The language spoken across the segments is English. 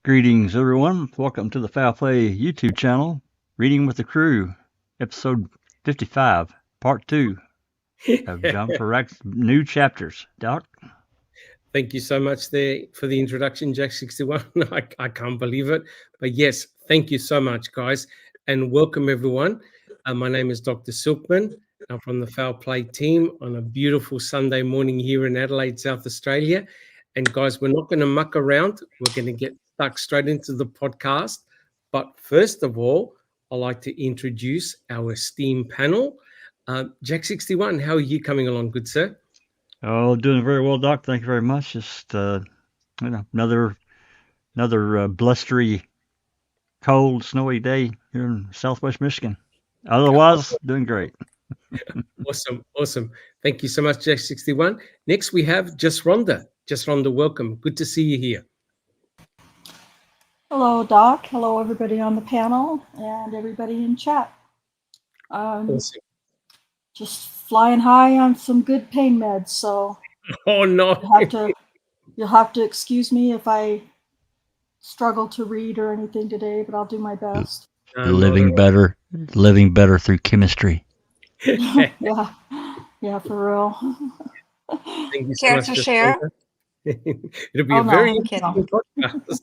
Greetings, everyone. Welcome to the Foul Play YouTube channel, Reading with the Crew, episode 55, part 2 of John Ferak's new chapters. Doc? Thank you so much there for the introduction, Jack61. I can't believe it. But yes, thank you so much, guys. And welcome, everyone. My name is Dr. Silkman. I'm from the Foul Play team on a beautiful Sunday morning here in Adelaide, South Australia. And guys, we're not going to muck around. We're going to get stuck straight into the podcast. But first of all, I'd like to introduce our esteemed panel. Jack61, how are you coming along, good sir? Oh, doing very well, Doc. Thank you very much. Just another blustery, cold, snowy day here in Southwest Michigan. Otherwise, doing great. Awesome. Thank you so much, Jack61. Next, we have Just Rhonda. Just Rhonda, welcome. Good to see you here. Hello, Doc. Hello, everybody on the panel and everybody in chat. Awesome. Just flying high on some good pain meds, so Oh no, you'll have to excuse me if I struggle to read or anything today, but I'll do my best. Living better through chemistry. Yeah, for real. Thank you so Care much, to Just share? Rhonda. It'll be a very interesting podcast.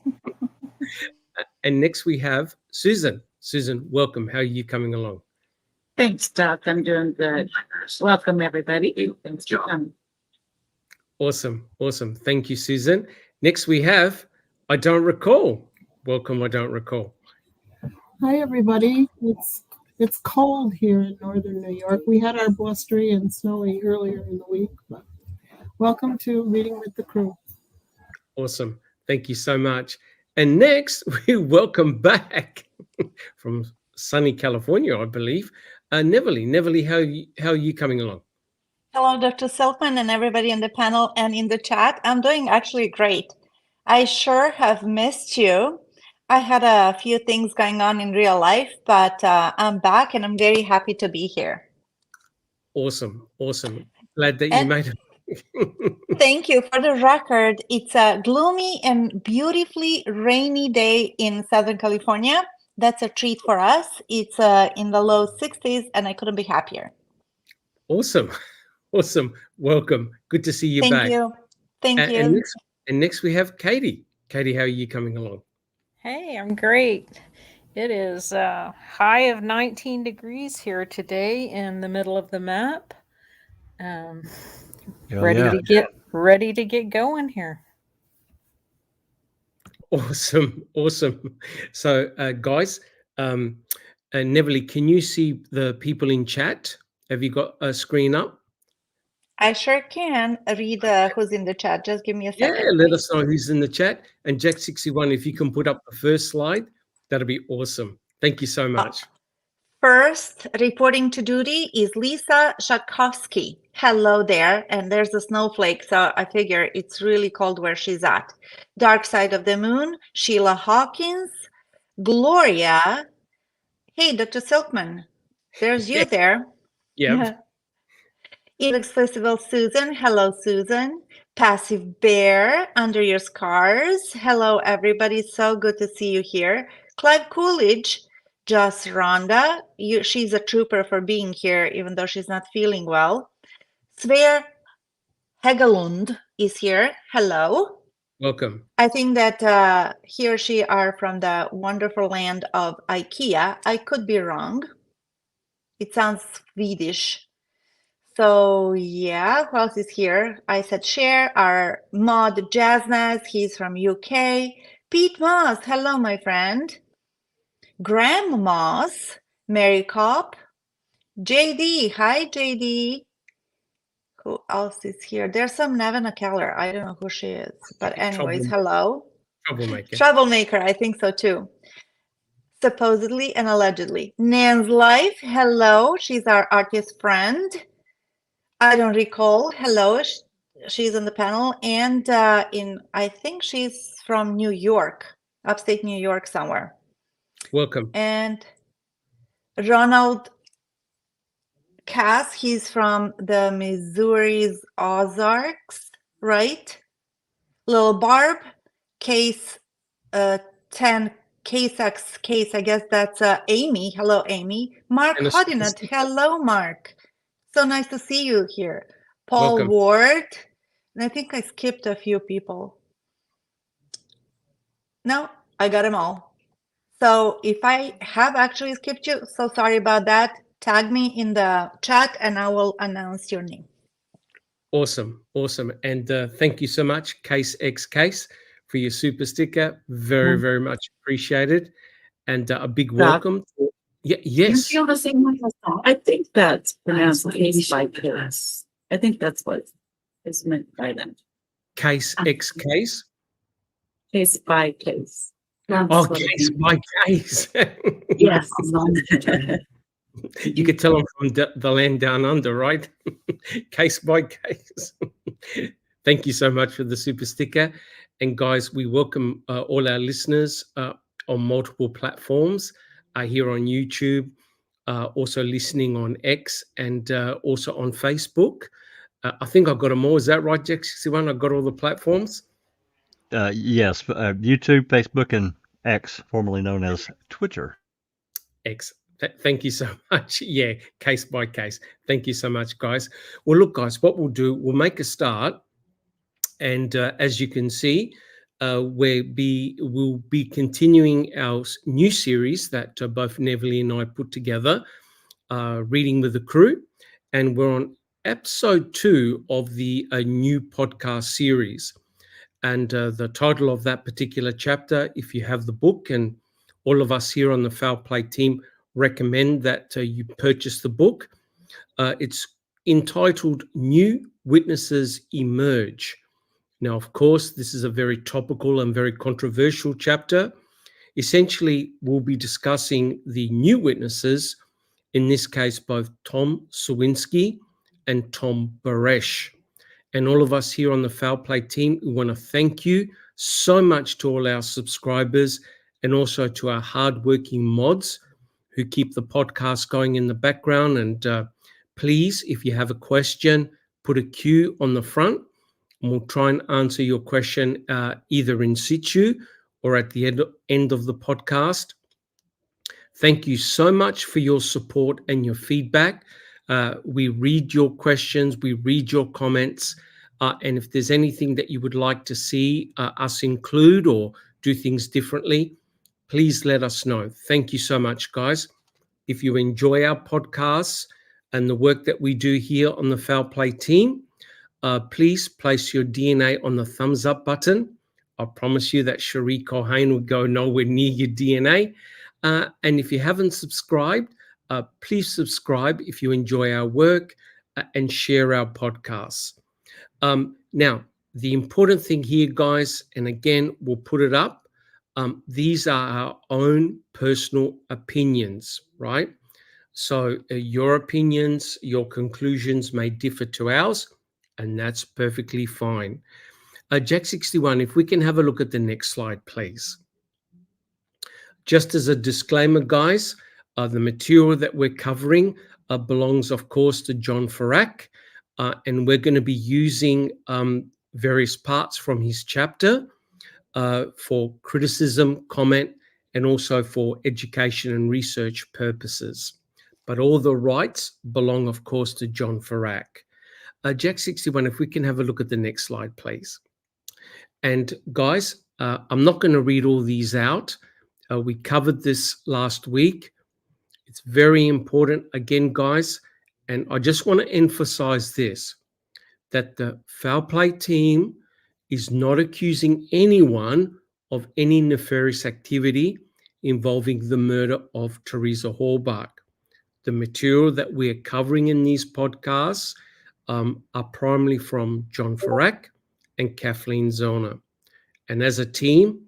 And next we have Susan. Susan, welcome. How are you coming along? Thanks, Doc. I'm doing good. Welcome, everybody. Thanks for coming. Awesome. Thank you, Susan. Next we have I Don't Recall. Welcome, I Don't Recall. Hi, everybody. It's cold here in northern New York. We had our blustery and snowy earlier in the week, but welcome to Reading with the Crew. Awesome. Thank you so much. And next, we welcome back from sunny California, I believe, Neverly. Neverly, how are you coming along? Hello, Dr. Silkman and everybody in the panel and in the chat. I'm doing actually great. I sure have missed you. I had a few things going on in real life, but I'm back and I'm very happy to be here. Awesome. Glad that you made it. Thank you. For the record, it's a gloomy and beautifully rainy day in Southern California. That's a treat for us. It's in the low 60s and I couldn't be happier. Awesome. Welcome. Good to see you back. Thank you. And next we have Katie. Katie, how are you coming along? Hey, I'm great. It is a high of 19 degrees here today in the middle of the map. Ready to get going here. Awesome. So, guys, Neverly, can you see the people in chat? Have you got a screen up? I sure can read who's in the chat. Just give me a second. Yeah, let us know who's in the chat. And Jack61, if you can put up the first slide, that'll be awesome. Thank you so much. First, reporting to duty is Lisa Shakovsky. Hello there. And there's a snowflake, so I figure it's really cold where she's at. Dark Side of the Moon, Sheila Hawkins, Gloria. Hey, Dr. Silkman, there's you there. Yeah. Inaccessible Susan. Hello, Susan. Passive Bear, Under Your Scars. Hello, everybody. So good to see you here. Clive Coolidge, Just Rhonda. She's a trooper for being here, even though she's not feeling well. Sver Hegelund is here. Hello. Welcome. I think that he or she are from the wonderful land of IKEA. I could be wrong. It sounds Swedish. So yeah, who else is here? I said share. Our mod Jaznaz, he's from UK. Pete Moss, hello my friend. Graham Moss, Mary Kopp, JD, hi JD. Who else is here? There's some Nevena Keller. I don't know who she is, but anyways, hello. Troublemaker, I think so too. Supposedly and allegedly. Nan's Life, hello. She's our artist friend. I don't recall. Hello, she's on the panel, and I think she's from New York, upstate New York somewhere. Welcome. And Ronald Cass, he's from the Missouri's Ozarks, right? Little Barb, Case 10 K-Sax case. I guess that's Amy. Hello, Amy. Mark And a Hodinot. specific- Hello, Mark. So nice to see you here. Paul Welcome. Ward. And I think I skipped a few people. No, I got them all. So if I have actually skipped you, so sorry about that. Tag me in the chat and I will announce your name. Awesome. And thank you so much, Case X Case, for your super sticker. Very, very much appreciated. And a big welcome. You Yes. feel the same way as that? I think that's pronounced case by case. I think that's what is meant by that. Case X Case. Case by case. That's Oh, what it case means. by case. Yes. You could tell I'm from the land down under, right? Case by case. Thank you so much for the super sticker. And guys, we welcome all our listeners on multiple platforms here on YouTube, also listening on X and also on Facebook. I think I've got them all. Is that right, Jack61? I've got all the platforms? Yes, YouTube, Facebook, and X, formerly known as Twitter. X. Thank you so much. Yeah, case by case. Thank you so much, guys. Well, look, guys, what we'll do, we'll make a start. And as you can see, we'll be continuing our new series that both Neville and I put together, Reading with the Crew. And we're on episode 2 of the new podcast series. And the title of that particular chapter, if you have the book, and all of us here on the Foul Play team recommend that you purchase the book. It's entitled New Witnesses Emerge. Now, of course, this is a very topical and very controversial chapter. Essentially, we'll be discussing the new witnesses, in this case, both Tom Sawinski and Tom Baresh. And all of us here on the Foul Play team, we want to thank you so much to all our subscribers and also to our hardworking mods who keep the podcast going in the background. And please, if you have a question, put a Q on the front and we'll try and answer your question either in situ or at the end of the podcast. Thank you so much for your support and your feedback. We read your questions, we read your comments, and if there's anything that you would like to see us include or do things differently, please let us know. Thank you so much, guys. If you enjoy our podcasts and the work that we do here on the Foul Play team, please place your DNA on the thumbs up button. I promise you that Cherie Cohane will go nowhere near your DNA. And if you haven't subscribed, please subscribe if you enjoy our work and share our podcasts. Now, the important thing here, guys, and again, we'll put it up. These are our own personal opinions, right? So your opinions, your conclusions may differ to ours, and that's perfectly fine. Jack61, if we can have a look at the next slide, please. Just as a disclaimer, guys, the material that we're covering belongs, of course, to John Ferak, and we're going to be using various parts from his chapter for criticism, comment, and also for education and research purposes. But all the rights belong, of course, to John Ferak. Jack61, if we can have a look at the next slide, please. And guys, I'm not going to read all these out. We covered this last week. It's very important, again, guys, and I just want to emphasize this, that the Foul Play team is not accusing anyone of any nefarious activity involving the murder of Teresa Halbach. The material that we're covering in these podcasts are primarily from John Ferak and Kathleen Zellner. And as a team,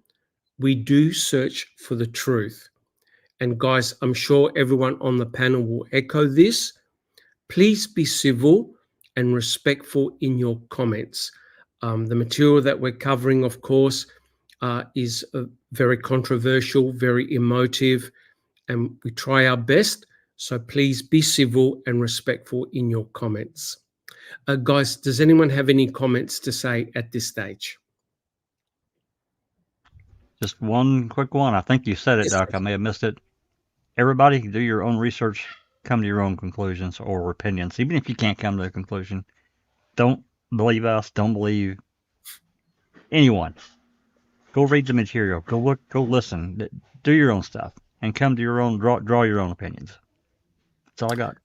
we do search for the truth. And guys, I'm sure everyone on the panel will echo this. Please be civil and respectful in your comments. The material that we're covering, of course, is very controversial, very emotive, and we try our best. So please be civil and respectful in your comments. Guys, does anyone have any comments to say at this stage? Just one quick one. I think you said it, Yes, Doc. I may have missed it. Everybody do your own research, come to your own conclusions or opinions. Even if you can't come to a conclusion, don't believe us, don't believe anyone. Go read the material, go look, go listen, do your own stuff, and come to your own, draw your own opinions. That's all I got.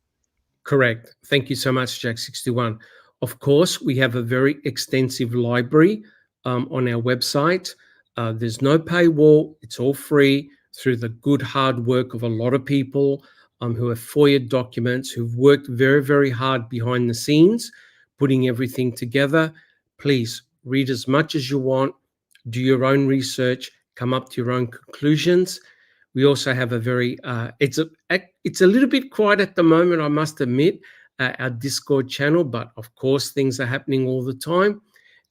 correct. Thank you so much, Jack61. Of course, we have a very extensive library on our website. There's no paywall. It's all free through the good hard work of a lot of people who have FOIA documents, who've worked very, very hard behind the scenes, putting everything together. Please read as much as you want, do your own research, come up to your own conclusions. We also have a very, it's a little bit quiet at the moment, I must admit, our Discord channel, but of course things are happening all the time.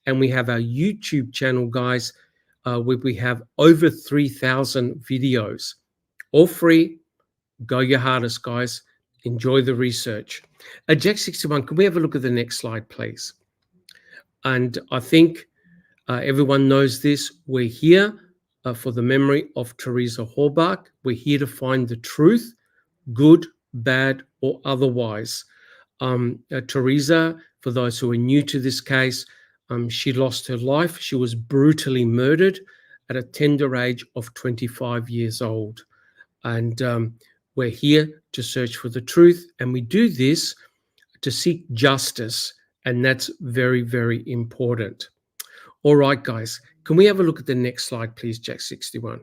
And we have our YouTube channel, guys, where we have over 3,000 videos, all free. Go your hardest, guys. Enjoy the research. Jack61, can we have a look at the next slide, please? And I think everyone knows this. We're here for the memory of Teresa Halbach. We're here to find the truth, good, bad, or otherwise. Teresa, for those who are new to this case, she lost her life. She was brutally murdered at a tender age of 25 years old. And we're here to search for the truth. And we do this to seek justice. And that's very, very important. All right, guys, can we have a look at the next slide, please, Jack61?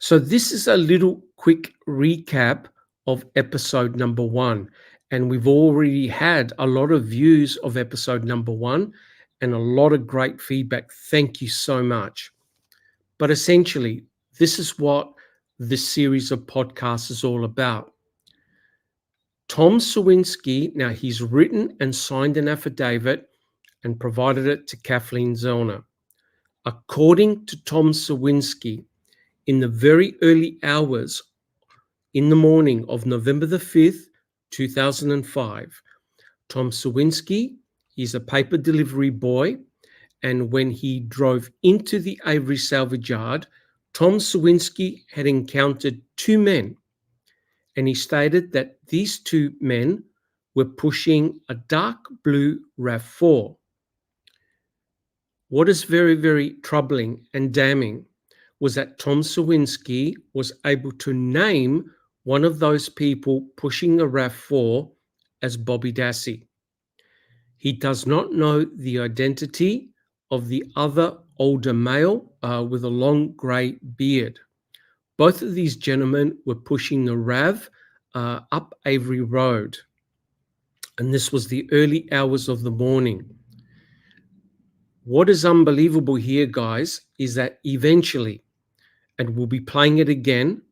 So this is a little quick recap of episode number 1. And we've already had a lot of views of episode number 1 and a lot of great feedback. Thank you so much. But essentially, this is what this series of podcasts is all about. Tom Sawinski, now he's written and signed an affidavit and provided it to Kathleen Zellner. According to Tom Sawinski, in the very early hours in the morning of November the 5th, 2005, Tom Sawinski is a paper delivery boy, and when he drove into the Avery salvage yard, Tom Sawinski had encountered 2 men, and he stated that these 2 men were pushing a dark blue RAV4. What is very, very troubling and damning was that Tom Sawinski was able to name one of those people pushing a RAV4 as Bobby Dassey. He does not know the identity of the other older male with a long grey beard. Both of these gentlemen were pushing the RAV up Avery Road. And this was the early hours of the morning. What is unbelievable here, guys, is that eventually, and we'll be playing it again,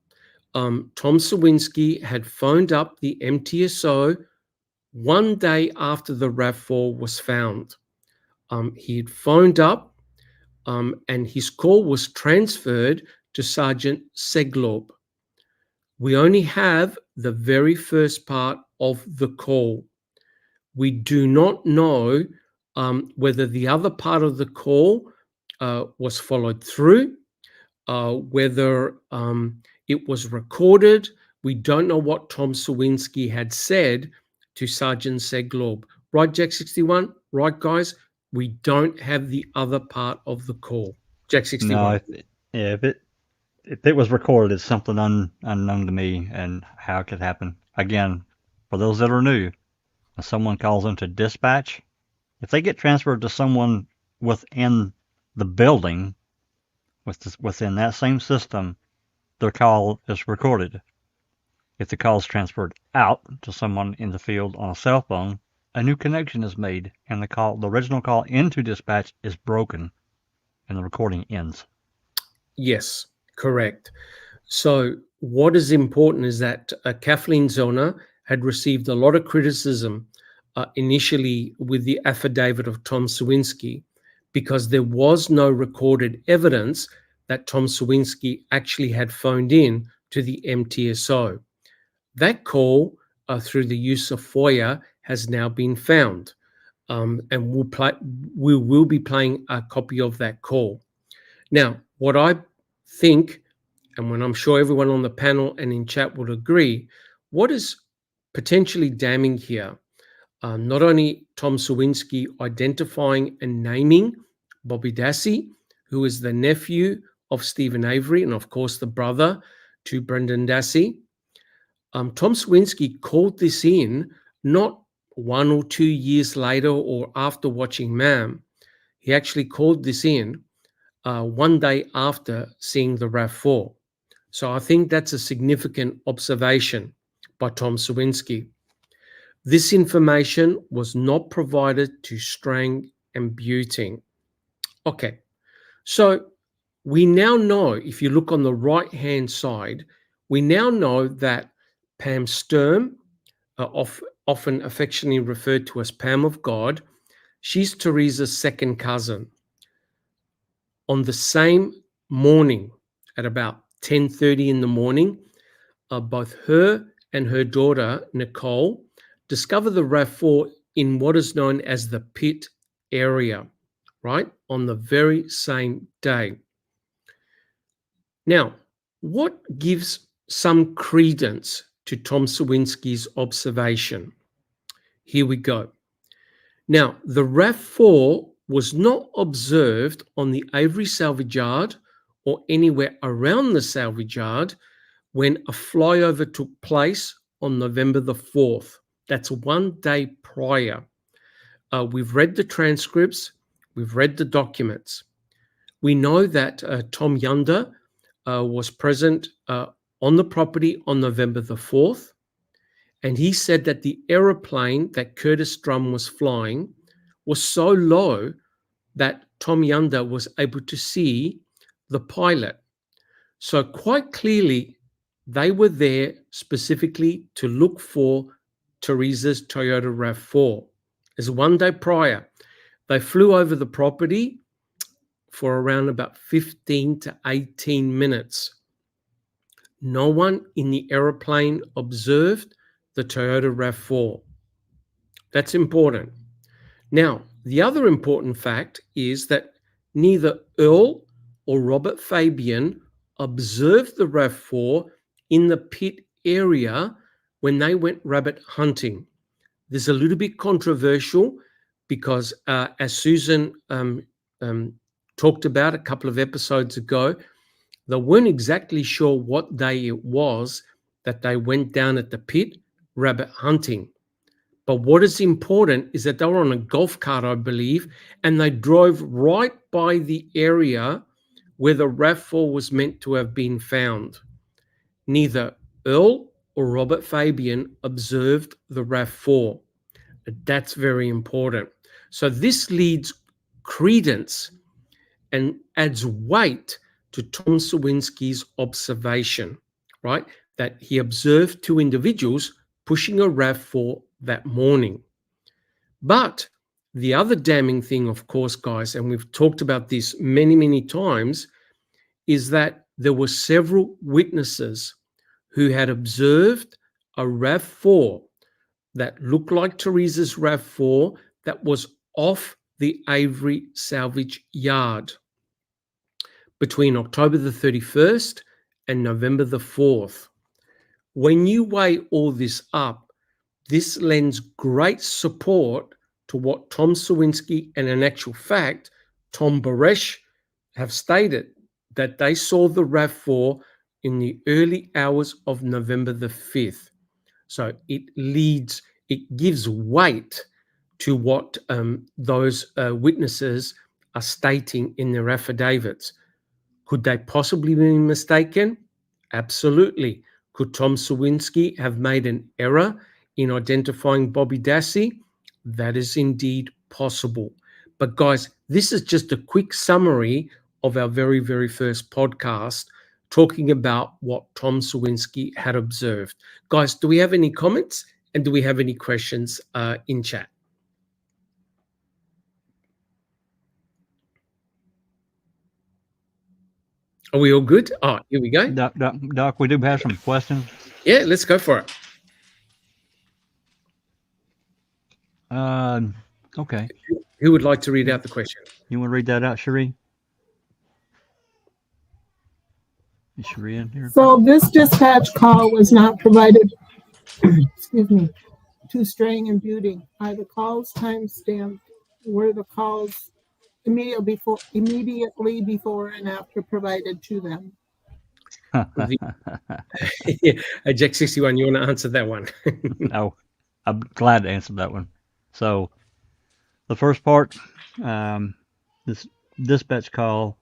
Tom Sawinski had phoned up the MTSO 1 day after the RAV4 was found. He had phoned up and his call was transferred to Sergeant Seglob. We only have the very first part of the call. We do not know whether the other part of the call was followed through, whether it was recorded. We don't know what Tom Sawinski had said to Sergeant Seglob. Right, Jack61? Right, guys? We don't have the other part of the call. Jack61. No, if it was recorded, it's something unknown to me and how it could happen. Again, for those that are new, when someone calls into dispatch, if they get transferred to someone within the building, within that same system, their call is recorded. If the call is transferred out to someone in the field on a cell phone, a new connection is made, and the original call into dispatch is broken, and the recording ends. Yes, correct. So what is important is that Kathleen Zellner had received a lot of criticism initially with the affidavit of Tom Sawinski, because there was no recorded evidence that Tom Sawinski actually had phoned in to the MTSO. That call, through the use of FOIA, has now been found, and we will be playing a copy of that call. Now, what I think, and when I'm sure everyone on the panel and in chat would agree, what is potentially damning here, not only Tom Sawinski identifying and naming Bobby Dassey, who is the nephew of Stephen Avery and of course the brother to Brendan Dassey. Tom Sawinski called this in not 1 or 2 years later or after watching MAM. He actually called this in 1 day after seeing the RAV4. So I think that's a significant observation by Tom Sawinski. This information was not provided to Strang and Buting. Okay, so we now know, if you look on the right-hand side, we now know that Pam Sturm, often affectionately referred to as Pam of God, she's Teresa's second cousin. On the same morning, at about 10:30 in the morning, both her and her daughter, Nicole, discover the RAV4 in what is known as the pit area, right? On the very same day. Now, what gives some credence to Tom Sawinski's observation? Here we go. Now, the RAV4 was not observed on the Avery salvage yard or anywhere around the salvage yard when a flyover took place on November the 4th. That's 1 day prior. We've read the transcripts, we've read the documents. We know that Tom Yunder was present on the property on November the 4th, and he said that the aeroplane that Curtis Drum was flying was so low that Tom Yunder was able to see the pilot. So quite clearly, they were there specifically to look for Teresa's Toyota RAV4. As 1 day prior, they flew over the property for around about 15 to 18 minutes. No one in the aeroplane observed the Toyota RAV4. That's important. Now, the other important fact is that neither Earl or Robert Fabian observed the RAV4 in the pit area when they went rabbit hunting. This is a little bit controversial because as Susan talked about a couple of episodes ago, they weren't exactly sure what day it was that they went down at the pit rabbit hunting. But what is important is that they were on a golf cart, I believe, and they drove right by the area where the RAV4 was meant to have been found. Neither Earl or Robert Fabian observed the RAV4. That's very important. So this leads credence and adds weight to Tom Sawinski's observation, right? That he observed two individuals pushing a RAV4 that morning. But the other damning thing, of course, guys, and we've talked about this many, many times, is that there were several witnesses who had observed a RAV4 that looked like Teresa's RAV4 that was off the Avery salvage yard between October the 31st and November the 4th. When you weigh all this up, this lends great support to what Tom Sawinski and in actual fact, Tom Baresh have stated, that they saw the RAV4 in the early hours of November the 5th. So it gives weight to what those witnesses are stating in their affidavits. Could they possibly be mistaken? Absolutely. Could Tom Sawinski have made an error in identifying Bobby Dassey? That is indeed possible. But guys, this is just a quick summary of our very, very first podcast talking about what Tom Sawinski had observed. Guys, do we have any comments and do we have any questions in chat? Are we all good? Oh, here we go. Doc, we do have some questions. Yeah, let's go for it. Okay. Who would like to read out the question? You want to read that out, Cherie? Is she in here? So this dispatch call was not provided, excuse me, to Strang and Beauty. Are the calls timestamped? Were the calls immediately before and after provided to them? Jack 61, you want to answer that one? No, I'm glad to answer that one. So, the first part, this dispatch call,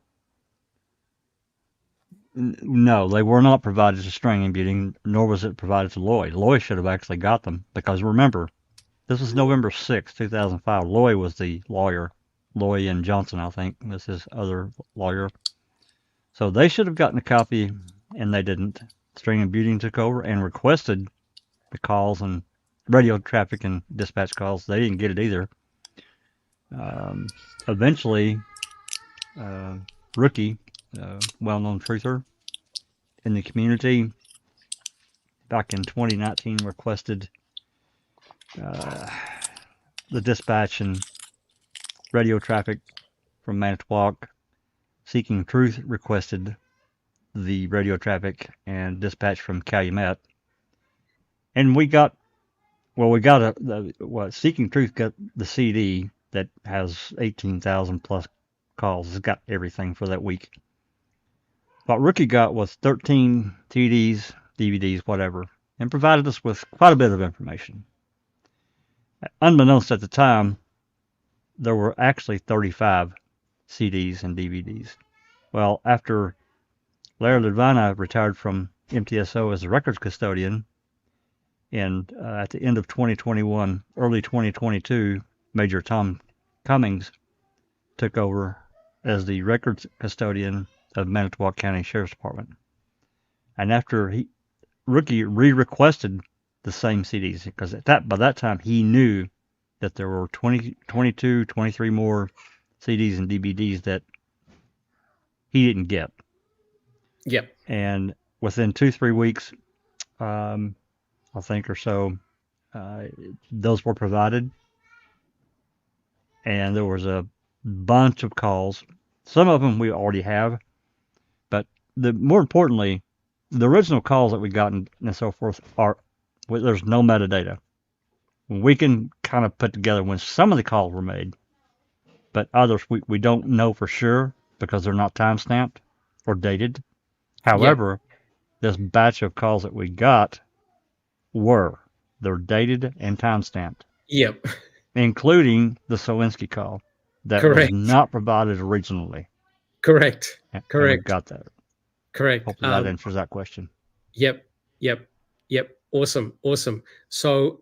no, they were not provided to Strang and Beauty, nor was it provided to Loy. Loy should have actually got them because remember, this was November 6, 2005. Loy was the lawyer. Loy and Johnson, I think, was his other lawyer. So they should have gotten a copy, and they didn't. Strang and Beauty took over and requested the calls and radio traffic and dispatch calls. They didn't get it either. Eventually, Rookie, well-known truther in the community, back in 2019 requested the dispatch and radio traffic from Manitowoc. Seeking Truth requested the radio traffic and dispatch from Calumet. And Seeking Truth got the CD that has 18,000 plus calls. It's got everything for that week. What Rookie got was 13 TDs, DVDs, whatever, and provided us with quite a bit of information. Unbeknownst at the time, there were actually 35 CDs and DVDs. Well, after Larry Ledvina retired from MTSO as a records custodian, and at the end of 2021, early 2022, Major Tom Cummings took over as the records custodian of Manitowoc County Sheriff's Department. And after Rookie re-requested the same CDs, because by that time he knew that there were 22, 23 more CDs and DVDs that he didn't get. Yep. And within 2-3 weeks, I think or so, those were provided. And there was a bunch of calls. Some of them we already have, but more importantly, the original calls that we got and so forth there's no metadata. We can kind of put together when some of the calls were made, but others we don't know for sure because they're not time stamped or dated. However, this batch of calls that we got they're dated and time stamped. Yep. Including the Sawinski call that was not provided originally. Correct. And Correct. we got that. Correct. Hopefully that answers that question. Yep. Awesome. So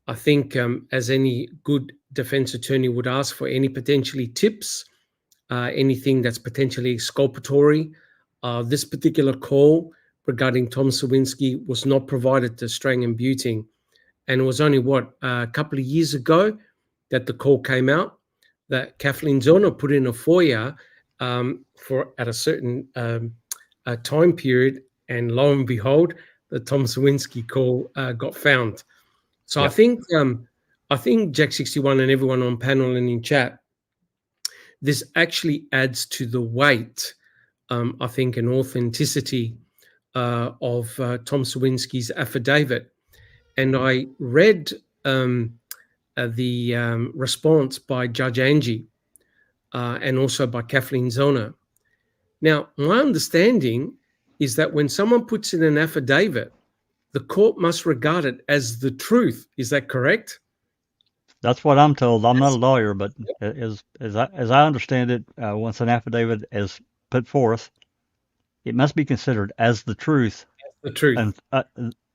I think as any good defense attorney would ask for any potentially tips, anything that's potentially exculpatory, this particular call regarding Tom Sawinski was not provided to Strang and Beauty. And it was only, a couple of years ago that the call came out that Kathleen Zellner put in a FOIA at a certain time period. And lo and behold, the Tom Sawinski call got found. So I think Jack 61 and everyone on panel and in chat, this actually adds to the weight, I think, and authenticity of Tom Sawinski's affidavit. And I read the response by Judge Angie and also by Kathleen Zellner. Now, my understanding is that when someone puts in an affidavit, the court must regard it as the truth. Is that correct? That's what I'm told. I'm not a lawyer, but as I understand it, once an affidavit is put forth, it must be considered as the truth. The truth. And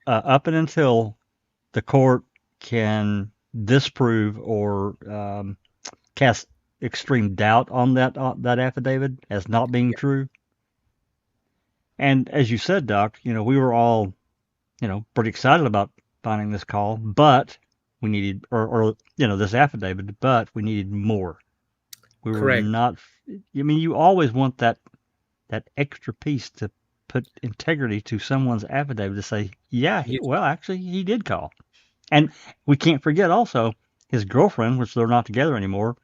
up and until the court can disprove or cast extreme doubt on that affidavit as not being true. And as you said, Doc, we were all, pretty excited about finding this call, but we needed, this affidavit, but we needed more. We Correct. were not. You always want that extra piece to put integrity to someone's affidavit to say, actually, he did call. And we can't forget also his girlfriend, which they're not together anymore,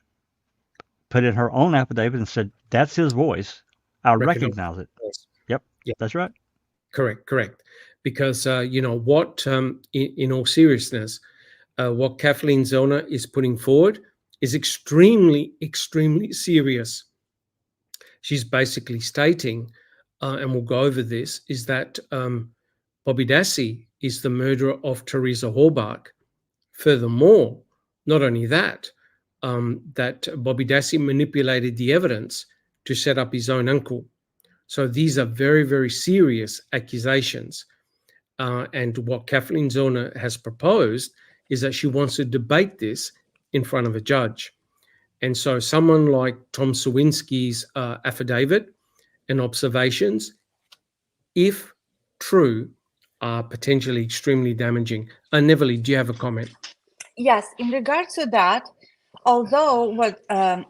put in her own affidavit and said, that's his voice. I recognize it. Yep. Yeah. That's right. Correct. Because what, in all seriousness, what Kathleen Zellner is putting forward is extremely, extremely serious. She's basically stating, and we'll go over this, is that Bobby Dassey is the murderer of Teresa Halbach. Furthermore, not only that, that Bobby Dassey manipulated the evidence to set up his own uncle. So these are very, very serious accusations. And what Kathleen Zellner has proposed is that she wants to debate this in front of a judge. And so someone like Tom Sawinski's affidavit and observations, if true, are potentially extremely damaging. Neverly, do you have a comment? Yes, in regards to that, although what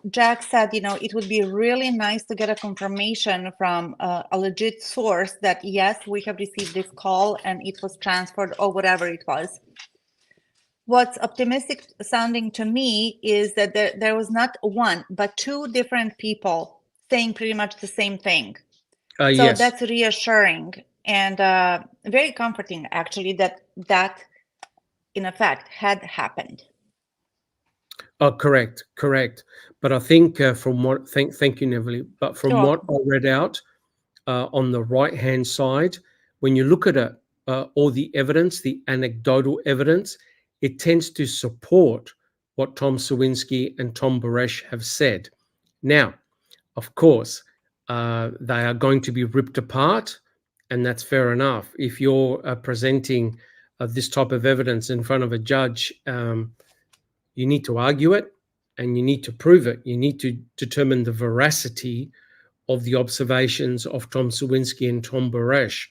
Jack said, it would be really nice to get a confirmation from a legit source that, yes, we have received this call and it was transferred or whatever it was. What's optimistic sounding to me is that there was not one, but two different people saying pretty much the same thing. So Yes. that's reassuring and very comforting, actually, that in effect had happened. Oh, correct. But I think from what, thank you, Neverly. But from You're what I read out on the right-hand side, when you look at it, all the evidence, the anecdotal evidence, it tends to support what Tom Sawinski and Tom Baresh have said. Now, of course, they are going to be ripped apart, and that's fair enough. If you're presenting this type of evidence in front of a judge, you need to argue it and you need to prove it. You need to determine the veracity of the observations of Tom Sawinski and Tom Baresh.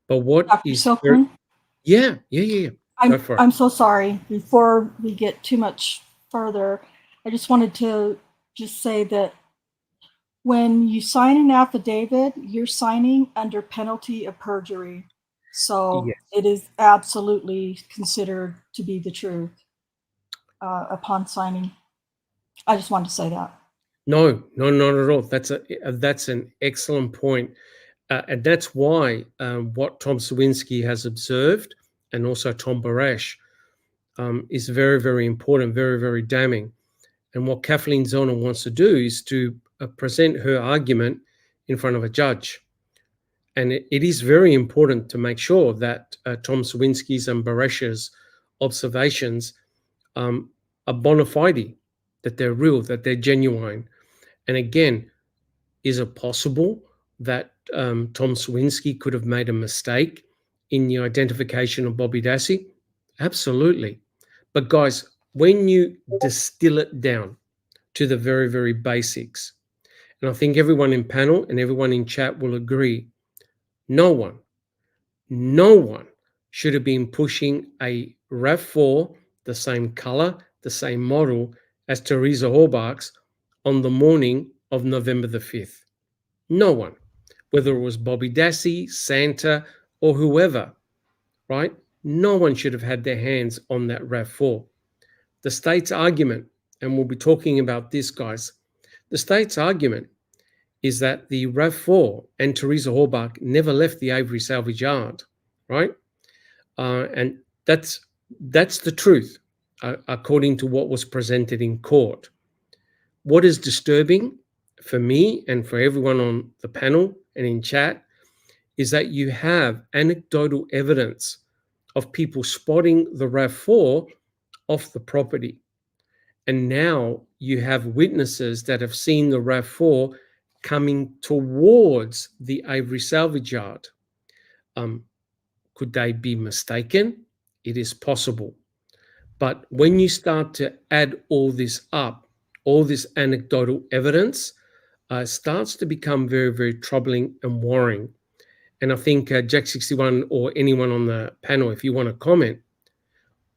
But what Dr. is Silkman? Yeah. Go for it. I'm so sorry. Before we get too much further, I just wanted to just say that when you sign an affidavit, you're signing under penalty of perjury. So Yes. it is absolutely considered to be the truth upon signing. I just wanted to say that. No, not at all. That's an excellent point. And that's why what Tom Sawinski has observed and also Tom Baresh is very, very important, very, very damning. And what Kathleen Zellner wants to do is to present her argument in front of a judge. And it is very important to make sure that Tom Sawinski's and Baresh's observations are bona fide, that they're real, that they're genuine. And again, is it possible that Tom Sawinski could have made a mistake in the identification of Bobby Dassey? Absolutely. But guys, when you distill it down to the very, very basics, and I think everyone in panel and everyone in chat will agree, no one should have been pushing a RAV4, the same color, the same model as Teresa Halbach's on the morning of November the 5th. No one, whether it was Bobby Dassey, Santa, or whoever, right? No one should have had their hands on that RAV4. The state's argument, and we'll be talking about this, guys, the state's argument is that the RAV4 and Teresa Halbach never left the Avery salvage yard, right? And that's the truth, according to what was presented in court. What is disturbing for me and for everyone on the panel and in chat is that you have anecdotal evidence of people spotting the RAV4 off the property. And now you have witnesses that have seen the RAV4 coming towards the Avery salvage yard. Could they be mistaken? It is possible. But when you start to add all this up, all this anecdotal evidence starts to become very, very troubling and worrying. And I think Jack 61 or anyone on the panel, if you want to comment,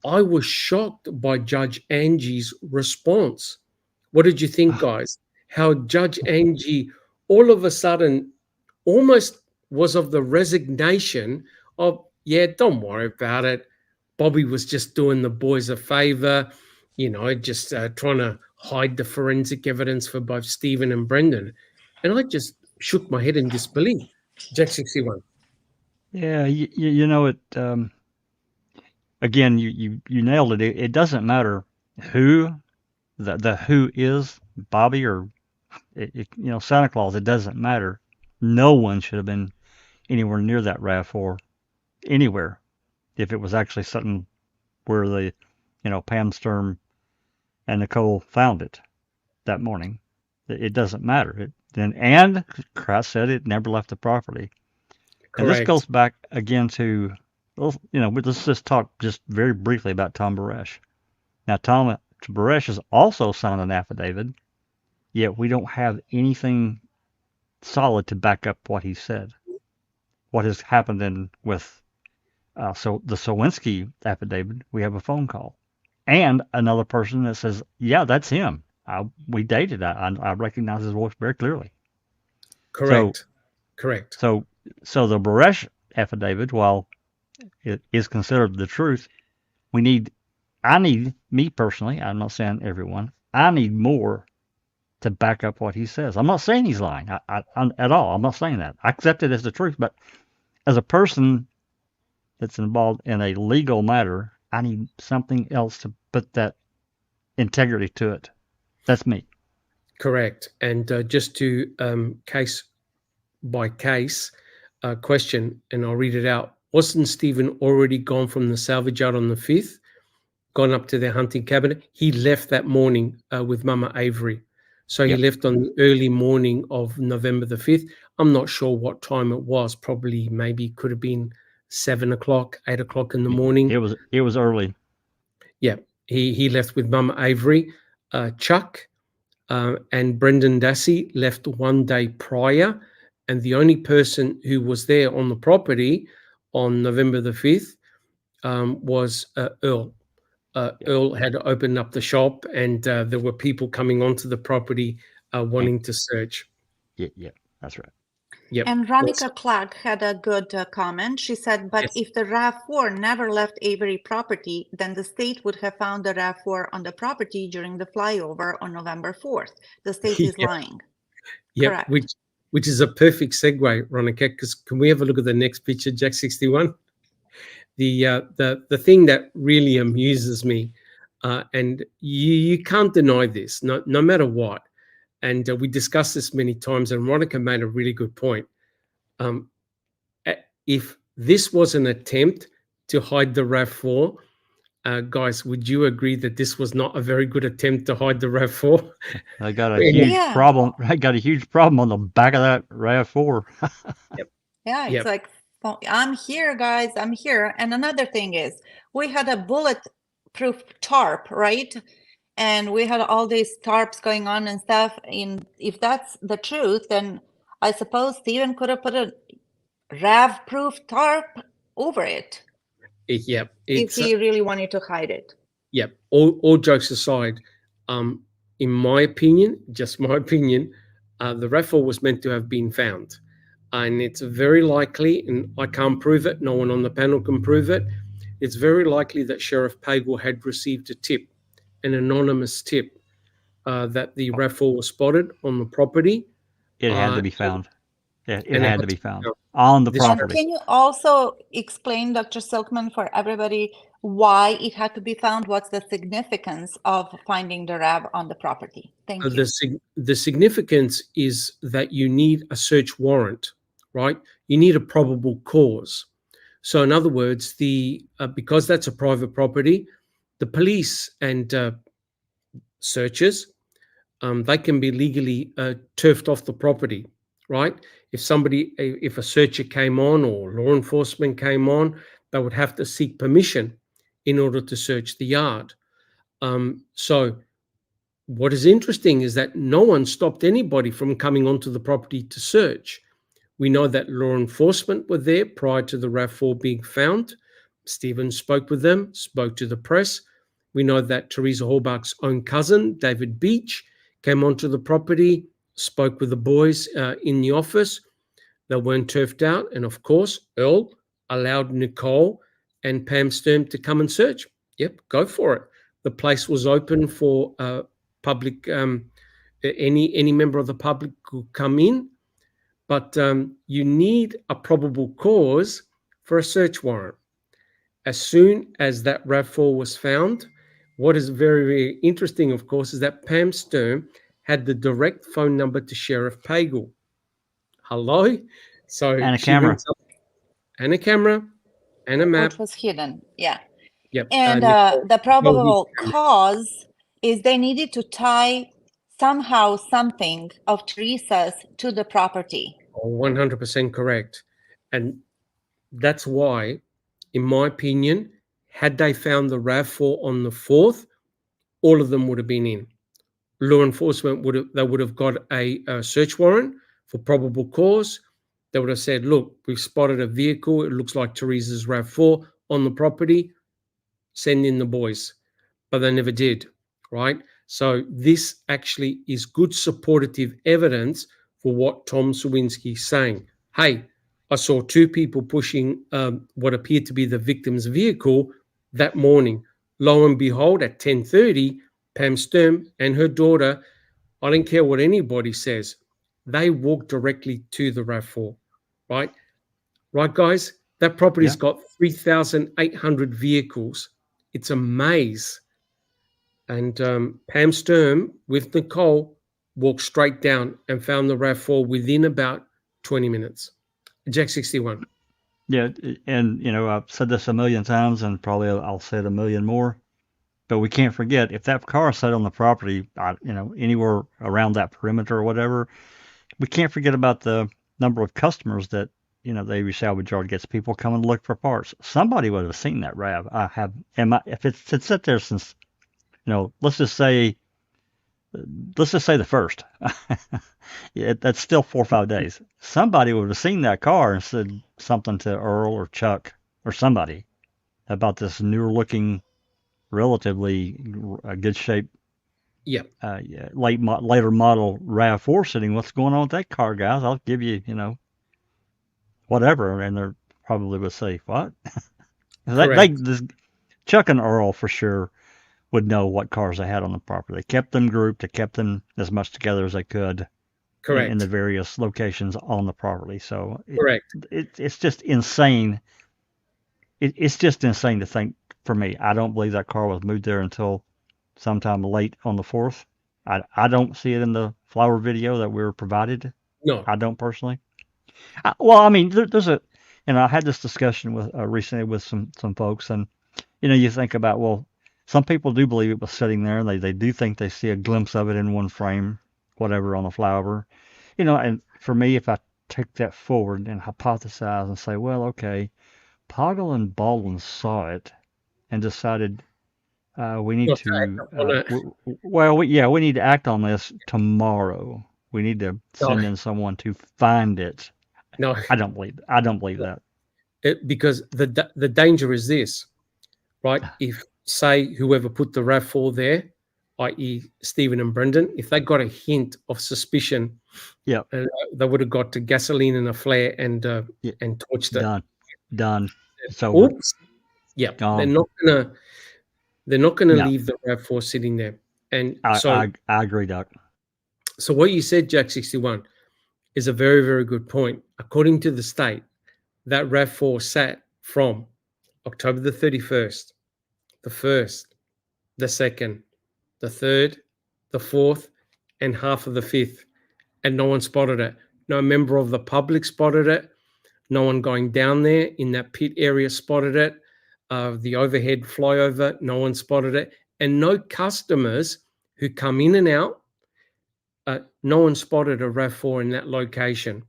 I was shocked by Judge Angie's response. What did you think, guys? How Judge Angie all of a sudden almost was of the resignation of, yeah, don't worry about it. Bobby was just doing the boys a favor, just trying to hide the forensic evidence for both Stephen and Brendan. And I just shook my head in disbelief. Jack 61. Yeah, you know it. Again, you nailed it. It doesn't matter who the who is Bobby or Santa Claus. It doesn't matter. No one should have been anywhere near that RAV4 anywhere if it was actually something where Pam Sturm and Nicole found it that morning. It doesn't matter. And Christ said it never left the property. And this Correct. goes back again to, let's just talk just very briefly about Tom Baresh. Now, Tom Baresh has also signed an affidavit, yet we don't have anything solid to back up what he said. What has happened with so the Sowinski affidavit, we have a phone call. And another person that says, yeah, that's him. We dated. I recognize his voice very clearly. Correct. Correct. So the Baresh affidavit, while it is considered the truth, me personally, I'm not saying everyone, I need more to back up what he says. I'm not saying he's lying at all. I'm not saying that. I accept it as the truth, but as a person that's involved in a legal matter, I need something else to put that integrity to it. That's me. Correct. And just to case by case question, and I'll read it out. Wasn't Stephen already gone from the salvage yard on the 5th, gone up to their hunting cabin? He left that morning with Mama Avery. So he left on the early morning of November the 5th. I'm not sure what time it was. Probably maybe could have been 7 o'clock, 8 o'clock in the morning. It was early. Yeah. He left with Mama Avery. Chuck and Brendan Dassey left one day prior, and the only person who was there on the property on November the 5th was Earl. Earl had opened up the shop, and there were people coming onto the property wanting to search. Yeah, that's right. Yep. And Ronica Clark had a good comment. She said, but if the RAV4 never left Avery property, then the state would have found the RAV4 on the property during the flyover on November 4th. The state is lying. Yeah, which is a perfect segue, Ronica, because can we have a look at the next picture, Jack 61? The thing that really amuses me, and you can't deny this, no matter what, and we discussed this many times, and Ronica made a really good point. If this was an attempt to hide the RAV4, guys, would you agree that this was not a very good attempt to hide the RAV4? I got a huge problem. I got a huge problem on the back of that RAV4. Yeah, it's like, I'm here, guys, I'm here. And another thing is, we had a bulletproof tarp, right? And we had all these tarps going on and stuff. And if that's the truth, then I suppose Stephen could have put a RAV-proof tarp over it. Yeah, if he really wanted to hide it. Yeah, all jokes aside, in my opinion, just my opinion, the RAV4 was meant to have been found. And it's very likely, and I can't prove it, no one on the panel can prove it, it's very likely that Sheriff Pagel had received a tip, an anonymous tip, that the RAV4 was spotted on the property. It had to be found. Yeah, it had to be found on the property. Can you also explain, Dr. Silkman, for everybody, why it had to be found? What's the significance of finding the RAV on the property? Thank you. The significance is that you need a search warrant, right? You need a probable cause. So in other words, because that's a private property, the police and searchers, they can be legally turfed off the property, right? If a searcher came on or law enforcement came on, they would have to seek permission in order to search the yard. So what is interesting is that no one stopped anybody from coming onto the property to search. We know that law enforcement were there prior to the RAV4 being found. Stephen spoke with them, spoke to the press. We know that Teresa Hallbach's own cousin, David Beach, came onto the property, spoke with the boys in the office. They weren't turfed out. And of course, Earl allowed Nicole and Pam Sturm to come and search. Yep, go for it. The place was open for public, any member of the public could come in. but you need a probable cause for a search warrant. As soon as that RAV4 was found, what is very, very interesting, of course, is that Pam Sturm had the direct phone number to Sheriff Pagel. Hello? So And a she camera. rings up, and a camera, and a map. Which was hidden. Yeah. Yep. And Nicole- the probable Nicole- cause is they needed to tie somehow something of Teresa's to the property. 100% correct. And that's why, in my opinion, had they found the RAV4 on the 4th, all of them would have been in. Law enforcement would have got a search warrant for probable cause. They would have said, look, we've spotted a vehicle. It looks like Teresa's RAV4 on the property. Send in the boys. But they never did, right? So this actually is good supportive evidence for what Tom Sawinski's saying. Hey, I saw two people pushing what appeared to be the victim's vehicle that morning. Lo and behold, at 10:30, Pam Sturm and her daughter, I don't care what anybody says, they walked directly to the RAV4, right? Right, guys? That property's got 3,800 vehicles. It's a maze. And Pam Sturm with Nicole walked straight down and found the RAV4 within about 20 minutes. Jack 61. Yeah, and you know, I've said this a million times, and probably I'll say it a million more. But we can't forget, if that car sat on the property, you know, anywhere around that perimeter or whatever, we can't forget about the number of customers that, you know, the Avery salvage yard gets, people coming to look for parts. Somebody would have seen that RAV. If it's sat there since, you know, let's just say the first. That's still 4 or 5 days. Somebody would have seen that car and said something to Earl or Chuck or somebody about this newer looking, relatively good shape, later model RAV4 sitting. What's going on with that car, guys? I'll give you, you know, whatever. And they probably would say, what? Chuck and Earl for sure would know what cars they had on the property. They kept them grouped. They kept them as much together as they could. Correct. In the various locations on the property. So correct. It's just insane. It's just insane to think. For me, I don't believe that car was moved there until sometime late on the 4th. I don't see it in the flower video that we were provided. No, I don't personally. Well, I mean, there's a, and I had this discussion with recently with some folks, and you know, you think about, well, some people do believe it was sitting there, and they do think they see a glimpse of it in one frame, whatever, on the flower, you know. And for me, if I take that forward and hypothesize and say, well, okay, Poggle and Baldwin saw it and decided we need we need to act on this tomorrow. We need to send in someone to find it. No, I don't believe that. Because the danger is this, right? If, say, whoever put the RAV4 there, i.e. Stephen and Brendan, if they got a hint of suspicion, they would have got to gasoline and a flare and torched it. Done. So oops. Yeah, they're not gonna leave the RAV4 sitting there. And I agree, Doc. So what you said, Jack 61, is a very, very good point. According to the state, that RAV4 sat from October the 31st, the 1st, the 2nd, the 3rd, the 4th, and half of the 5th, and no one spotted it. No member of the public spotted it. No one going down there in that pit area spotted it. The overhead flyover, no one spotted it. And no customers who come in and out, no one spotted a RAV4 in that location.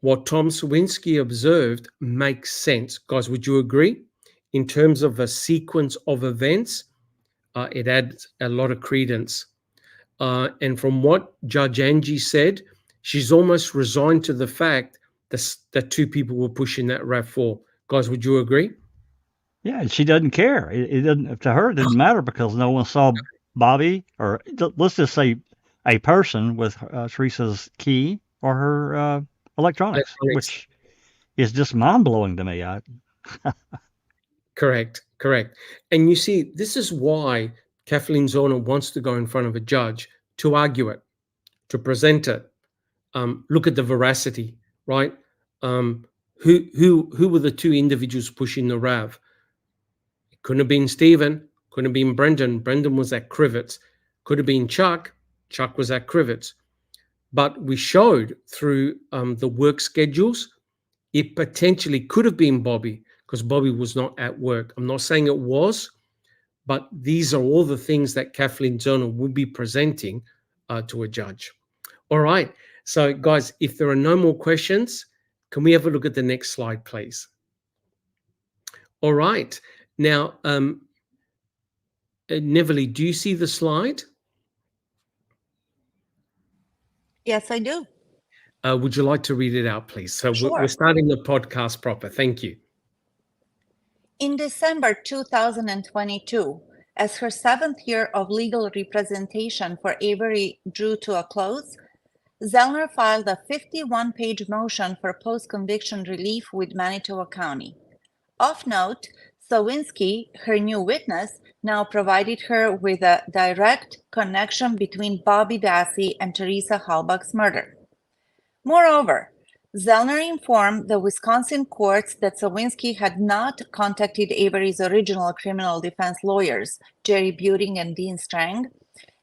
What Tom Sawinski observed makes sense. Guys, would you agree? In terms of a sequence of events, it adds a lot of credence. And from what Judge Angie said, she's almost resigned to the fact that two people were pushing that RAV4. Guys, would you agree? Yeah, and she doesn't care. It doesn't, to her, it didn't matter because no one saw Bobby, or let's just say a person with Teresa's key or her electronics, which is just mind-blowing to me. Correct. And you see, this is why Kathleen Zorner wants to go in front of a judge to argue it, to present it, look at the veracity, right? Who were the two individuals pushing the RAV? It couldn't have been Stephen, couldn't have been Brendan. Brendan was at Crivets. Could have been Chuck. Chuck was at Crivets. But we showed through the work schedules, it potentially could have been Bobby, because Bobby was not at work. I'm not saying it was, but these are all the things that Kathleen Zerner would be presenting to a judge. All right. So, guys, if there are no more questions, can we have a look at the next slide, please? All right. Now, Neverly, do you see the slide? Yes, I do. Would you like to read it out, please? So Sure. we're starting the podcast proper. Thank you. In December 2022, as her 7th year of legal representation for Avery drew to a close, Zellner filed a 51-page motion for post-conviction relief with Manitoba County. Of note, Sawinski, her new witness, now provided her with a direct connection between Bobby Dassey and Teresa Halbach's murder. Moreover, Zellner informed the Wisconsin courts that Sawinski had not contacted Avery's original criminal defense lawyers, Jerry Buting and Dean Strang,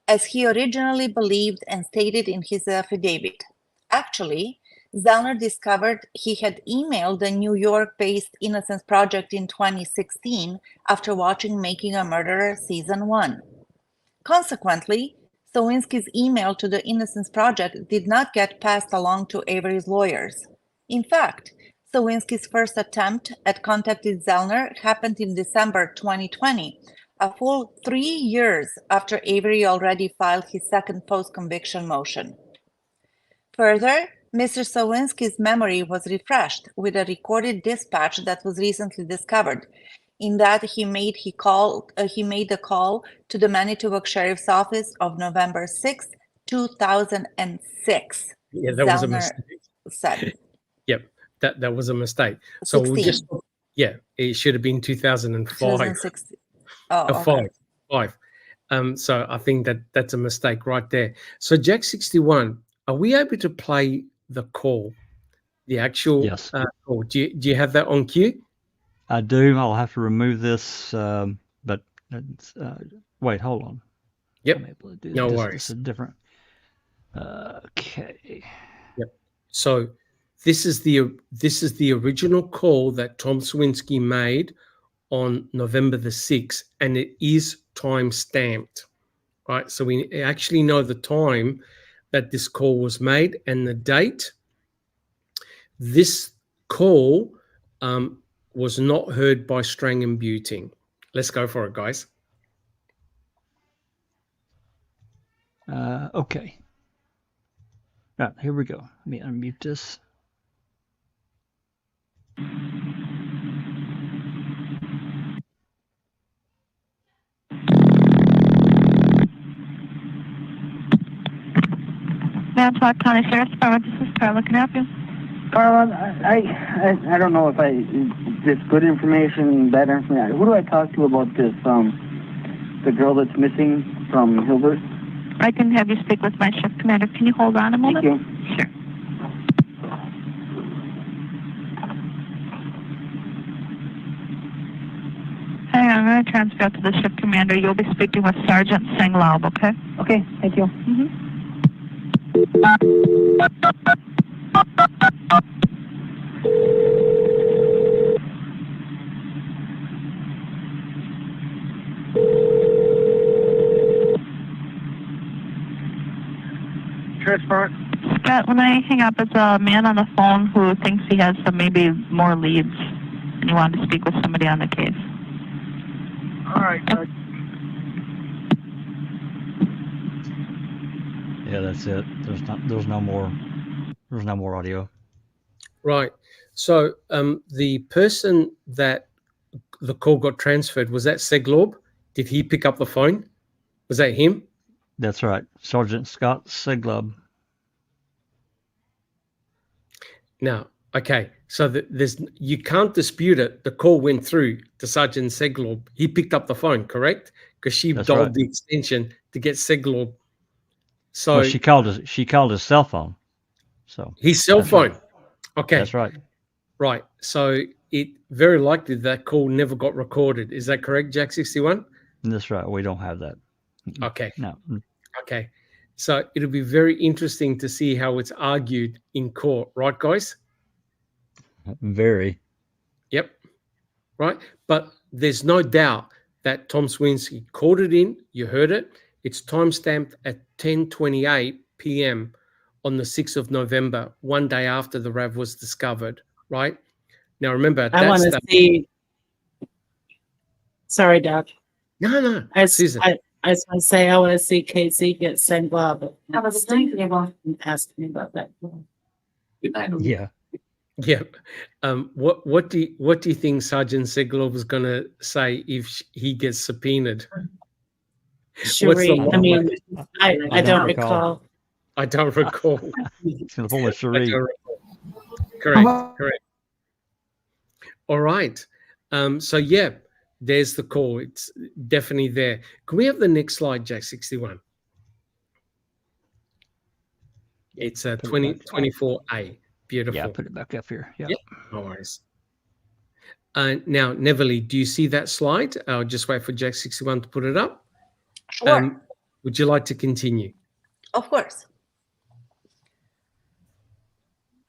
as he originally believed and stated in his affidavit. Actually, Zellner discovered he had emailed the New York-based Innocence Project in 2016 after watching Making a Murderer Season 1. Consequently, Sawinski's email to the Innocence Project did not get passed along to Avery's lawyers. In fact, Sawinski's first attempt at contacting Zellner happened in December 2020, a full 3 years after Avery already filed his second post-conviction motion. Further, Mr. Sawinski's memory was refreshed with a recorded dispatch that was recently discovered, in that he made the call to the Manitowoc Sheriff's Office of November 6, 2006. Yeah, that was a mistake. Said. Yep, that was a mistake. So 16. we'll just, yeah, it should have been 2005. 2016. Oh, okay. Five. So I think that's a mistake right there. So Jack 61, are we able to play the call, the actual Yes. call? Do you have that on cue? I do. I'll have to remove this, but it's, wait, hold on. Yep. I'm able to do No this. worries. This is different. Okay. Yep. So this is the original call that Tom Sawinski made on November the 6th, and it is time stamped, right? So we actually know the time that this call was made and the date. This call was not heard by Strang and Buting. Let's go for it, guys. Okay. Right, here we go. Let me unmute this. Manitowoc County Sheriff's Department, this is Carla. Can I help you? Carla, I don't know if it's good information, bad information. Who do I talk to about this? The girl that's missing from Hilbert? I can have you speak with my shift commander. Can you hold on a moment? Thank you. Sure. Hang on, I'm going to transfer out to the shift commander. You'll be speaking with Sergeant Singlaub, okay? Okay, thank you. Mm-hmm. Transfer. Scott, when I hang up, it's a man on the phone who thinks he has some maybe more leads, and he wanted to speak with somebody on the case. All right. Yeah, that's it. There's no more audio. Right. So the person that the call got transferred, was that Seglob? Did he pick up the phone? Was that him? That's right. Sergeant Scott Seglub. Now, okay. So you can't dispute it. The call went through to Sergeant Seglob. He picked up the phone, correct? Because she That's dialed right. the extension to get Seglob. So Well, she called his cell phone. So His cell that's right. phone. Okay. That's right. Right. So it very likely that call never got recorded. Is that correct, Jack 61? That's right. We don't have that. Okay. No. Okay. So it'll be very interesting to see how it's argued in court, right, guys? Very. Yep. Right. But there's no doubt that Tom Swinsky called it in. You heard it. It's timestamped at 10:28 p.m. on the 6th of November, one day after the RAV was discovered, right? Now, remember, I want to see. Sorry, Doc. No, I Susan. I just want to say I want to see Casey get sent glove. How about the table? Ask me about that. Yeah. Yeah. What do you think Sergeant Segalov was going to say if he gets subpoenaed? Cherie, I mean, I don't recall. I don't recall. It's going to pull a Cherie. Correct. All right. So yeah, there's the call. It's definitely there. Can we have the next slide, Jack 61? It's 24A. Beautiful. Yeah, put it back up here. Yeah. Yep. No worries. Now, Neverly, do you see that slide? I'll just wait for Jack 61 to put it up. Sure. Would you like to continue? Of course.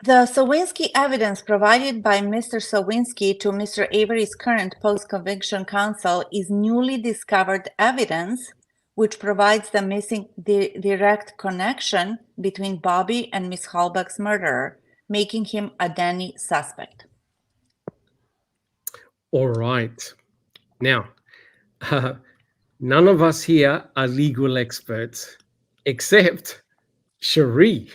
The Sawinski evidence provided by Mr. Sawinski to Mr. Avery's current post-conviction counsel is newly discovered evidence which provides the missing direct connection between Bobby and Miss Halbach's murderer, making him a Denny suspect. All right. Now, none of us here are legal experts, except Cherie.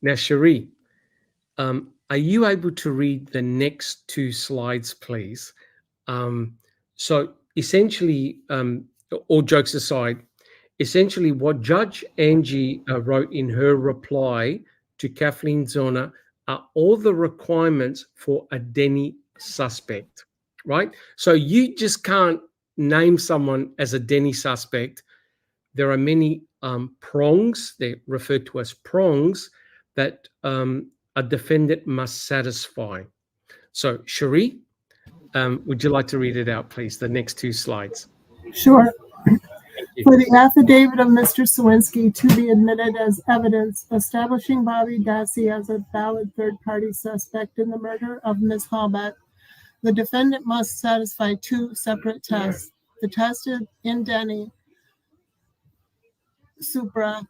Now, Cherie, are you able to read the next two slides, please? So essentially, all jokes aside, essentially what Judge Angie wrote in her reply to Kathleen Zona are all the requirements for a Denny suspect, right? So you just can't name someone as a Denny suspect. There are many prongs, they're referred to as prongs, that a defendant must satisfy. So, Cherie, would you like to read it out, please, the next two slides? Sure. For the affidavit of Mr. Sawinski to be admitted as evidence establishing Bobby Dassey as a valid third-party suspect in the murder of Ms. Halbach, the defendant must satisfy two separate tests. The test in Denny Supra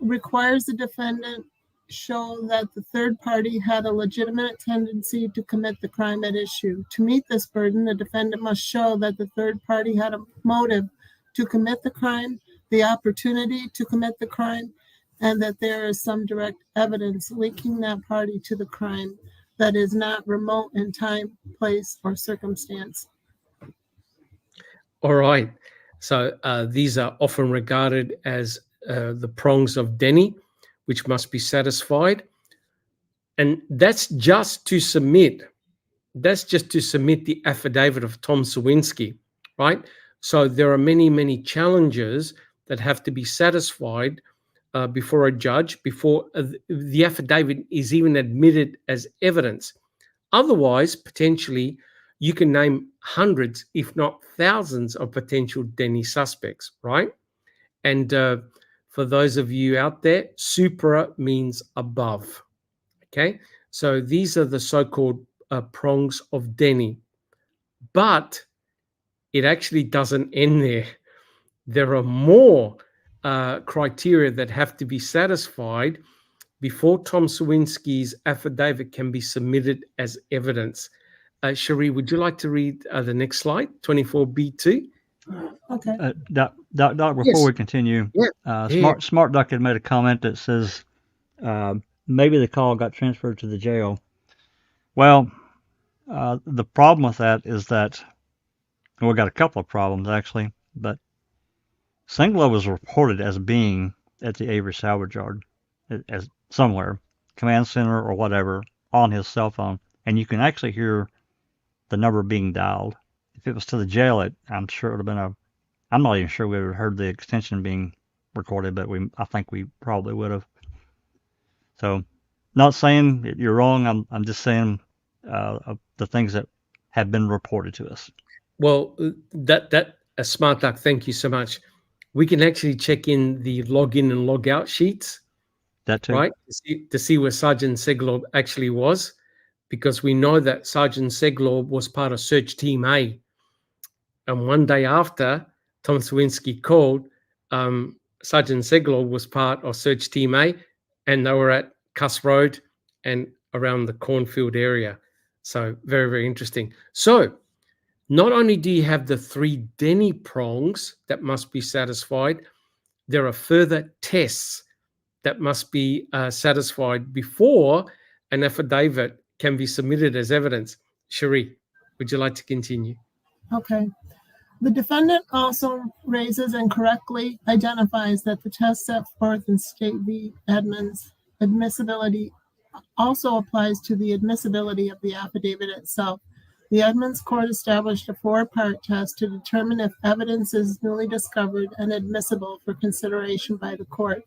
requires the defendant show that the third party had a legitimate tendency to commit the crime at issue. To meet this burden, the defendant must show that the third party had a motive to commit the crime, the opportunity to commit the crime, and that there is some direct evidence linking that party to the crime that is not remote in time, place, or circumstance. All right. So these are often regarded as the prongs of Denny, which must be satisfied. And that's just to submit the affidavit of Tom Sawinski, right? So there are many, many challenges that have to be satisfied before a judge, before the affidavit is even admitted as evidence. Otherwise, potentially, you can name hundreds, if not thousands, of potential Denny suspects, right? And for those of you out there, supra means above, okay? So these are the so-called prongs of Denny. But it actually doesn't end there. There are more criteria that have to be satisfied before Tom Sawinski's affidavit can be submitted as evidence. Cherie, would you like to read the next slide, 24B2? Okay. Doc, before we continue, Smart Duck had made a comment that says maybe the call got transferred to the jail. Well, the problem with that is that we got a couple of problems actually, but Singlo was reported as being at the Avery salvage yard, as somewhere, command center or whatever, on his cell phone, and you can actually hear the number being dialed. If it was to the jail, I'm sure it would have been I'm not even sure we would have heard the extension being recorded, but I think we probably would have. So, not saying that you're wrong. I'm just saying the things that have been reported to us. Well, Smart Duck, thank you so much. We can actually check in the login and log out sheets, That too. right? To see where Sergeant Seglob actually was, because we know that Sergeant Seglob was part of Search Team A. And one day after Tom Sawinski called, Sergeant Seglob was part of Search Team A, and they were at Cuss Road and around the cornfield area. So very, very interesting. So not only do you have the 3 Denny prongs that must be satisfied, there are further tests that must be satisfied before an affidavit can be submitted as evidence. Cherie, would you like to continue? Okay. The defendant also raises and correctly identifies that the test set forth in State v. Edmonds admissibility also applies to the admissibility of the affidavit itself. The Edmonds Court established a 4-part test to determine if evidence is newly discovered and admissible for consideration by the court.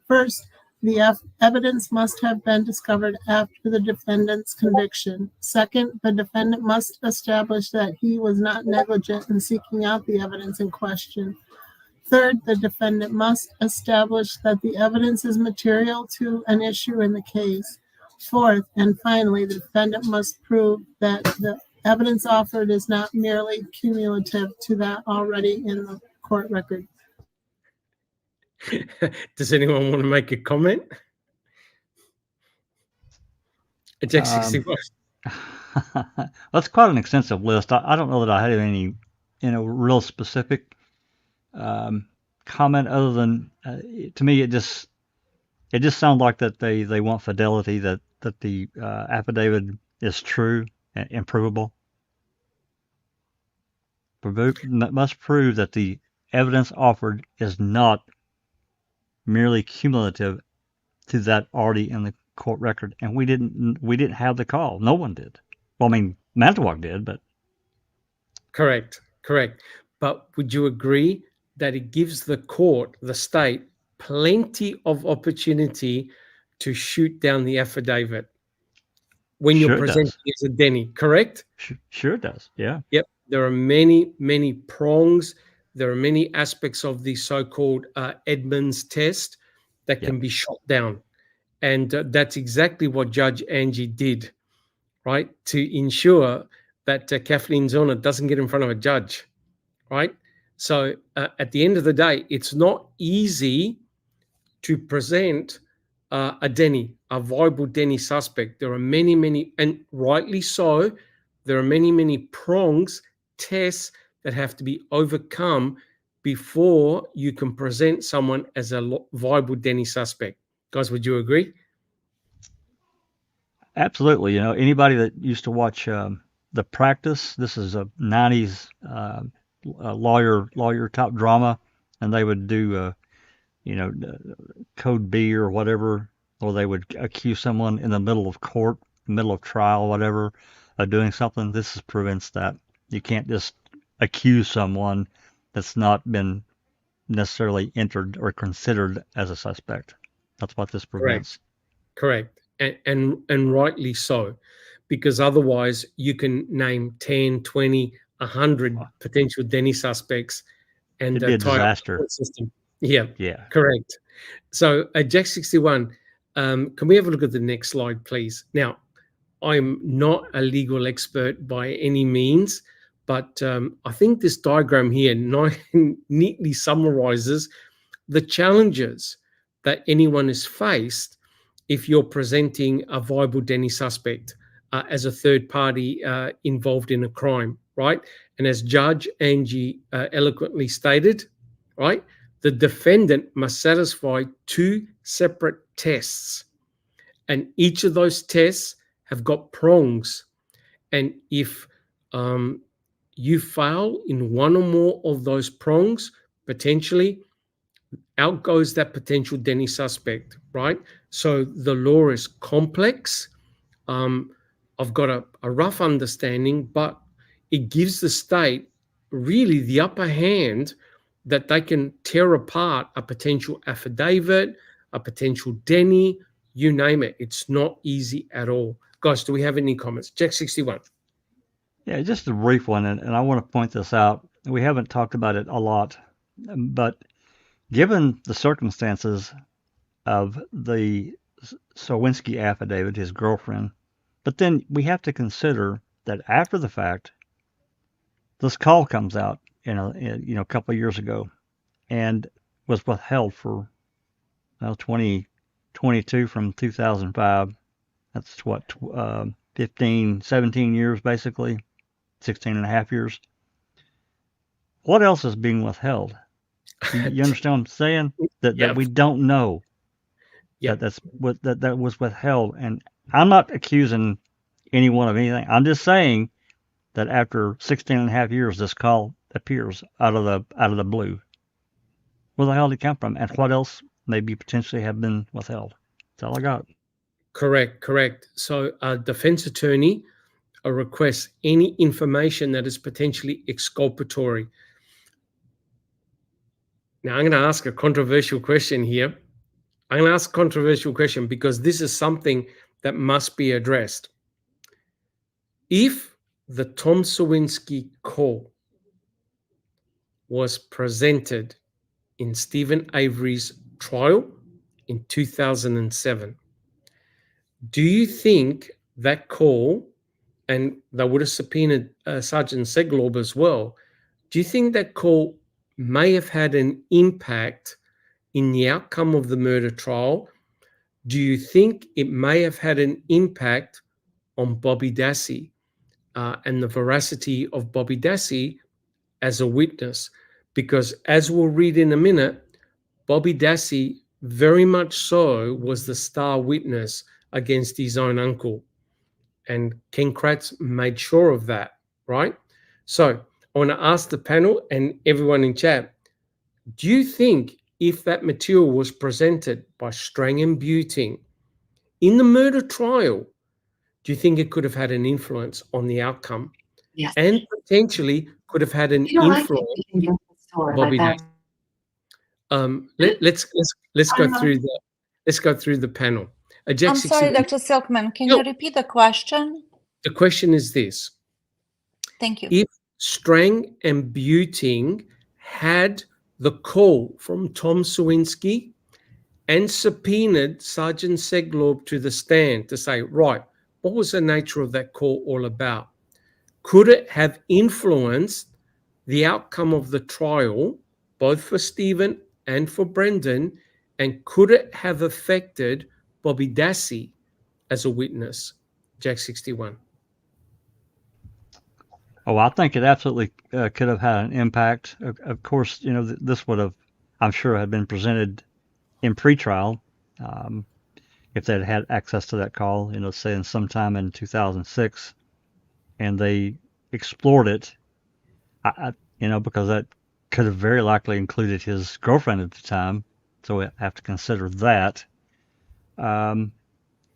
First, the evidence must have been discovered after the defendant's conviction. Second, the defendant must establish that he was not negligent in seeking out the evidence in question. Third, the defendant must establish that the evidence is material to an issue in the case. Fourth, and finally, the defendant must prove that the evidence offered is not merely cumulative to that already in the court record. Does anyone want to make a comment? Jack 61. That's quite an extensive list. I don't know that I had any, real specific comment other than to me it just sounds like that they want fidelity, that the affidavit is true and provable. Must prove that the evidence offered is not merely cumulative to that already in the court record, and we didn't have the call. No one did. Well, I mean, Manitowoc did, but Correct. But would you agree that it gives the court, the state, plenty of opportunity to shoot down the affidavit when Sure you're it presenting does. as a Denny, correct? Sure it does. Yeah. Yep. There are many, many prongs. There are many aspects of the so-called Edmonds test that can be shot down. And that's exactly what Judge Angie did, right? To ensure that Kathleen Zona doesn't get in front of a judge, right? So at the end of the day, it's not easy to present a Denny, a viable Denny suspect. There are many, many, and rightly so, there are many, many prongs, tests that have to be overcome before you can present someone as a viable Denny suspect. Guys, would you agree? Absolutely. Anybody that used to watch The Practice, this is a 90s lawyer type drama, and they would do Code B or whatever, or they would accuse someone in the middle of court, middle of trial, whatever, of doing something. This prevents that. You can't just accuse someone that's not been necessarily entered or considered as a suspect. That's what this prevents. Correct. And rightly so, because otherwise you can name 10, 20, 100 potential Denny suspects and It'd be a tie up the disaster. court system. Yeah, Yeah. correct. So Jack 61, can we have a look at the next slide, please? Now, I'm not a legal expert by any means, but I think this diagram here neatly summarizes the challenges that anyone is faced if you're presenting a viable Denny suspect as a third party involved in a crime, right? And as Judge Angie eloquently stated, right, the defendant must satisfy 2 separate tests. And each of those tests have got prongs. And if you fail in one or more of those prongs, potentially out goes that potential Denny suspect, right? So the law is complex. I've got a rough understanding, but it gives the state really the upper hand that they can tear apart a potential affidavit, a potential Denny, you name it. It's not easy at all. Guys, do we have any comments? Jack 61. Yeah, just a brief one, and I want to point this out. We haven't talked about it a lot, but given the circumstances of the Sowinski affidavit, his girlfriend, but then we have to consider that after the fact, this call comes out, a couple of years ago, and was withheld for 2022 from 2005. That's what 15, 17 years basically, 16 and a half years. What else is being withheld? You understand what I'm saying? That we don't know. That was withheld, and I'm not accusing anyone of anything. I'm just saying that after 16 and a half years, this call appears out of the blue. Where the hell did it come from, and what else maybe potentially have been withheld? That's all I got. Correct. So a defense attorney requests any information that is potentially exculpatory. Now, I'm going to ask a controversial question here. I'm going to ask a controversial question because this is something that must be addressed. If the Tom Sowinski call was presented in Stephen Avery's trial in 2007, do you think that call, and they would have subpoenaed Sergeant Seglob as well, do you think that call may have had an impact in the outcome of the murder trial? Do you think it may have had an impact on Bobby Dassey and the veracity of Bobby Dassey as a witness? Because as we'll read in a minute, Bobby Dassey very much so was the star witness against his own uncle. And Ken Kratz made sure of that, right? So I want to ask the panel and everyone in chat, do you think if that material was presented by Strang and Buting in the murder trial, do you think it could have had an influence on the outcome? Yes. And potentially could have had an influence on Bobby Dassey? Let's go through the panel. I'm sorry, Dr. Silkman. Can you repeat the question? The question is this. Thank you. If Strang and Buting had the call from Tom Sowinski and subpoenaed Sergeant Seglob to the stand to say, right, what was the nature of that call all about? Could it have influenced the outcome of the trial, both for Stephen and for Brendan, and could it have affected Bobby Dassey as a witness? Jack 61. Oh, I think it absolutely could have had an impact. Of course, this would have, I'm sure, had been presented in pretrial if they'd had access to that call, say sometime in 2006, and they explored it, because that could have very likely included his girlfriend at the time, so we have to consider that. And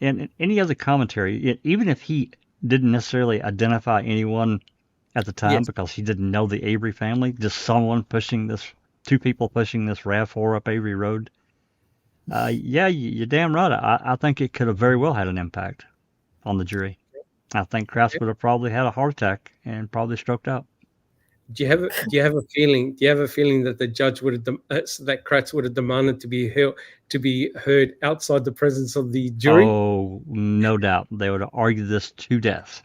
any other commentary, even if he didn't necessarily identify anyone at the time because he didn't know the Avery family, just someone two people pushing this RAV4 up Avery Road. You're damn right. I think it could have very well had an impact on the jury. I think Kratz would have probably had a heart attack and probably stroked out. Do you have a feeling? Do you have a feeling that the judge would have that Kratz would have demanded to be heard outside the presence of the jury? Oh, no doubt. They would have argued this to death.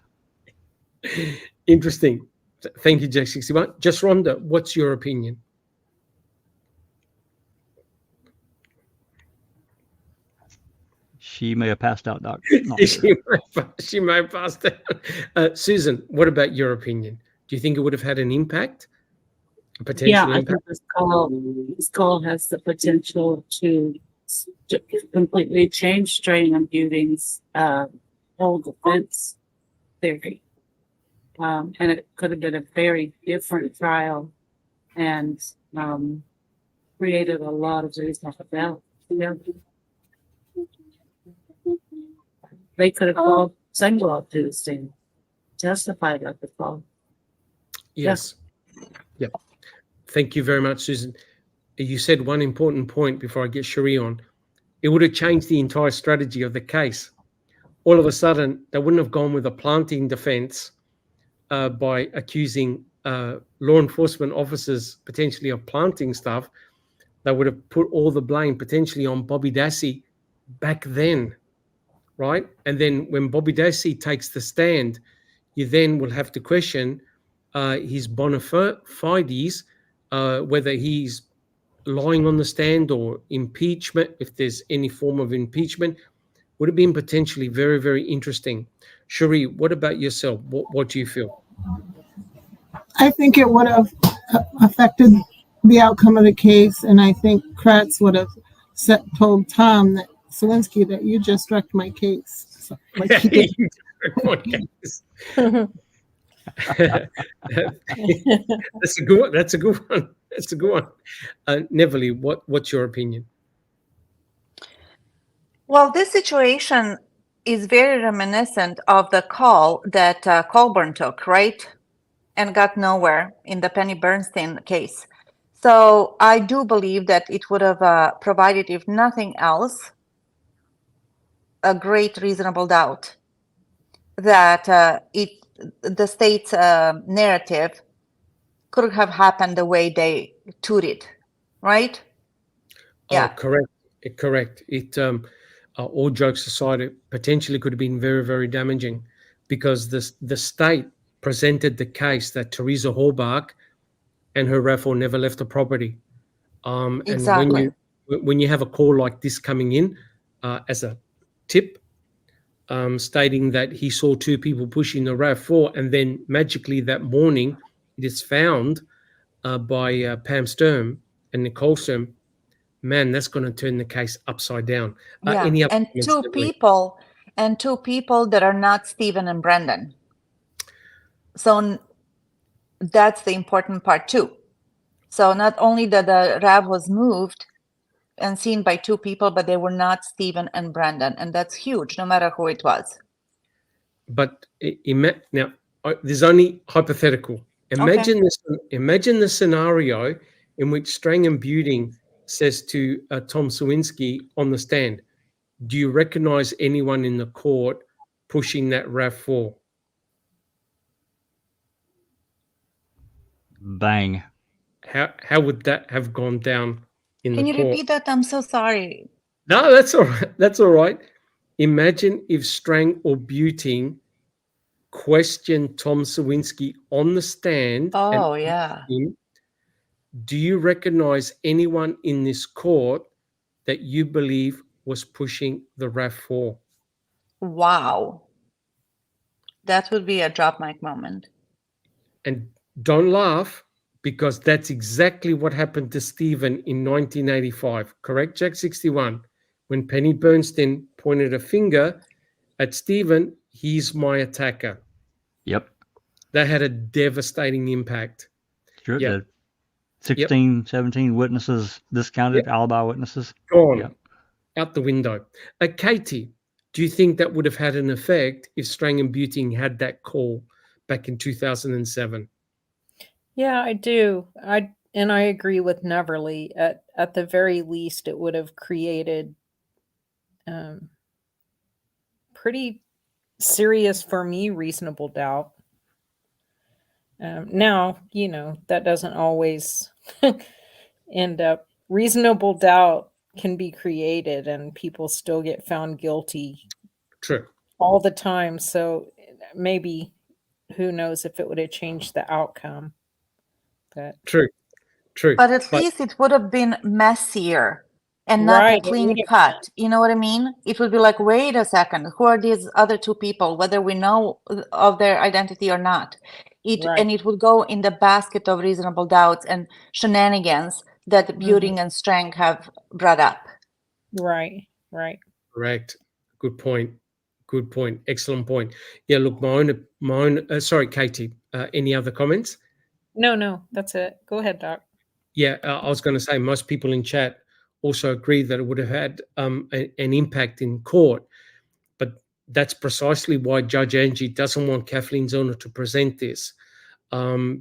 Interesting. Thank you, Jack 61. Just Rhonda, what's your opinion? She may have passed out, Doc. She may have passed out. Susan, what about your opinion? Do you think it would have had an impact? A potential impact? I think this call has the potential to completely change Strang and Buting's whole defense theory. And it could have been a very different trial and created a lot of reasonable doubt. They could have called Seglob to the stand, testified at the call. Yes. Yeah. Thank you very much, Susan. You said one important point before I get Cherie on. it would have changed the entire strategy of the case. All of a sudden, they wouldn't have gone with a planting defense by accusing law enforcement officers potentially of planting stuff. They would have put all the blame potentially on Bobby Dassey back then, right? And then when Bobby Dassey takes the stand, you then will have to question his bona fides, whether he's lying on the stand or impeachment, if there's any form of impeachment. Would have been potentially very, very interesting. Cherie, what about yourself? What do you feel? I think it would have affected the outcome of the case, and I think Kratz would have told Tom that Sawinski that you just wrecked my case. So, like he did. That's a good one. That's a good one. That's a good one. Neville, what's your opinion? Well, this situation is very reminiscent of the call that Colburn took, right? And got nowhere in the Penny Bernstein case. So I do believe that it would have provided, if nothing else, a great reasonable doubt that the state's narrative could have happened the way they touted, right? Yeah, correct. It all jokes aside, it potentially could have been very, very damaging, because the state presented the case that Teresa Horbach and her RAV4 never left the property. Exactly. And when you have a call like this coming in as a tip, stating that he saw two people pushing the RAV4, and then magically that morning it is found by Pam Sturm and Nicole Sturm, man, that's going to turn the case upside down. Yeah, and two people that are not Stephen and Brendan. So that's the important part too. So not only that the RAV was moved and seen by two people, but they were not Stephen and Brendan, and that's huge, no matter who it was. But now, there's only hypothetical. Imagine this. Imagine the scenario in which Strang and Buting says to Tom Sawinski on the stand, "Do you recognize anyone in the court pushing that RAV4?" Bang. How would that have gone down in the court? Can you repeat that? I'm so sorry. No, that's all right. That's all right. Imagine if Strang or Buting questioned Tom Sawinski on the stand. Oh, yeah. Do you recognize anyone in this court that you believe was pushing the RAV4? Wow. That would be a drop mic moment. And don't laugh, because that's exactly what happened to Stephen in 1985. Correct, Jack 61? When Penny Bernstein pointed a finger at Stephen, he's my attacker. Yep. That had a devastating impact. Sure did. 16, 17 witnesses discounted, alibi witnesses. Gone. Yep. Out the window. Katie, do you think that would have had an effect if Strang and Buting had that call back in 2007? Yeah, I do. I agree with Neverly. At the very least, it would have created pretty serious, for me, reasonable doubt. Now, that doesn't always end up. Reasonable doubt can be created and people still get found guilty. True. All the time. So maybe, who knows if it would have changed the outcome. But True. But at least it would have been messier and not a clean cut. You know what I mean? It would be like, wait a second, who are these other two people, whether we know of their identity or not? And it would go in the basket of reasonable doubts and shenanigans that Buting and Strang have brought up. Right. Correct. Good point. Excellent point. Yeah, look, my own sorry, Katie, any other comments? No, that's it. Go ahead, Doc. Yeah, I was going to say most people in chat also agree that it would have had an impact in court, but that's precisely why Judge Angie doesn't want Kathleen Zellner to present this,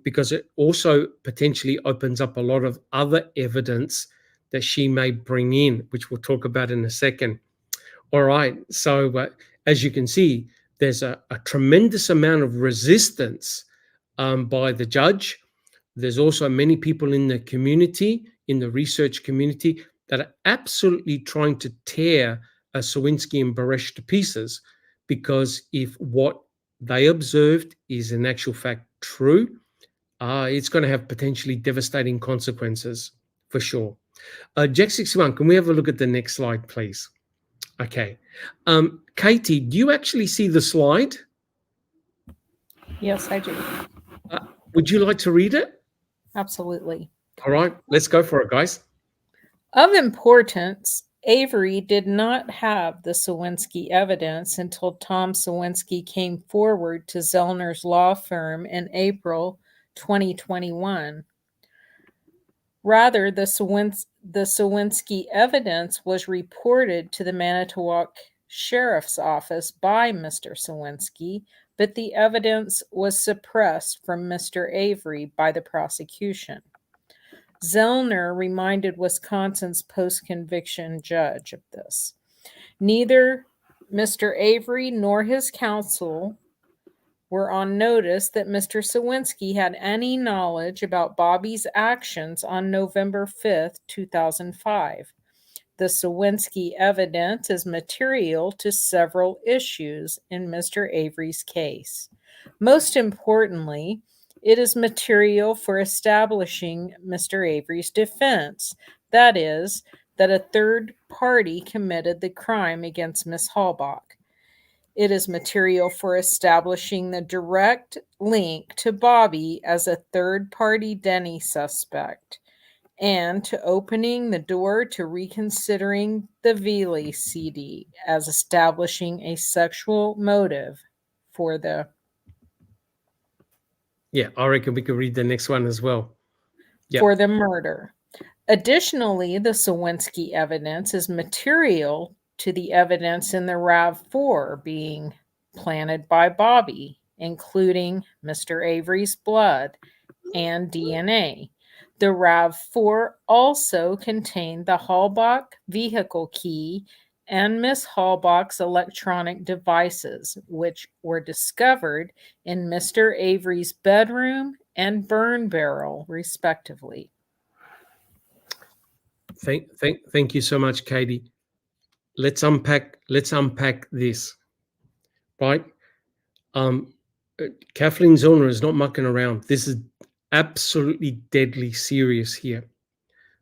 because it also potentially opens up a lot of other evidence that she may bring in, which we'll talk about in a second. All right, so as you can see, there's a tremendous amount of resistance by the judge. There's also many people in the community, in the research community, that are absolutely trying to tear Sawinski and Baresh to pieces, because if what they observed is in actual fact true, it's going to have potentially devastating consequences for sure. Jack 61, can we have a look at the next slide, please? Okay. Katie, do you actually see the slide? Yes, I do. Would you like to read it? Absolutely. All right, let's go for it, guys. Of importance, Avery did not have the Sawinski evidence until Tom Sawinski came forward to Zellner's law firm in April 2021. Rather, the Sawinski evidence was reported to the Manitowoc Sheriff's Office by Mr. Sawinski, but the evidence was suppressed from Mr. Avery by the prosecution. Zellner reminded Wisconsin's post-conviction judge of this. Neither Mr. Avery nor his counsel were on notice that Mr. Sawinski had any knowledge about Bobby's actions on November 5th, 2005. The Sawinski evidence is material to several issues in Mr. Avery's case. Most importantly, it is material for establishing Mr. Avery's defense, that is, that a third party committed the crime against Miss Halbach. It is material for establishing the direct link to Bobby as a third-party Denny suspect, and to opening the door to reconsidering the Veely CD as establishing a sexual motive for the... Yeah, I reckon we could read the next one as well. Yep. For the murder. Additionally, the Sawinski evidence is material to the evidence in the RAV4 being planted by Bobby, including Mr. Avery's blood and DNA. The RAV4 also contained the Halbach vehicle key and Miss Halbach's electronic devices, which were discovered in Mr. Avery's bedroom and burn barrel, respectively. Thank you so much, Katie. Let's unpack this, right? Kathleen Zellner is not mucking around. This is absolutely deadly serious here.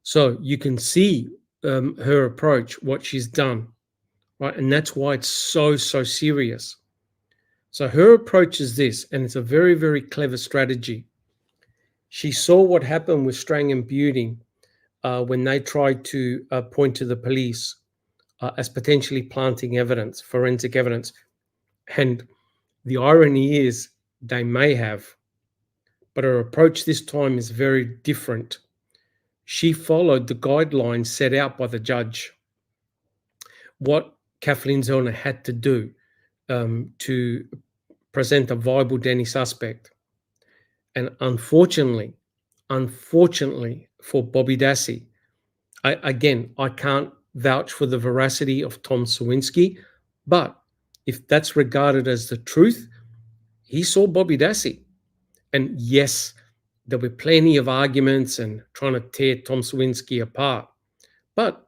So you can see her approach, what she's done, right? And that's why it's so serious. So her approach is this, and it's a very, very clever strategy. She saw what happened with Strang and Buting when they tried to point to the police as potentially planting evidence, forensic evidence. And the irony is they may have, but her approach this time is very different. She followed the guidelines set out by the judge. What Kathleen Zellner had to do to present a viable Denny suspect. And unfortunately for Bobby Dassey, I can't vouch for the veracity of Tom Sawinski, but if that's regarded as the truth, he saw Bobby Dassey. And yes, there were plenty of arguments and trying to tear Tom Sawinski apart. But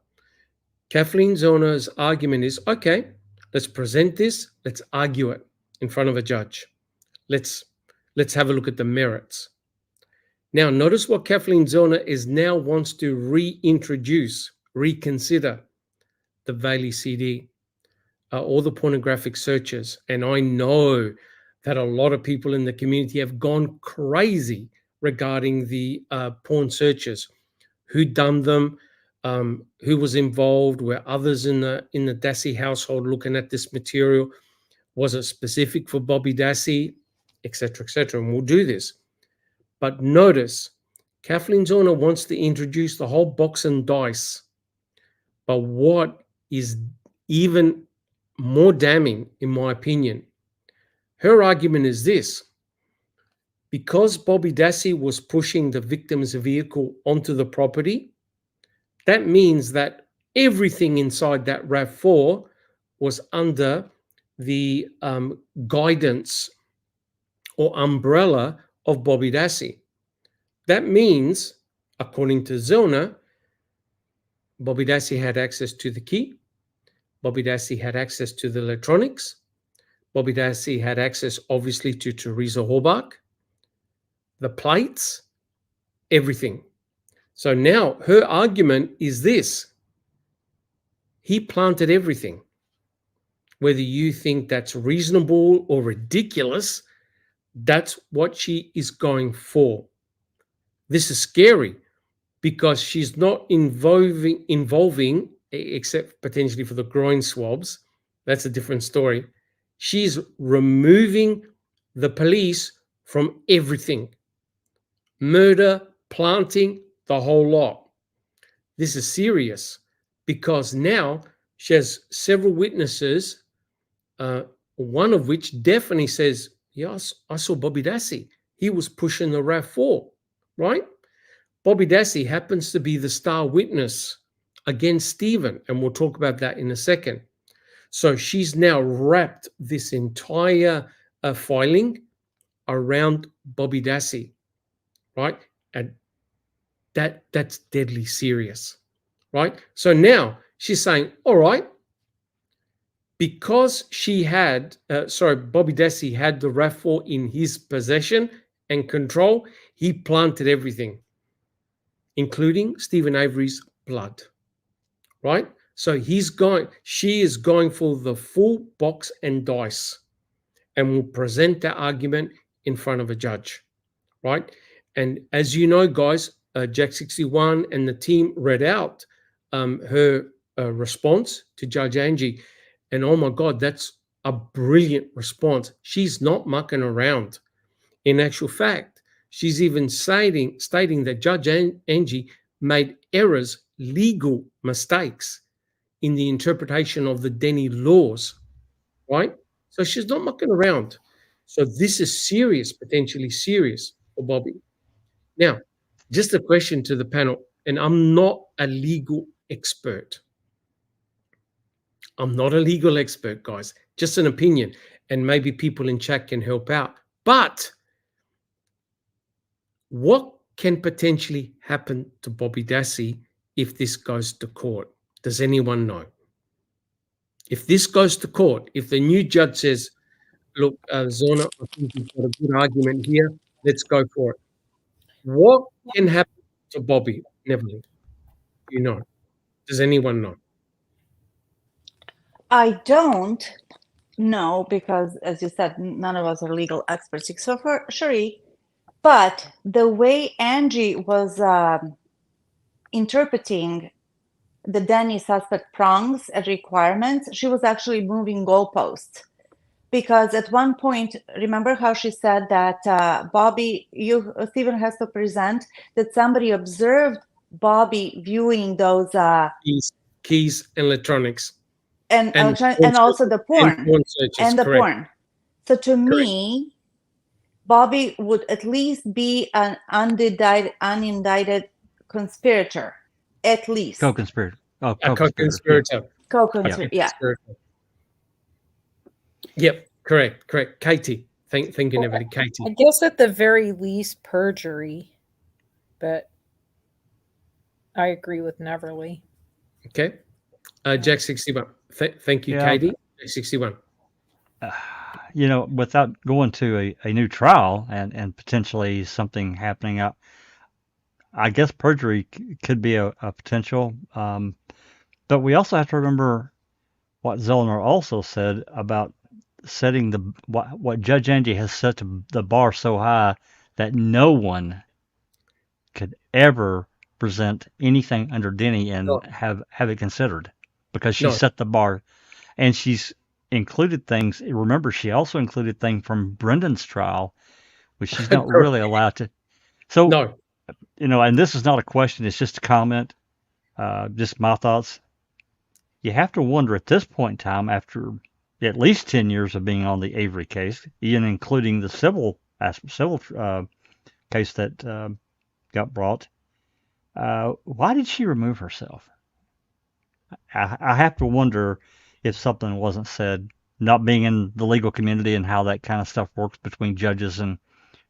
Kathleen Zellner's argument is, okay, let's present this, let's argue it in front of a judge. Let's have a look at the merits. Now, notice what Kathleen Zellner is now wants to reconsider the Veely CD, all the pornographic searches. And I know that a lot of people in the community have gone crazy regarding the porn searches. Who done them? Who was involved? Were others in the Dassey household looking at this material? Was it specific for Bobby Dassey? Etc., etc. And we'll do this. But notice, Kathleen Zellner wants to introduce the whole box and dice. But what is even more damning, in my opinion, her argument is this. Because Bobby Dassey was pushing the victim's vehicle onto the property, that means that everything inside that RAV4 was under the guidance or umbrella of Bobby Dassey. That means, according to Zellner, Bobby Dassey had access to the key. Bobby Dassey had access to the electronics. Bobby Dassey had access, obviously, to Teresa Horbach, the plates, everything. So now her argument is this: he planted everything. Whether you think that's reasonable or ridiculous, that's what she is going for. This is scary because she's not involving, except potentially for the groin swabs. That's a different story. She's removing the police from everything. Murder, planting, the whole lot. This is serious because now she has several witnesses, one of which definitely says, yes, I saw Bobby Dassey. He was pushing the RAV4, right? Bobby Dassey happens to be the star witness against Stephen, and we'll talk about that in a second. So she's now wrapped this entire filing around Bobby Dassey, right? And that's deadly serious, right? So now she's saying, all right, because Bobby Dassey had the RAV4 in his possession and control, he planted everything, including Stephen Avery's blood, right? So she is going for the full box and dice and will present that argument in front of a judge, right? And as you know, guys, Jack 61 and the team read out her response to Judge Angie. And oh my God, that's a brilliant response. She's not mucking around. In actual fact, she's even stating that Judge Angie made errors, legal mistakes in the interpretation of the Denny laws, right? So she's not mucking around. So this is serious, potentially serious for Bobby. Now, just a question to the panel, and I'm not a legal expert. I'm not a legal expert, guys, just an opinion, and maybe people in chat can help out. But what can potentially happen to Bobby Dassey if this goes to court? Does anyone know? If this goes to court, if the new judge says, look, Zona, I think you've got a good argument here, let's go for it. What can happen to Bobby, Neverland? You know? Does anyone know? I don't know because, as you said, none of us are legal experts except for Cherie. But the way Angie was interpreting the Denny suspect prongs as requirements, she was actually moving goalposts. Because at one point, remember how she said that Bobby, Stephen has to present that somebody observed Bobby viewing those keys and electronics. And also the porn. And the porn. So to me, Bobby would at least be an unindicted conspirator. At least. Co-conspirator. Oh, co-conspirator. Co-conspirator, yeah. Yep, correct. Katie. Thank you, everybody. Katie. I guess at the very least, perjury. But I agree with Neverly. Okay. Jack 61. Thank you, Katie. Jack 61. Without going to a new trial and potentially something happening out, I guess perjury could be a potential. But we also have to remember what Zellner also said about setting what Judge Angie has set the bar so high that no one could ever present anything under Denny and have it considered, because she set the bar, and she's included things. Remember, she also included things from Brendan's trial, which she's not really allowed to. So, and this is not a question; it's just a comment, just my thoughts. You have to wonder at this point in time, after at least 10 years of being on the Avery case, even including the civil case that got brought, Why did she remove herself? I have to wonder if something wasn't said, not being in the legal community and how that kind of stuff works between judges and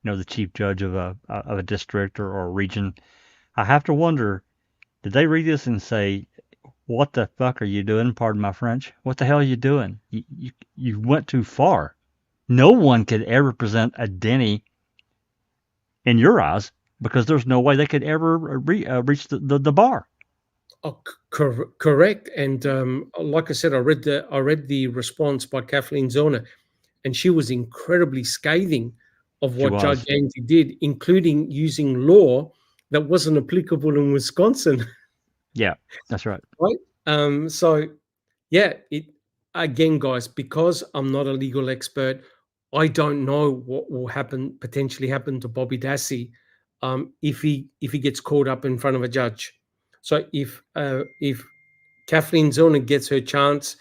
the chief judge of a district or a region. I have to wonder, did they read this and say, "What the fuck are you doing?" Pardon my French. What the hell are you doing? You went too far. No one could ever present a Denny in your eyes because there's no way they could ever reach the bar. Oh, correct. And like I said, I read the response by Kathleen Zellner, and she was incredibly scathing of what Judge Angie did, including using law that wasn't applicable in Wisconsin. Yeah, that's right. Right. So, yeah. Again, guys, because I'm not a legal expert, I don't know what will potentially happen to Bobby Dassey if he gets caught up in front of a judge. So if Kathleen Zellner gets her chance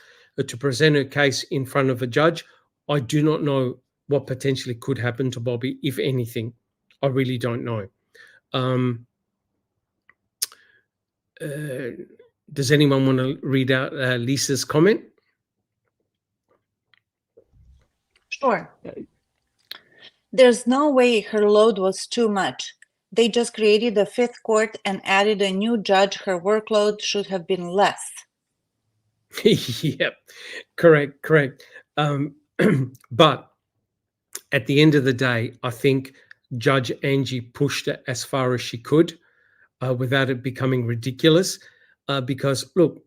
to present her case in front of a judge, I do not know what potentially could happen to Bobby, if anything. I really don't know. Does anyone want to read out Lisa's comment? Sure. There's no way her load was too much. They just created a fifth court and added a new judge. Her workload should have been less. Yep, correct. But at the end of the day, I think Judge Angie pushed it as far as she could without it becoming ridiculous. Because, look,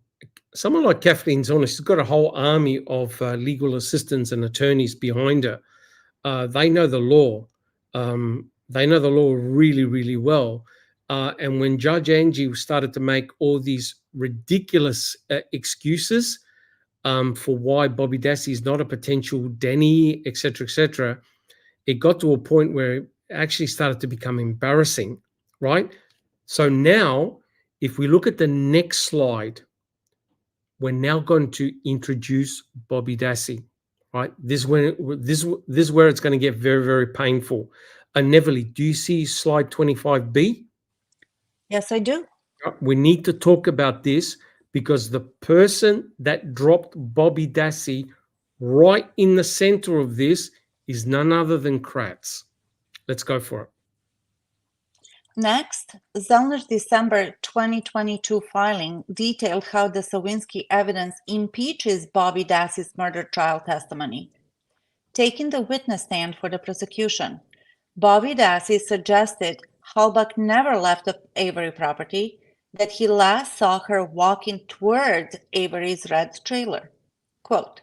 someone like Kathleen Zellner, she's got a whole army of legal assistants and attorneys behind her. They know the law. They know the law really, really well. And when Judge Angie started to make all these ridiculous excuses for why Bobby Dassey is not a potential Denny, et cetera, it got to a point where it actually started to become embarrassing, right? So now, if we look at the next slide, we're now going to introduce Bobby Dassey, right? This is where it's going to get very, very painful. Neverly, do you see slide 25B? Yes, I do. We need to talk about this because the person that dropped Bobby Dassey right in the center of this is none other than Kratz. Let's go for it. Next, Zellner's December 2022 filing detailed how the Sawinski evidence impeaches Bobby Dassey's murder trial testimony. Taking the witness stand for the prosecution, Bobby Dassey suggested Halbach never left the Avery property, that he last saw her walking toward Avery's red trailer. Quote,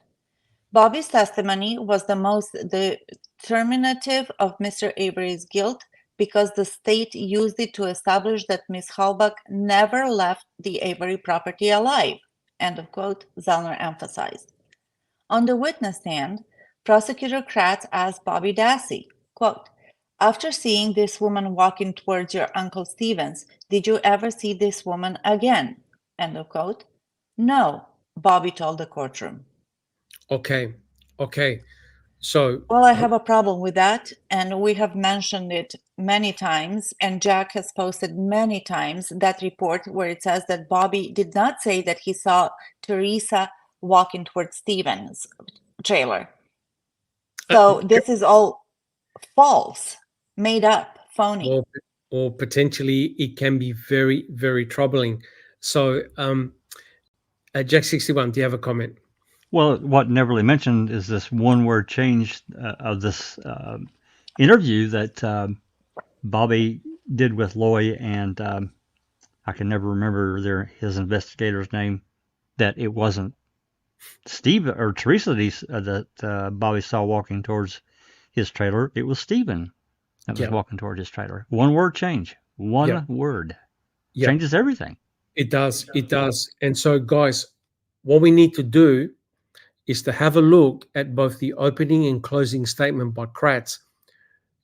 Bobby's testimony was the most determinative of Mr. Avery's guilt because the state used it to establish that Ms. Halbach never left the Avery property alive, end of quote, Zellner emphasized. On the witness stand, Prosecutor Kratz asked Bobby Dassey, quote, after seeing this woman walking towards your Uncle Stevens, did you ever see this woman again? End of quote. No, Bobby told the courtroom. Okay. So, well, I have a problem with that, and we have mentioned it many times, and Jack has posted many times that report where it says that Bobby did not say that he saw Teresa walking towards Stevens' trailer. So this is all false, made up, phony. Or potentially it can be very, very troubling. So, Jack 61, do you have a comment? Well, what Neverly mentioned is this one-word change of this interview that Bobby did with Loy, and I can never remember his investigator's name, that it wasn't Steve or Teresa that Bobby saw walking towards his trailer. It was Stephen that was walking towards his trailer. One word change. One word. Changes everything. It does. And so, guys, what we need to do is to have a look at both the opening and closing statement by Kratz.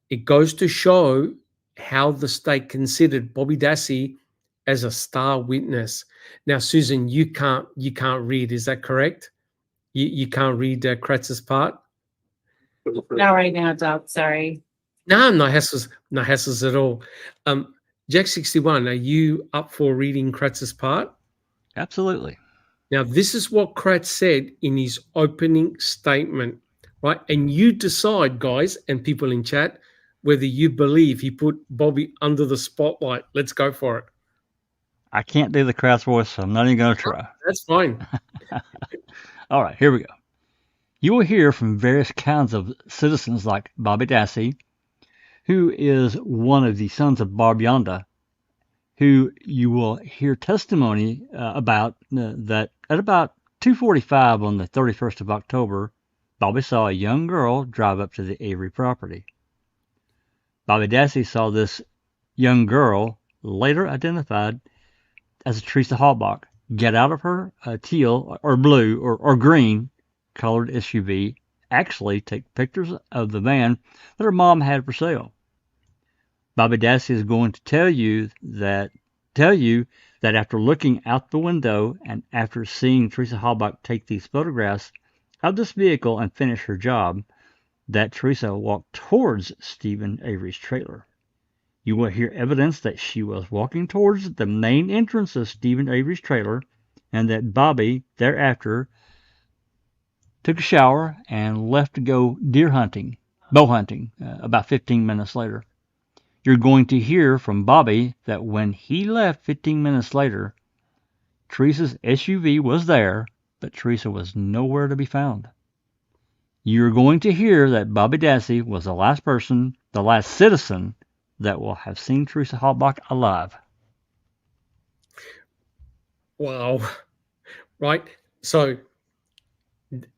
It goes to show how the state considered Bobby Dassey as a star witness. Now, Susan, you can't read. Is that correct? You can't read Kratz's part? Not right now, Doc. Sorry. No hassles at all. Jack 61, are you up for reading Kratz's part? Absolutely. Now, this is what Kratz said in his opening statement, right? And you decide, guys and people in chat, whether you believe he put Bobby under the spotlight. Let's go for it. I can't do the Kratz voice, so I'm not even going to try. That's fine. All right, here we go. You will hear from various kinds of citizens like Bobby Dassey, who is one of the sons of Barb Yonda, who you will hear testimony about that at about 2:45 on the 31st of October, Bobby saw a young girl drive up to the Avery property. Bobby Dassey saw this young girl, later identified as Teresa Halbach, get out of her teal or blue or green colored SUV, actually take pictures of the van that her mom had for sale. Bobby Dassey is going to tell you that after looking out the window and after seeing Teresa Halbach take these photographs of this vehicle and finish her job, that Teresa walked towards Stephen Avery's trailer. You will hear evidence that she was walking towards the main entrance of Stephen Avery's trailer and that Bobby thereafter took a shower and left to go bow hunting, about 15 minutes later. You're going to hear from Bobby that when he left 15 minutes later, Teresa's SUV was there, but Teresa was nowhere to be found. You're going to hear that Bobby Dassey was the last citizen that will have seen Teresa Halbach alive. Wow. Right? So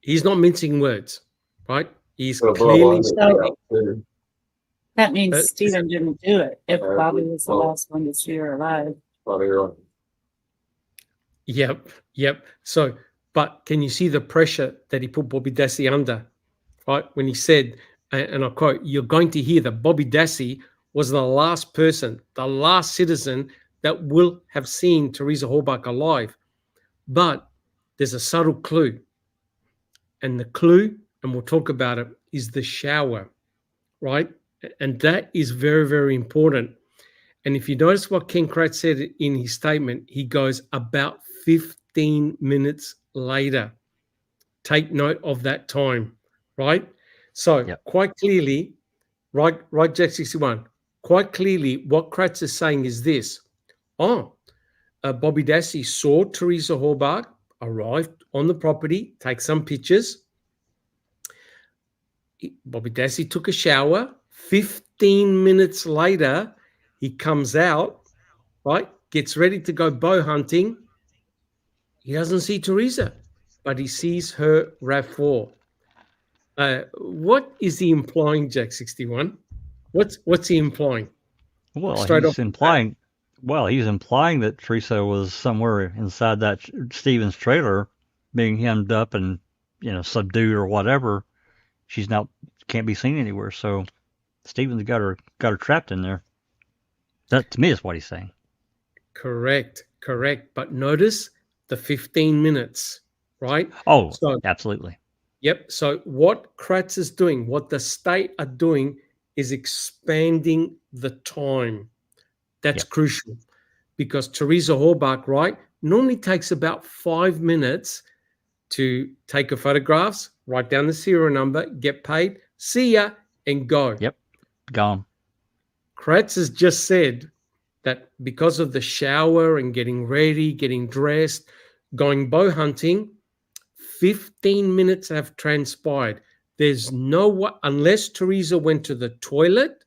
he's not mincing words, right? He's clearly stating. That means Stephen didn't do it if Bobby was the last one to see her alive. Yep. So, but can you see the pressure that he put Bobby Dassey under, right? When he said, and I quote, "You're going to hear that Bobby Dassey was the last person, the last citizen that will have seen Teresa Halbach alive." But there's a subtle clue. And the clue, and we'll talk about it, is the shower, right? And that is very, very important. And if you notice what Ken Kratz said in his statement, he goes about 15 minutes later. Take note of that time, right? So Quite clearly, right, Jack 61, quite clearly what Kratz is saying is this. Bobby Dassey saw Teresa Halbach arrive on the property, take some pictures. Bobby Dassey took a shower. 15 minutes later, he comes out, right, gets ready to go bow hunting. He doesn't see Teresa, but he sees her RAV4. What is he implying, Jack 61? What's he implying? Well, he's implying that Teresa was somewhere inside that Stevens trailer, being hemmed up and subdued or whatever. She's now can't be seen anywhere. So Stevens got her trapped in there. That to me is what he's saying. Correct. But notice the 15 minutes, right? Oh, so, absolutely. Yep. So what Kratz is doing, what the state are doing, is expanding the time. That's crucial because Teresa Halbach, right, normally takes about 5 minutes to take her photographs, write down the serial number, get paid, see ya, and go. Yep, gone. Kratz has just said that because of the shower and getting ready, getting dressed, going bow hunting, 15 minutes have transpired. There's unless Teresa went to the toilet,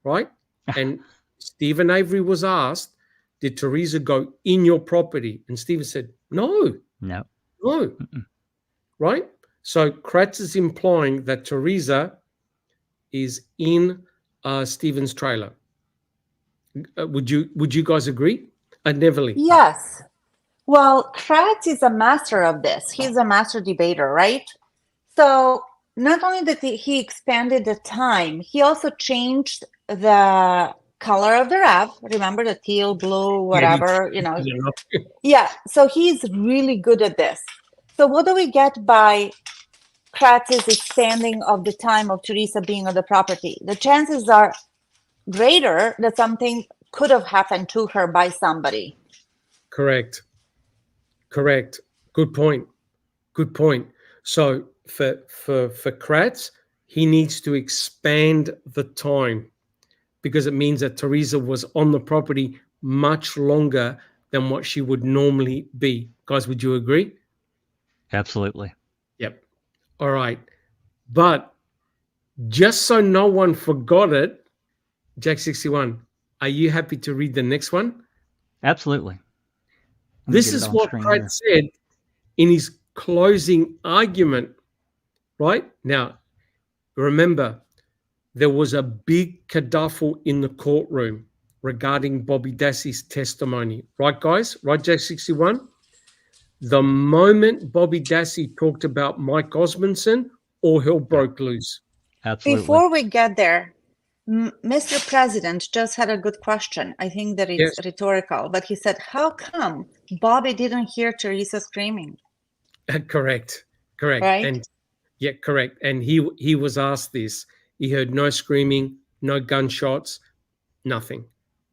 right? And Stephen Avery was asked, did Teresa go in your property? And Stephen said, no. Mm-mm. Right? So Kratz is implying that Teresa is in Stephen's trailer. Would you guys agree? Neverly. Yes. Well, Kratz is a master of this. He's a master debater, right? So not only that he expanded the time, he also changed the color of the RAV. Remember the teal, blue, whatever, Yeah. So he's really good at this. So what do we get by Kratz's expanding of the time of Teresa being on the property? The chances are greater that something could have happened to her by somebody. Correct. Good point. So for Kratz, he needs to expand the time, because it means that Teresa was on the property much longer than what she would normally be. Guys, would you agree? Absolutely. Yep. All right. But just so no one forgot it, Jack 61, are you happy to read the next one? Absolutely. This is what Pratt said in his closing argument, right? Now, remember, there was a big kerfuffle in the courtroom regarding Bobby Dassey's testimony. Right, guys? Right, Jack 61? The moment Bobby Dassey talked about Mike Osmondson, all hell broke loose. Absolutely. Before we get there, Mr. President just had a good question. I think that it's rhetorical, but he said, how come Bobby didn't hear Teresa screaming? Correct. Right? And yeah, correct. And he was asked this. He heard no screaming, no gunshots, nothing.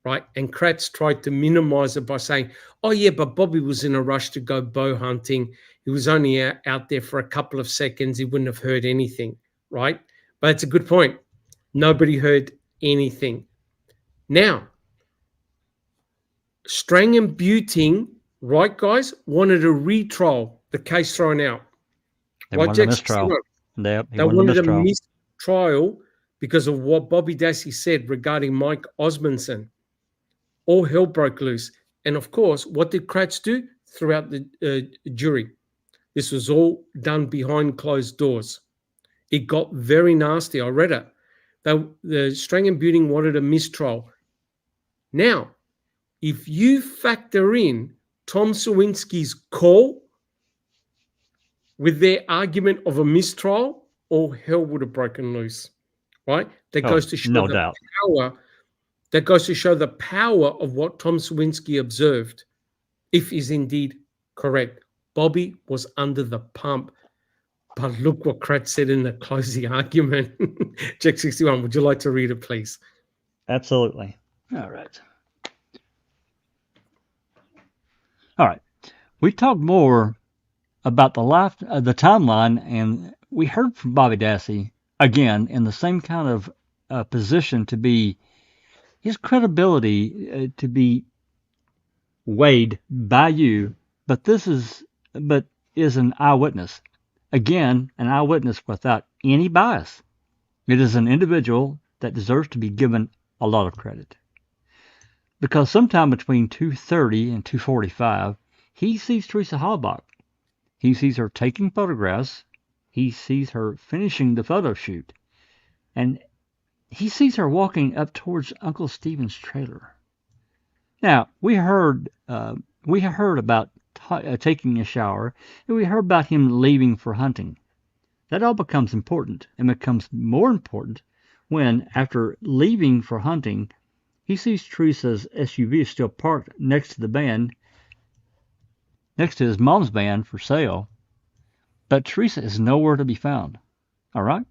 Right? And Kratz tried to minimize it by saying, oh yeah, but Bobby was in a rush to go bow hunting. He was only out there for a couple of seconds. He wouldn't have heard anything. Right? But it's a good point. Nobody heard anything. Now, Strang and Buting, right, guys, wanted a retrial, the case thrown out. They wanted a mistrial. They wanted a mistrial because of what Bobby Dassey said regarding Mike Osmondson. All hell broke loose. And of course, what did Kratz do throughout the jury? This was all done behind closed doors. It got very nasty. I read it. The Strang and Buting wanted a mistrial. Now, if you factor in Tom Sawinski's call with their argument of a mistrial, all hell would have broken loose, right? That goes to show power. That goes to show the power of what Tom Sawinski observed, if is indeed correct. Bobby was under the pump. But look what Kratz said in the closing argument. Jack 61, would you like to read it, please? Absolutely. All right. We talked more about the timeline, and we heard from Bobby Dassey, again, in the same kind of position to be his credibility to be weighed by you, but is an eyewitness. Again, an eyewitness without any bias. It is an individual that deserves to be given a lot of credit. Because sometime between 2:30 and 2:45, he sees Teresa Halbach. He sees her taking photographs. He sees her finishing the photo shoot. And he sees her walking up towards Uncle Stephen's trailer. Now, we heard about taking a shower, and we heard about him leaving for hunting. That all becomes important, and becomes more important when, after leaving for hunting, he sees Teresa's SUV is still parked next to the van, next to his mom's van for sale, but Teresa is nowhere to be found. All right?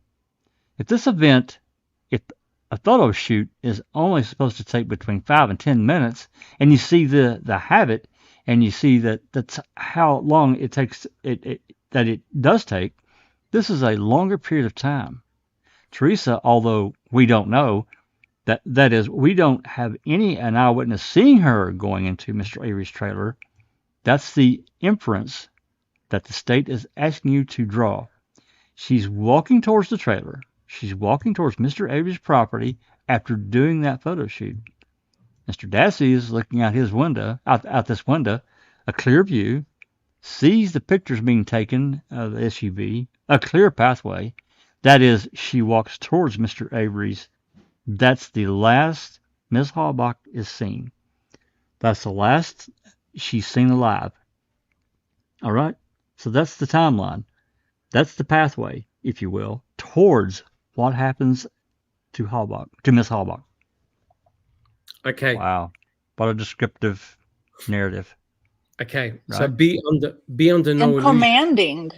If a photo shoot is only supposed to take between 5 and 10 minutes, and you see the habit, and you see that's how long it takes that it does take, this is a longer period of time. Teresa, although we don't know, that is, we don't have an eyewitness seeing her going into Mr. Avery's trailer. That's the inference that the state is asking you to draw. She's walking towards the trailer. She's walking towards Mr. Avery's property after doing that photo shoot. Mr. Dassey is looking out his window, out this window, a clear view, sees the pictures being taken of the SUV, a clear pathway. That is, she walks towards Mr. Avery's. That's the last Ms. Halbach is seen. That's the last she's seen alive. All right? So that's the timeline. That's the pathway, if you will, towards what happens to Ms. Halbach. Okay. Wow. What a descriptive narrative. Okay. Right? So be under no illusion. Commanding.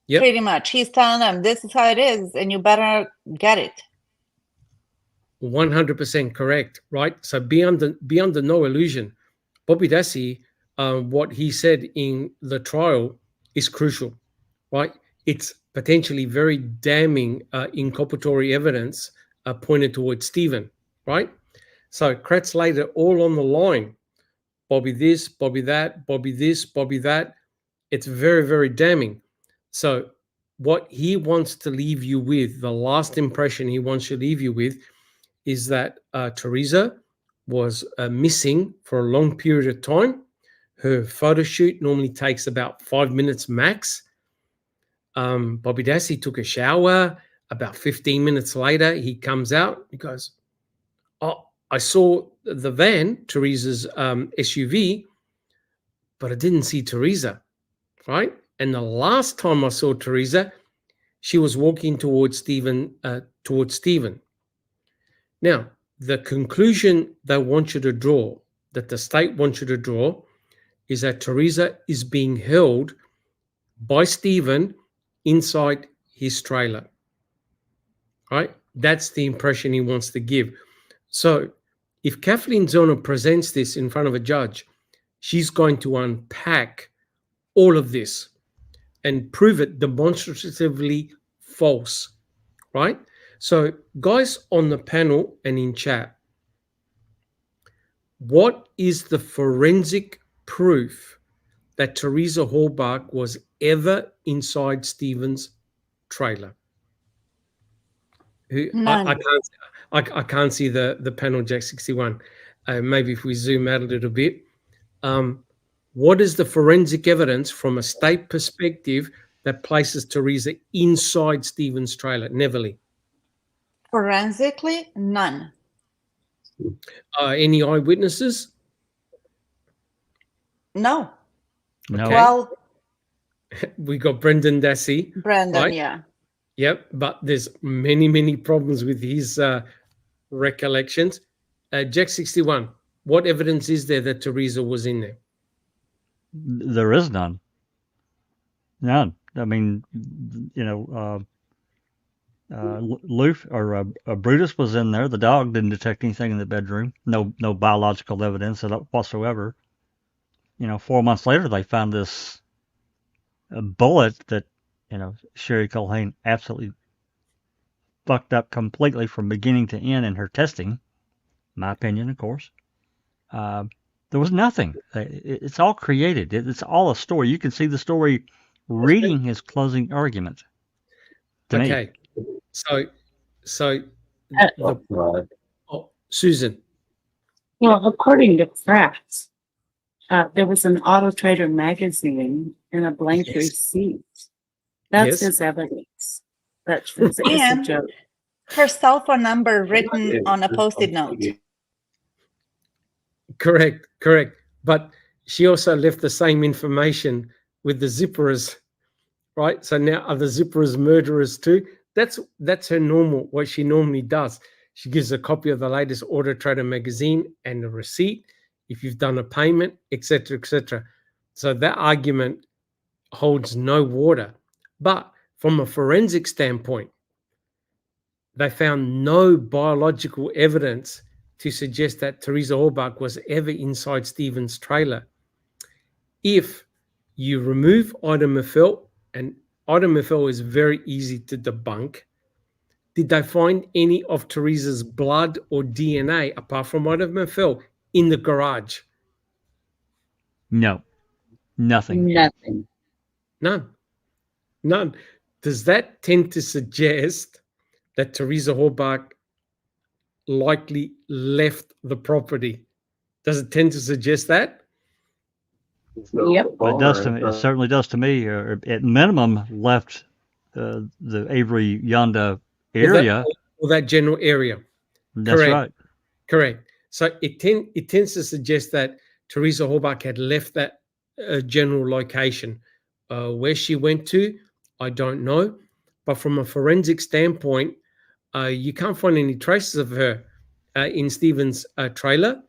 Yep. Pretty much. He's telling them this is how it is and you better get it. 100% correct, right? So be under no illusion. Bobby Dassey, what he said in the trial is crucial, right? It's potentially very damning inculpatory evidence pointed towards Stephen, right? So Kratz laid it all on the line. Bobby this, Bobby that, Bobby this, Bobby that. It's very, very damning. So what he wants to leave you with, the last impression he wants to leave you with, is that Teresa was missing for a long period of time. Her photo shoot normally takes about 5 minutes max. Bobby Dassey took a shower. About 15 minutes later, he comes out. He goes, "Oh, I saw the van, Teresa's SUV, but I didn't see Teresa," right? And the last time I saw Teresa, she was walking towards Stephen. Now, the conclusion they want you to draw, that the state wants you to draw, is that Teresa is being held by Stephen inside his trailer, right? That's the impression he wants to give. So if Kathleen Zellner presents this in front of a judge, she's going to unpack all of this and prove it demonstratively false, right? So guys on the panel and in chat, what is the forensic proof that Teresa Hallbach was ever inside Stephen's trailer? I can't see the panel, Jack 61. Maybe if we zoom out a little bit. What is the forensic evidence from a state perspective that places Teresa inside Stephen's trailer? Neverly. Forensically, none. Any eyewitnesses? No. No. Okay. Well, We got Brendan Dassey. Brandon, right? yeah. Yep, but there's many problems with his recollections. Jack 61, what evidence is there that Teresa was in there? There is none. None. I mean, you know, Loof or Brutus was in there. The dog didn't detect anything in the bedroom. No biological evidence whatsoever. You know, 4 months later, they found this bullet that, you know, Sherry Culhane absolutely fucked up completely from beginning to end in her testing. My opinion, of course. There was nothing. It's all created. It's all a story. You can see the story reading his closing argument. Okay. So Susan. Well, according to Kratz, there was an Auto Trader magazine and a blank receipt. That's his evidence. That's his And joke. her cell phone number written on a post-it note. Correct. But she also left the same information with the zipperers, right? So now are the zipperers murderers too? That's her normal, what she normally does. She gives a copy of the latest Auto Trader magazine and a receipt if you've done a payment, etc., etc. So that argument holds no water. But from a forensic standpoint, they found no biological evidence to suggest that Teresa Hallbach was ever inside Stephen's trailer. If you remove Ida Meffel, and Ida Meffel is very easy to debunk, did they find any of Teresa's blood or DNA apart from Ida Meffel in the garage? No. Nothing. None. Does that tend to suggest that Teresa Hallbach likely left the property? Does it tend to suggest that? Yep. It does to me. It certainly does to me. Or at minimum, left the Avery Yonda area. Or that general area. That's right. Correct. So it tends to suggest that Teresa Hallbach had left that general location. Where she went to, I don't know. But from a forensic standpoint, you can't find any traces of her in Stephen's trailer.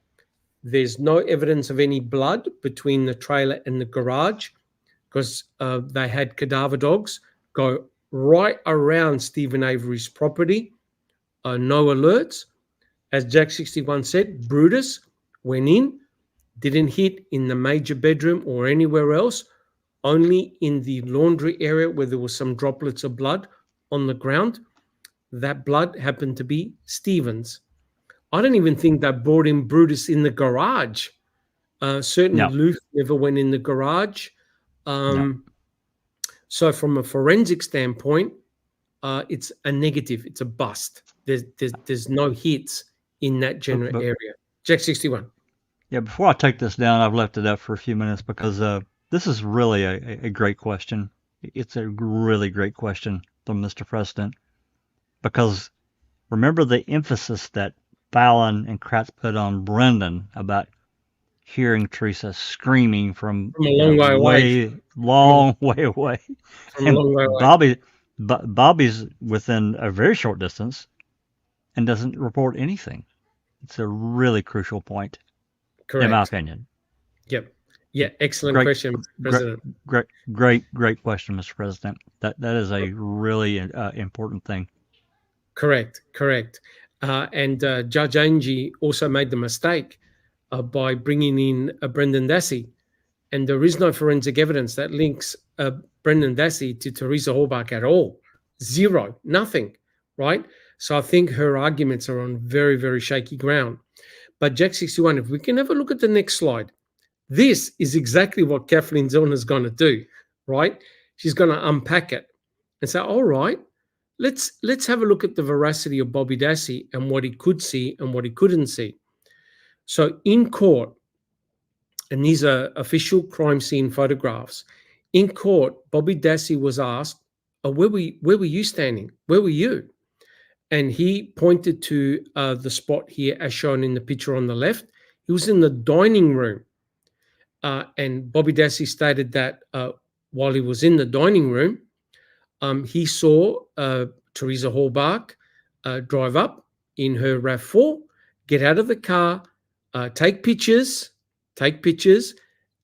There's no evidence of any blood between the trailer and the garage because they had cadaver dogs go right around Stephen Avery's property. No alerts. as Jack 61 said, Brutus went in, didn't hit in the major bedroom or anywhere else, only in the laundry area where there was some droplets of blood on the ground. That blood happened to be Stephen's. I don't even think they brought in Brutus in the garage. Certainly, No. Luke never went in the garage. No. So, from a forensic standpoint, it's a negative. It's a bust. There's no hits in that general area. Jack 61. Yeah, before I take this down, I've left it up for a few minutes because this is really a great question. It's a really great question from Mr. President. Because remember the emphasis that Fallon and Kratz put on Brendan about hearing Teresa screaming from a long way away. Long way away. From a long way away. Bobby's within a very short distance and doesn't report anything. It's a really crucial point, Correct. in my opinion. Yep. Yeah, excellent question, Mr. President. Great question, Mr. President. That is a really important thing. Correct. And Judge Angie also made the mistake by bringing in Brendan Dassey. And there is no forensic evidence that links Brendan Dassey to Teresa Halbach at all. Zero, nothing, right? So I think her arguments are on very, very shaky ground. But Jack 61, if we can have a look at the next slide, this is exactly what Kathleen Zellner is going to do, right? She's going to unpack it and say, all right, let's have a look at the veracity of Bobby Dassey and what he could see and what he couldn't see. So in court, and these are official crime scene photographs, in court, Bobby Dassey was asked, where were you standing? Where were you? And he pointed to the spot here as shown in the picture on the left. He was in the dining room. And Bobby Dassey stated that while he was in the dining room, he saw Teresa Halbach drive up in her RAV4, get out of the car, take pictures,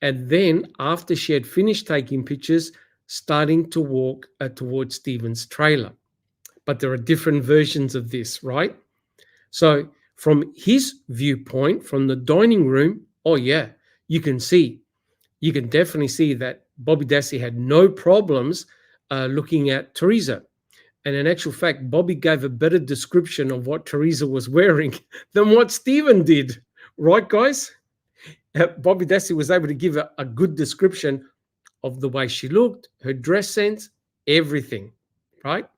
and then after she had finished taking pictures, starting to walk towards Stephen's trailer. But there are different versions of this, right? So from his viewpoint, from the dining room, oh yeah, you can definitely see that Bobby Dassey had no problems looking at Teresa. And in actual fact, Bobby gave a better description of what Teresa was wearing than what Stephen did. Right, guys? Bobby Dassey was able to give a good description of the way she looked, her dress sense, everything, right?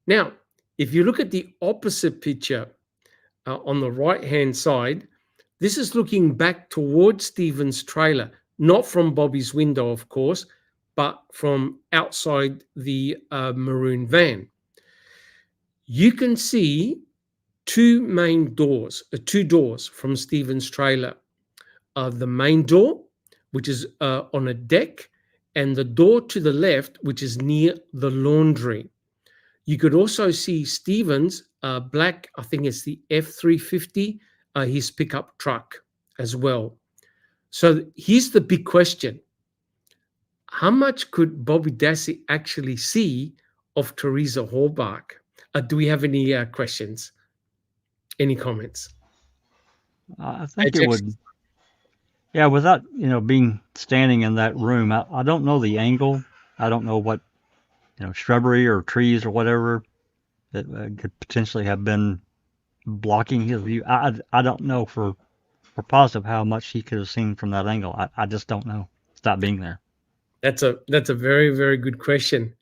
Now, if you look at the opposite picture on the right-hand side, this is looking back towards Stephen's trailer, not from Bobby's window, of course, but from outside the maroon van. You can see two doors from Stephen's trailer. The main door, which is on a deck, and the door to the left, which is near the laundry. You could also see Stephen's black, I think it's the F350, his pickup truck as well. So here's the big question. How much could Bobby Dassey actually see of Teresa Halbach? Do we have any questions? Any comments? I think it would. Yeah, without being standing in that room, I don't know the angle. I don't know what shrubbery or trees or whatever that could potentially have been blocking his view. I don't know for positive how much he could have seen from that angle. I just don't know. Stop being there. That's a very, very good question.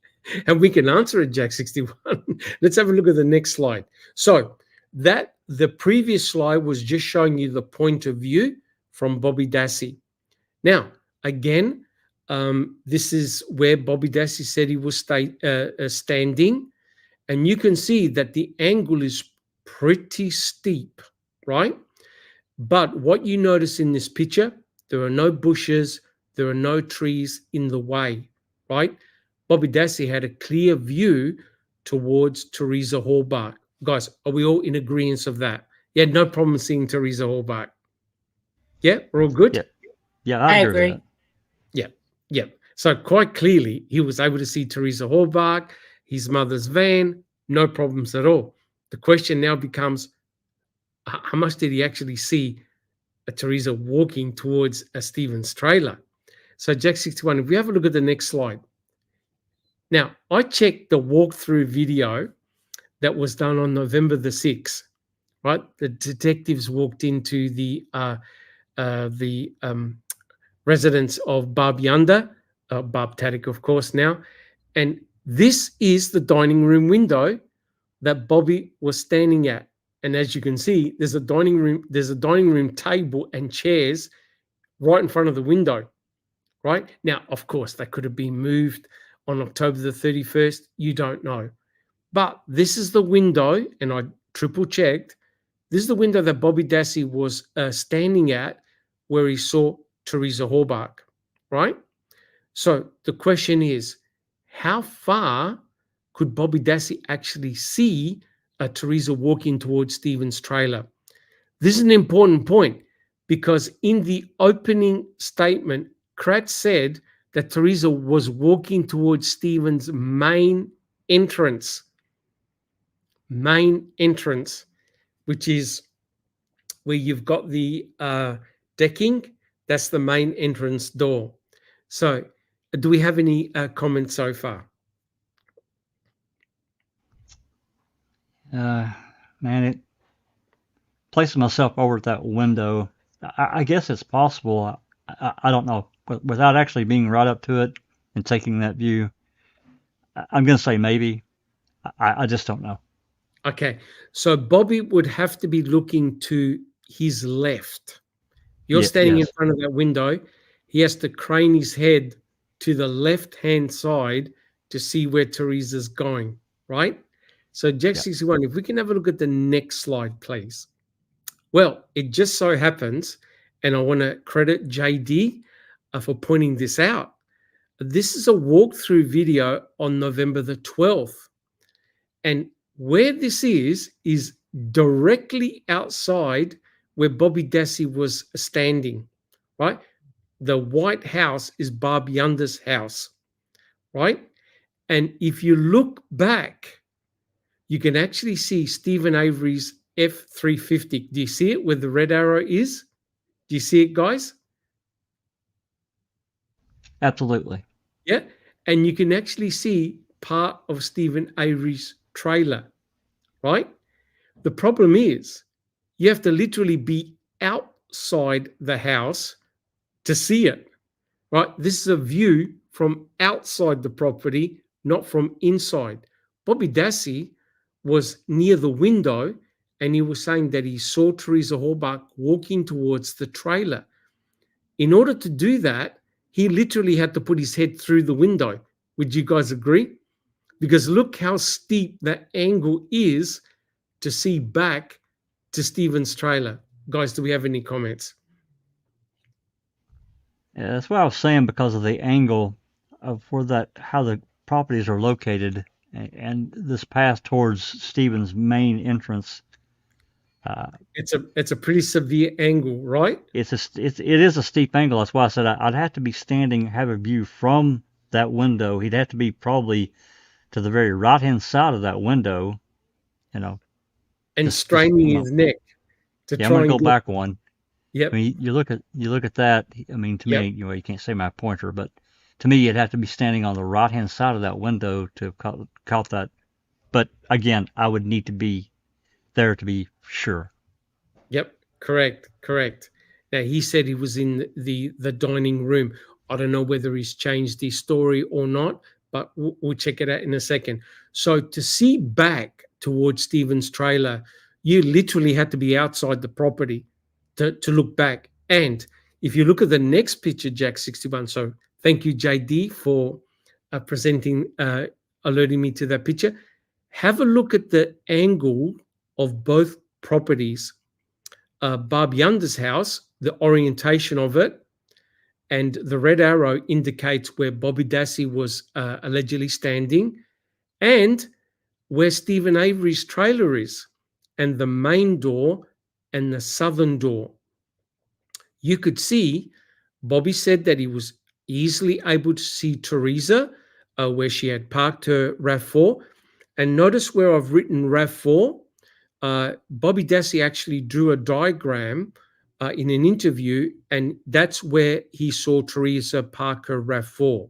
And we can answer it, Jack 61. Let's have a look at the next slide. So the previous slide was just showing you the point of view from Bobby Dassey. Now, again, this is where Bobby Dassey said he was standing. And you can see that the angle is pretty steep, right? But what you notice in this picture, there are no bushes, there are no trees in the way, right? Bobby Dassey had a clear view towards Teresa Halbach. Guys, are we all in agreement of that? You had no problem seeing Teresa Halbach. Yeah, we're all good? Yeah, I agree. With that. Yeah. So quite clearly, he was able to see Teresa Halbach, his mother's van, no problems at all. The question now becomes, how much did he actually see Teresa walking towards Stephen's trailer? So Jack 61, if we have a look at the next slide. Now, I checked the walkthrough video that was done on November the 6th, right? The detectives walked into the residence of Barb Yunder, Barb Taddick, of course, now. And this is the dining room window that Bobby was standing at. And as you can see, there's a dining room table and chairs right in front of the window, right? Now, of course, that could have been moved on October the 31st. You don't know. But this is the window, and I triple checked. This is the window that Bobby Dassey was standing at where he saw Teresa Horbach, right? So the question is, how far could Bobby Dassey actually see Teresa walking towards Stephen's trailer? This is an important point because in the opening statement, Kratz said that Teresa was walking towards Stephen's main entrance, which is where you've got the decking. That's the main entrance door. So do we have any comments so far? Man, placing myself over at that window, I guess it's possible. I don't know. Without actually being right up to it and taking that view, I'm going to say maybe. I just don't know. Okay, so Bobby would have to be looking to his left. You're standing in front of that window. He has to crane his head to the left-hand side to see where Teresa's going, right? So Jack 61, if we can have a look at the next slide, please. Well, it just so happens, and I want to credit JD for pointing this out. This is a walkthrough video on November the 12th. And where this is directly outside where Bobby Dassey was standing, right? The White House is Barb Yunder's house, right? And if you look back, you can actually see Stephen Avery's F-350. Do you see it where the red arrow is? Do you see it, guys? Absolutely. Yeah. And you can actually see part of Stephen Avery's trailer, right? The problem is you have to literally be outside the house to see it, right? This is a view from outside the property, not from inside. Bobby Dassey was near the window and he was saying that he saw Teresa Horbach walking towards the trailer. In order to do that, he literally had to put his head through the window. Would you guys agree? Because look how steep that angle is to see back to Stephen's trailer. Guys, do we have any comments? Yeah, that's what I was saying because of the angle of how the properties are located and this path towards Stephen's main entrance. It's a pretty severe angle, right? It is a steep angle. That's why I said I'd have to be have a view from that window. He'd have to be probably to the very right-hand side of that window, and straining his neck to try I'm gonna and go back one. Yep. I mean, you look at that. I mean, to me, you can't say my pointer, but to me, you'd have to be standing on the right-hand side of that window to caught that. But again, I would need to be there to be sure. Yep, correct. Now, he said he was in the dining room. I don't know whether he's changed his story or not, but we'll check it out in a second. So to see back towards Stephen's trailer, you literally had to be outside the property to look back. And if you look at the next picture, Jack 61, so thank you, JD, for alerting me to that picture. Have a look at the angle of both properties. Barb Yunder's house, the orientation of it, and the red arrow indicates where Bobby Dassey was allegedly standing, and where Stephen Avery's trailer is, and the main door and the southern door. You could see, Bobby said that he was easily able to see Teresa where she had parked her RAV4. And notice where I've written RAV4, Bobby Dassey actually drew a diagram in an interview, and that's where he saw Teresa Parker RAV4.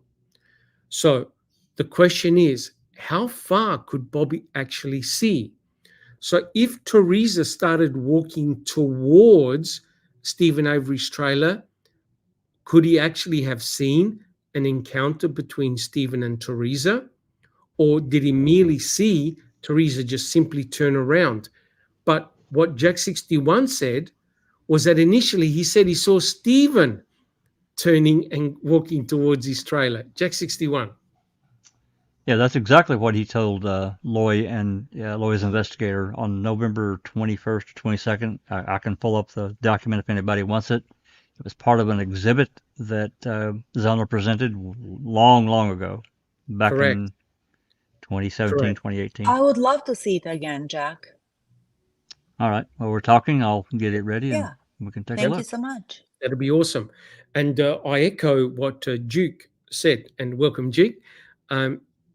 So the question is, how far could Bobby actually see? So if Teresa started walking towards Stephen Avery's trailer, could he actually have seen an encounter between Stephen and Teresa? Or did he merely see Teresa just simply turn around? But what Jack 61 said was that initially he said he saw Stephen turning and walking towards his trailer. Jack 61. Yeah, that's exactly what he told Loy and Loy's investigator on November 21st or 22nd. I can pull up the document if anybody wants it. It was part of an exhibit that Zellner presented long ago, back Correct. in 2017, Correct. 2018. I would love to see it again, Jack. All right. Well, we're talking. I'll get it ready and Yeah. we can take a Thank look. you so much. That'd be awesome. And I echo what Duke said, and welcome, Duke.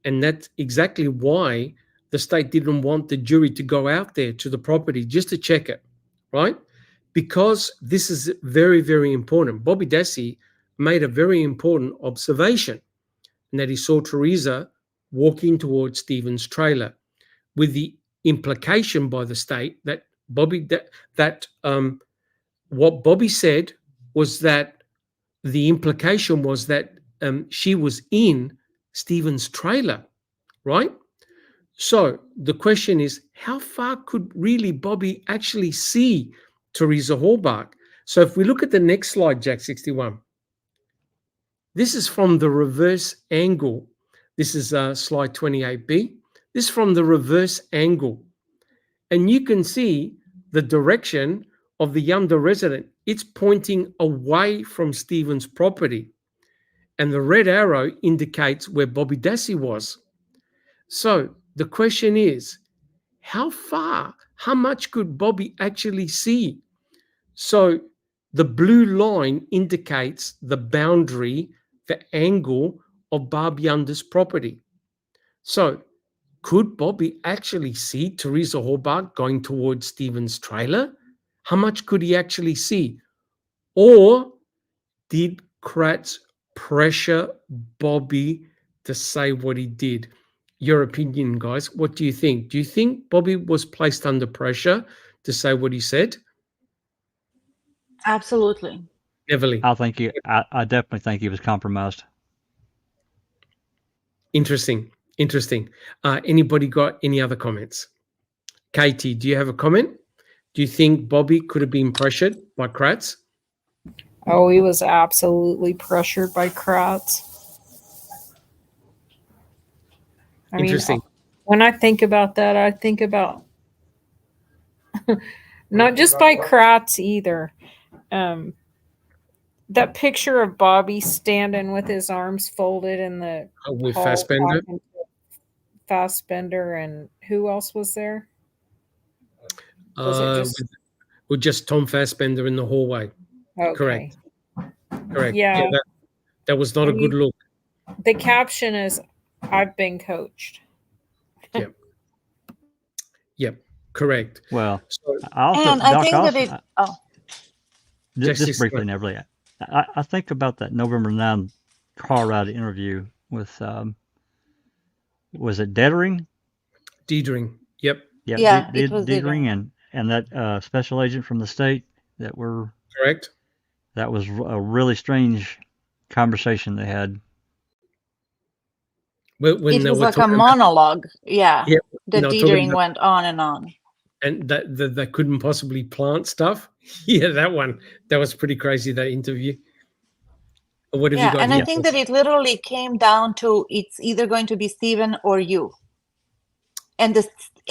And that's exactly why the state didn't want the jury to go out there to the property just to check it, right? Because this is very, very important. Bobby Dassey made a very important observation, and that he saw Teresa walking towards Stephen's trailer, with the implication by the state that what Bobby said was that the implication was that she was in Stephen's trailer, right? So the question is, how far could really Bobby actually see Teresa Hallbark? So if we look at the next slide, Jack 61, this is from the reverse angle. This is slide 28B. This is from the reverse angle. And you can see the direction of the Yunda resident. It's pointing away from Stephen's property. And the red arrow indicates where Bobby Dassey was. So the question is, how much could Bobby actually see? So the blue line indicates the boundary, the angle of Barb Yunda's property. So could Bobby actually see Teresa Hallbark going towards Stephen's trailer? How much could he actually see? Or did Kratz pressure Bobby to say what he did? Your opinion, guys. What do you think? Do you think Bobby was placed under pressure to say what he said? Absolutely. Heavily. I definitely think he was compromised. Interesting. Anybody got any other comments? Katie, do you have a comment? Do you think Bobby could have been pressured by Kratz? Oh, he was absolutely pressured by Kratz. Interesting. When I think about that, I think about not just by Kratz either. That picture of Bobby standing with his arms folded in the With hall Fassbender? talking to Fassbender, and who else was there? Was it just with just Tom Fassbender in the hallway. okay? Correct. Yeah, that was not a good look. The caption is, "I've been coached." Yep. Correct. Well, So, I think that it. Oh, just briefly, Neverly, I think about that November 9 car ride interview with, was it Dedering? Dedering. Yep. Yeah, it was Dedering and that special agent from the state that were correct. That was a really strange conversation they had. It was like a monologue. Yeah. The Dedering went on and on. And that they couldn't possibly plant stuff. Yeah, that one. That was pretty crazy, that interview. What have you got? And I think that it literally came down to, it's either going to be Stephen or you. And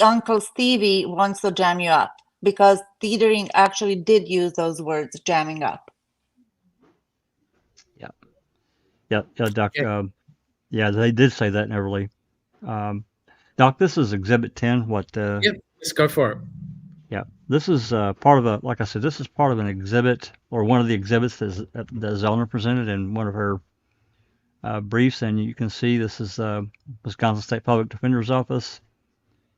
Uncle Stevie wants to jam you up, because Dedering actually did use those words, jamming up. Yeah, Doc. Yeah, they did say that in Everly. Doc, this is Exhibit 10. Let's go for it. Yeah, this is part of a, like I said, this is part of an exhibit, or one of the exhibits that Zellner presented in one of her briefs, and you can see this is Wisconsin State Public Defender's Office.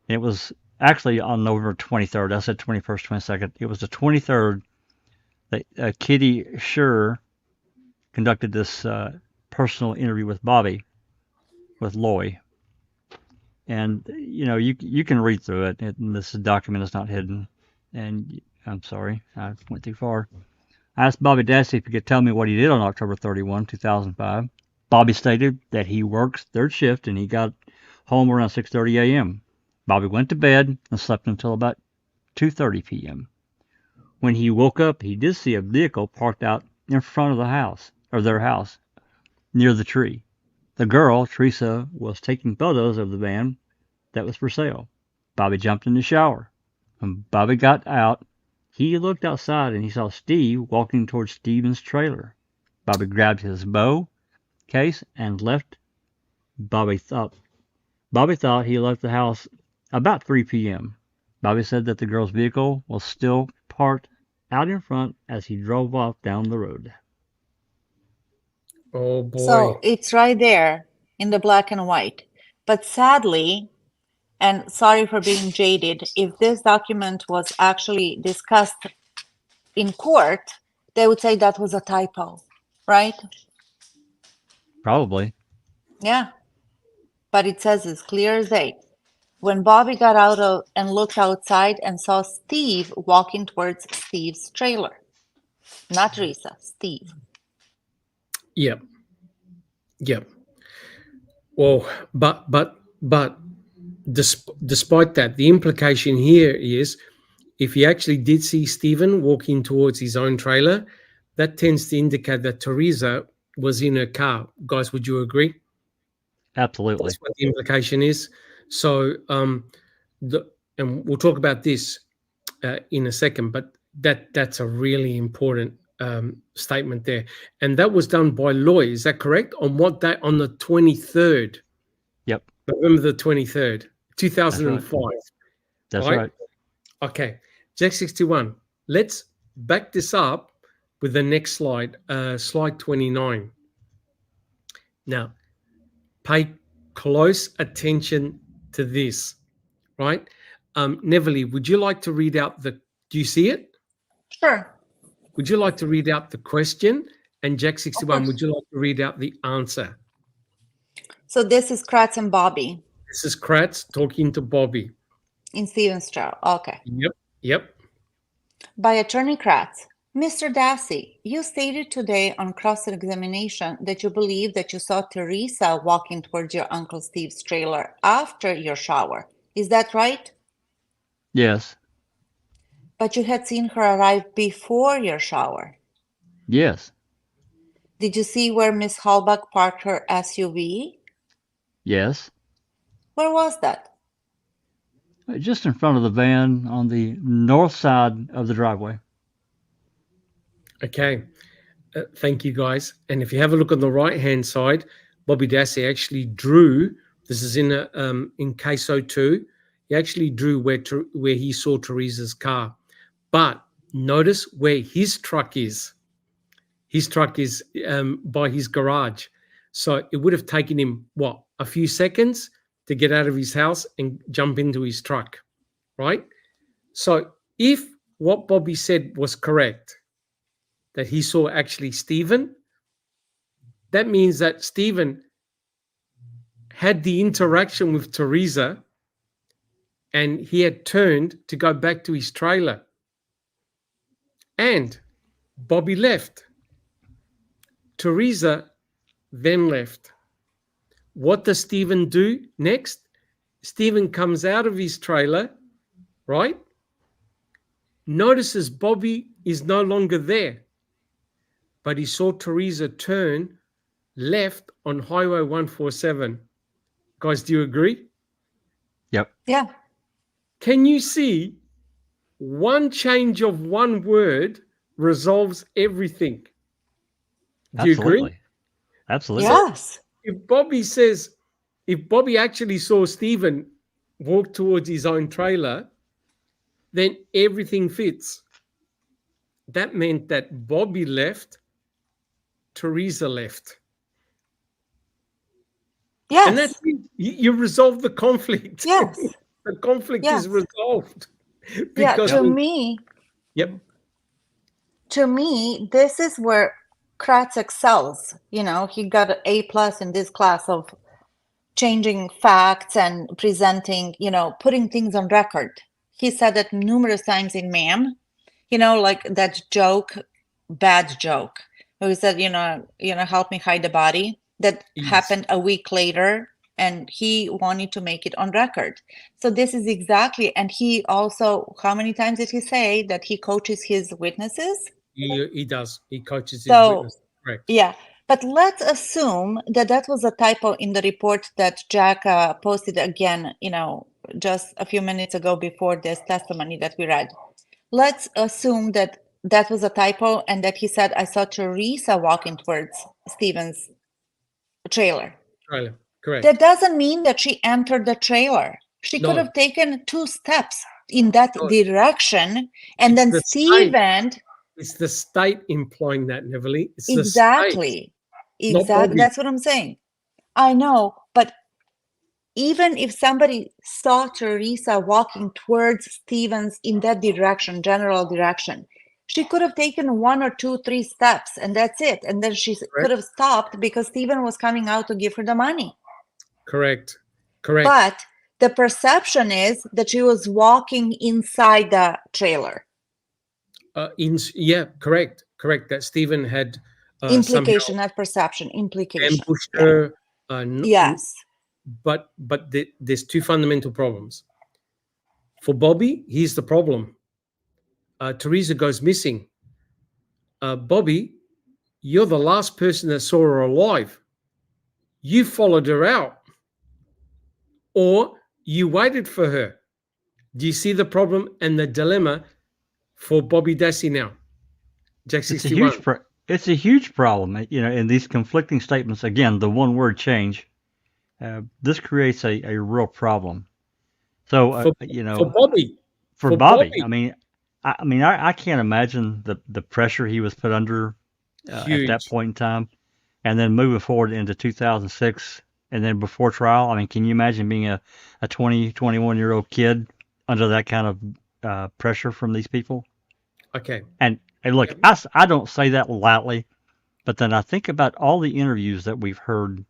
It was actually on November 23rd. I said 21st, 22nd. It was the 23rd that Kitty Scher conducted this personal interview with Bobby, with Loy. And, you know, you can read through it. This document is not hidden. And I'm sorry, I went too far. I asked Bobby Dassey if he could tell me what he did on October 31, 2005. Bobby stated that he works third shift and he got home around 6:30 a.m. Bobby went to bed and slept until about 2:30 p.m. When he woke up, he did see a vehicle parked out in front of the house, or their house, near the tree. The girl, Teresa, was taking photos of the van that was for sale. Bobby jumped in the shower. When Bobby got out, he looked outside and he saw Steve walking towards Steven's trailer. Bobby grabbed his bow case and left. Bobby thought he left the house about 3 p.m. Bobby said that the girl's vehicle was still parked out in front as he drove off down the road. Oh boy. So it's right there in the black and white. But sadly, and sorry for being jaded, if this document was actually discussed in court, they would say that was a typo, right? Probably. Yeah. But it says it's clear as day. When Bobby got out and looked outside and saw Steve walking towards Steve's trailer. Not Teresa, Steve. Yep. Yep. Well, but despite that, the implication here is if he actually did see Stephen walking towards his own trailer, that tends to indicate that Teresa was in her car. Guys, would you agree? Absolutely. That's what the implication is. So, and we'll talk about this in a second, but that's a really important statement there. And that was done by Loy, is that correct? On what day? On the 23rd. Yep. November the 23rd, 2005. That's right. Okay. Jack 61. Let's back this up with the next slide, slide 29. Now, pay close attention to this, right? Neverly, would you like to read out do you see it? Sure. Would you like to read out the question? And Jack 61, would you like to read out the answer? So this is Kratz and Bobby. This is Kratz talking to Bobby. In Stephen's trial. Okay. Yep. By Attorney Kratz. Mr. Dassey, you stated today on cross-examination that you believe that you saw Teresa walking towards your Uncle Steve's trailer after your shower. Is that right? Yes. But you had seen her arrive before your shower. Yes. Did you see where Miss Halbach parked her SUV? Yes. Where was that? Just in front of the van on the north side of the driveway. Okay. Thank you, guys. And if you have a look on the right-hand side, Bobby Dassey actually drew, this is in case 02, he actually drew where he saw Teresa's car. But notice where his truck is. His truck is by his garage. So it would have taken him, a few seconds to get out of his house and jump into his truck, right? So if what Bobby said was correct, that he saw actually Stephen, that means that Stephen had the interaction with Teresa and he had turned to go back to his trailer. And Bobby left. Teresa then left. What does Stephen do next? Stephen comes out of his trailer, right? Notices Bobby is no longer there. But he saw Teresa turn left on Highway 147. Guys, do you agree? Yep. Yeah. Can you see one change of one word resolves everything? Do you agree? Absolutely. Yes. If Bobby actually saw Stephen walk towards his own trailer, then everything fits. That meant that Bobby left, Teresa left. Yes. And that's it. You resolve the conflict. Yes. the conflict Yeah. is resolved. Yeah, Because to me, yep, this is where Kratz excels. You know, he got an A+ in this class of changing facts and presenting, you know, putting things on record. He said that numerous times in Ma'am, you know, like that joke, bad joke, where he said, help me hide the body. That Yes. happened a week later, and he wanted to make it on record. So this is exactly, and he also, how many times did he say that he coaches his witnesses? He does. He coaches his So, witness. Correct. yeah, but let's assume that that was a typo in the report that Jack posted again, just a few minutes ago before this testimony that we read. Let's assume that that was a typo and that he said, I saw Teresa walking towards Stephen's trailer. Trailer. Correct. That doesn't mean that she entered the trailer. She No. could have taken 2 steps in that No. direction, and then the Stephen. It's the state implying that, Neverly. It's Exactly. the state. Exactly. That's what I'm saying. I know, but even if somebody saw Teresa walking towards Stevens in that direction, general direction, she could have taken 1 or 2, 3 steps, and that's it. And then she could have stopped because Stephen was coming out to give her the money. Correct. But the perception is that she was walking inside the trailer. Correct. That Stephen had implication, not perception. Implication. Ambushed her. Yes. But there's 2 fundamental problems. For Bobby, here's the problem. Teresa goes missing. Bobby, you're the last person that saw her alive. You followed her out, or you waited for her. Do you see the problem and the dilemma for Bobby Dassey now? Jack 61. It's a huge problem, in these conflicting statements. Again, the one word change. This creates a real problem. So, for Bobby, I mean, I can't imagine the pressure he was put under at that point in time, and then moving forward into 2006, and then before trial. I mean, can you imagine being a 20, 21-year-old kid under that kind of pressure from these people? Okay. And look, I don't say that lightly, but then I think about all the interviews that we've heard.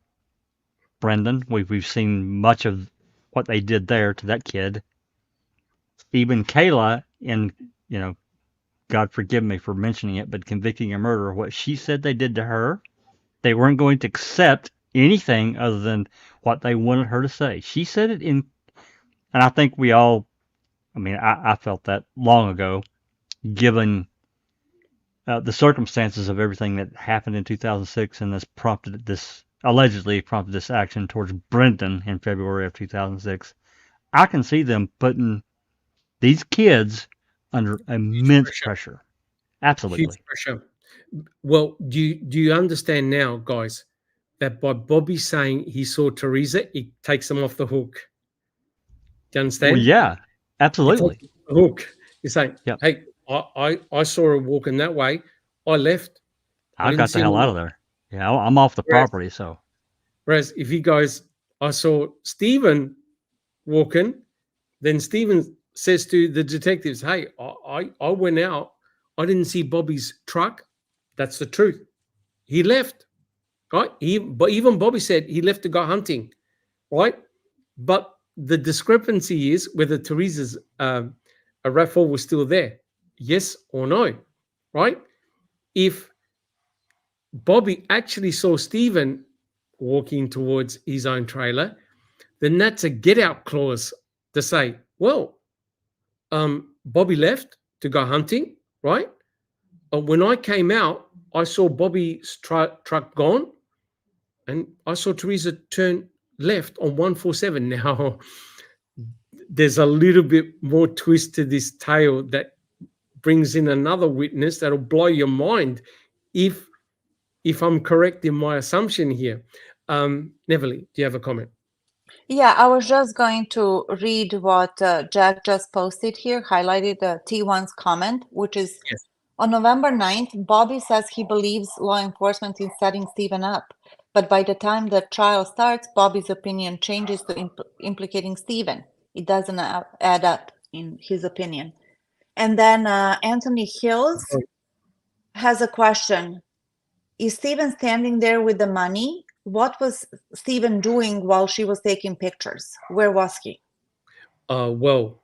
Brendan, we've seen much of what they did there to that kid. Even Kayla, in God forgive me for mentioning it, but convicting a murderer, what she said they did to her, they weren't going to accept anything other than what they wanted her to say. She said it and I think we all, I felt that long ago, given the circumstances of everything that happened in 2006 and this allegedly prompted this action towards Brendan in February of 2006. I can see them putting these kids under immense pressure. Absolutely. Huge pressure. Well, do you understand now, guys, that by Bobby saying he saw Teresa, it takes them off the hook? Do you understand? Well, yeah, absolutely. The hook. You're saying, yep. Hey, I saw her walking that way. I left. I got the hell out of there. Yeah, I'm off the property. So, whereas if he goes, I saw Stephen walking, then Stephen says to the detectives, hey, I went out. I didn't see Bobby's truck. That's the truth. He left, right? But even Bobby said he left to go hunting, right? But the discrepancy is whether Teresa's raffle was still there, yes or no, right? If Bobby actually saw Stephen walking towards his own trailer, then that's a get out clause to say, well, Bobby left to go hunting, right? When I came out, I saw Bobby's truck gone, and I saw Teresa turn left on 147. Now, there's a little bit more twist to this tale that brings in another witness that'll blow your mind if I'm correct in my assumption here. Neverly, do you have a comment? Yeah, I was just going to read what Jack just posted here, highlighted T1's comment, which is on November 9th, Bobby says he believes law enforcement is setting Stephen up. But by the time the trial starts, Bobby's opinion changes to implicating Stephen. It doesn't add up, in his opinion. And then Anthony Hills has a question. Is Stephen standing there with the money? What was Stephen doing while she was taking pictures? Where was he? Well,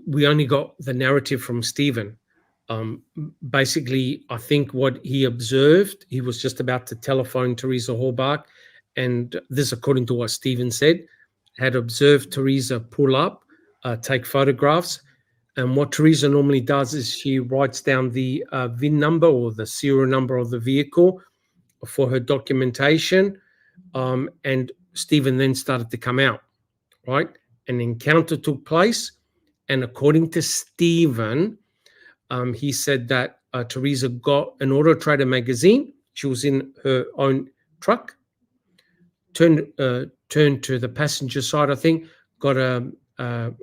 we only got the narrative from Stephen. Basically, I think what he observed, he was just about to telephone Teresa Horbach, and this, according to what Stephen said, had observed Teresa pull up, take photographs. And what Teresa normally does is she writes down the VIN number or the serial number of the vehicle for her documentation. And Stephen then started to come out, right? An encounter took place. And according to Stephen, he said that Teresa got an Auto Trader magazine. She was in her own truck, turned to the passenger side, I think, got a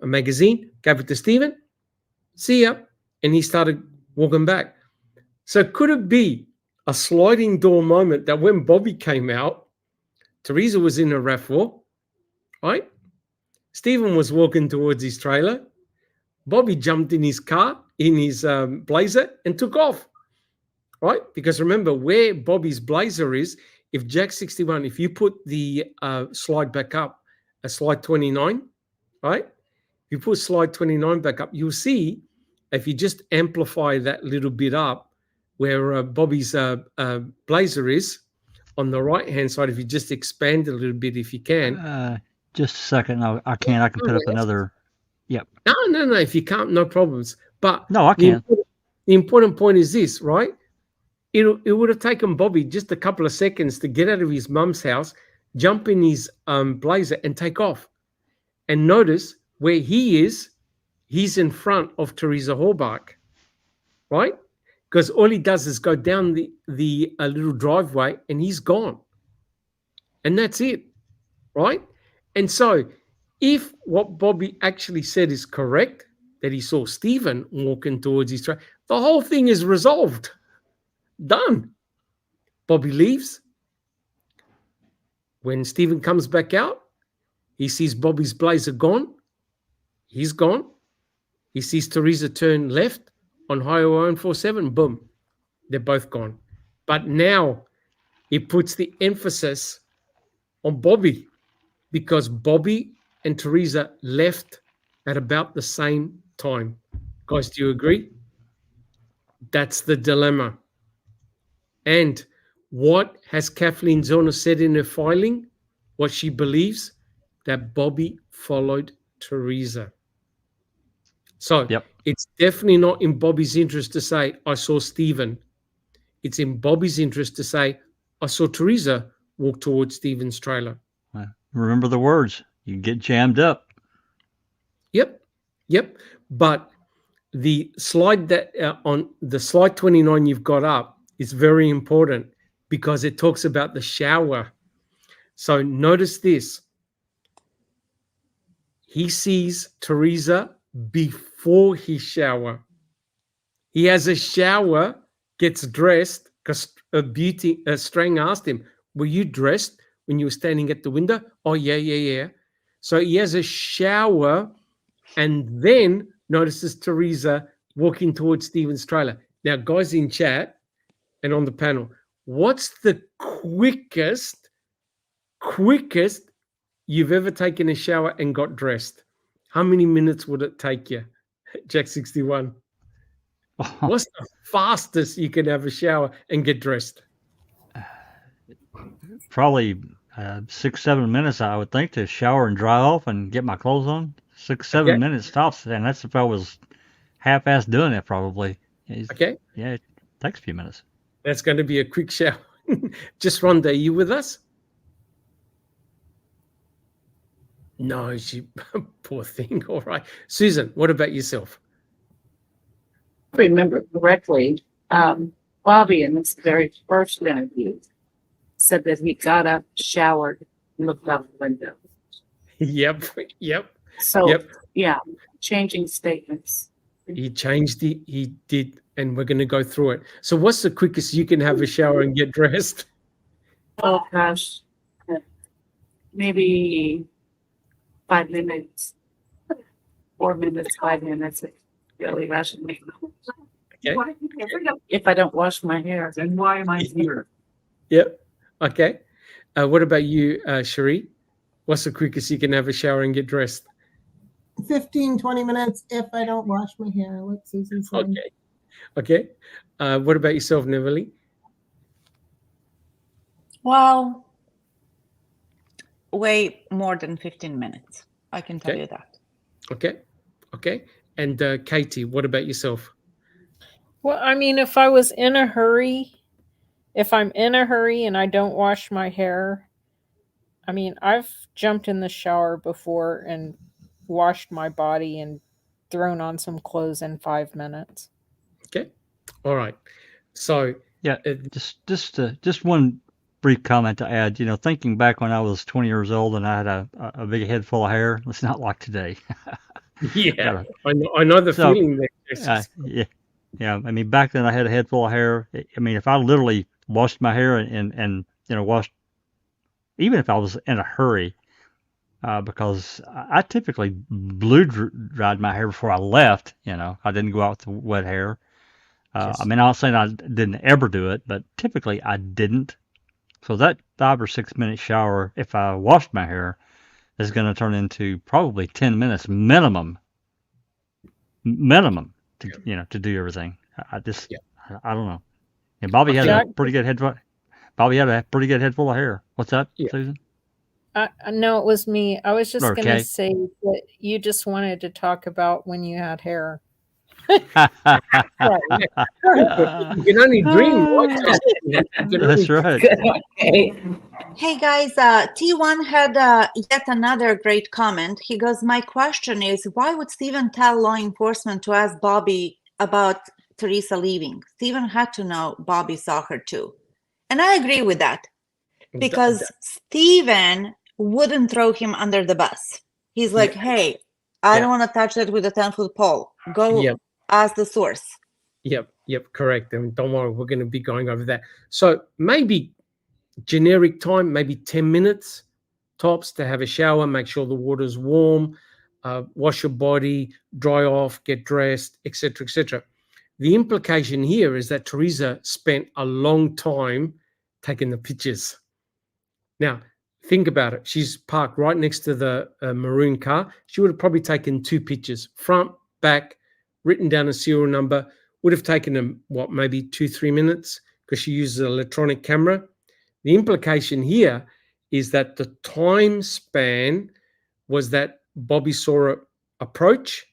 magazine, gave it to Stephen. See ya. And he started walking back. So could it be a sliding door moment that when Bobby came out, Teresa was in a RAV4, right? Stephen was walking towards his trailer. Bobby jumped in his car, in his Blazer, and took off, right? Because remember, where Bobby's Blazer is, if Jack 61, if you put the slide back up, slide 29, right? You put slide 29 back up, you'll see, if you just amplify that little bit up, where Bobby's Blazer is, on the right-hand side, if you just expand it a little bit, if you can. Just a second. No, I can't. I can put up another. Yep. No. If you can't, no problems. But no, I can't. The important point is this, right? It would have taken Bobby just a couple of seconds to get out of his mum's house, jump in his Blazer, and take off. And notice where he is, he's in front of Teresa Horbach, right? Because all he does is go down the little driveway and he's gone. And that's it, right? And so if what Bobby actually said is correct, that he saw Stephen walking towards his truck, the whole thing is resolved. Done. Bobby leaves. When Stephen comes back out, he sees Bobby's Blazer gone. He's gone. He sees Teresa turn left on Highway 147. Boom. They're both gone. But now he puts the emphasis on Bobby because Bobby and Teresa left at about the same time. Guys, do you agree? That's the dilemma. And what has Kathleen Zorner said in her filing? What she believes? That Bobby followed Teresa. So It's definitely not in Bobby's interest to say, I saw Stephen. It's in Bobby's interest to say, I saw Teresa walk towards Stephen's trailer. Remember the words. You get jammed up. Yep. But the slide that on the slide 29 you've got up is very important because it talks about the shower. So notice this. He sees Teresa before his shower. He has a shower, gets dressed, because Strang asked him, were you dressed when you were standing at the window? Oh, yeah. So he has a shower and then notices Teresa walking towards Stephen's trailer. Now, guys in chat and on the panel, what's the quickest you've ever taken a shower and got dressed? How many minutes would it take you, Jack 61? What's the fastest you can have a shower and get dressed? Probably 6-7 minutes, I would think, to shower and dry off and get my clothes on. 6-7 minutes tops, and that's if I was half-assed doing it, probably. Okay. Yeah, it takes a few minutes. That's going to be a quick shower. Just Rhonda, are you with us? No, she poor thing. All right. Susan, what about yourself? If I remember correctly, Bobby in this very first interview said that he got up, showered, and looked out the window. Yep. So, yeah, changing statements. He changed it. He did, and we're going to go through it. So what's the quickest you can have a shower and get dressed? Oh, gosh. Maybe 5 minutes, 4 minutes, 5 minutes. It's really rushing me. Okay. If I don't wash my hair, then why am I here? Yep. Okay. What about you, Cherie? What's the quickest you can have a shower and get dressed? 15, 20 minutes if I don't wash my hair, like Susan said. Okay. Okay. What about yourself, Neverly? Well, way more than 15 minutes. I can tell Okay. you that. Okay. Okay. And Katie, what about yourself? Well, I mean, if I'm in a hurry and I don't wash my hair, I mean, I've jumped in the shower before and washed my body and thrown on some clothes in 5 minutes. Okay. All right. So Yeah, just one brief comment to add. You know, thinking back when I was 20 years old and I had a big head full of hair, it's not like today. yeah, I know the So, feeling there. yeah. I mean, back then I had a head full of hair. I mean, if I literally washed my hair and you know washed, even if I was in a hurry, because I typically blew dried my hair before I left. You know, I didn't go out with wet hair. Yes. I mean, I'm not saying I didn't ever do it, but typically I didn't. So that 5 or 6 minute shower, if I washed my hair, is going to turn into probably 10 minutes minimum to to do everything. I just I don't know. And Bobby had a pretty good head. Bobby had a pretty good head full of hair. What's that, Susan? No, it was me. I was just going Okay. to say that you just wanted to talk about when you had hair. You can only dream, right? That's right. Hey guys, T1 had yet another great comment. He goes, my question is, why would Stephen tell law enforcement to ask Bobby about Teresa leaving? Stephen had to know Bobby saw her too. And I agree with that, because Stephen wouldn't throw him under the bus. He's like, hey, I don't want to touch that with a 10-foot pole. Go ask the source. Yep, correct. And don't worry, we're going to be going over that. So maybe generic time, maybe 10 minutes tops to have a shower, make sure the water's warm, wash your body, dry off, get dressed, etc., etc. The implication here is that Teresa spent a long time taking the pictures. Now, think about it. She's parked right next to the maroon car. She would have probably taken 2 pictures, front, back, written down a serial number. Would have taken them, maybe 2-3 minutes, because she uses an electronic camera. The implication here is that the time span was that Bobby saw her approach,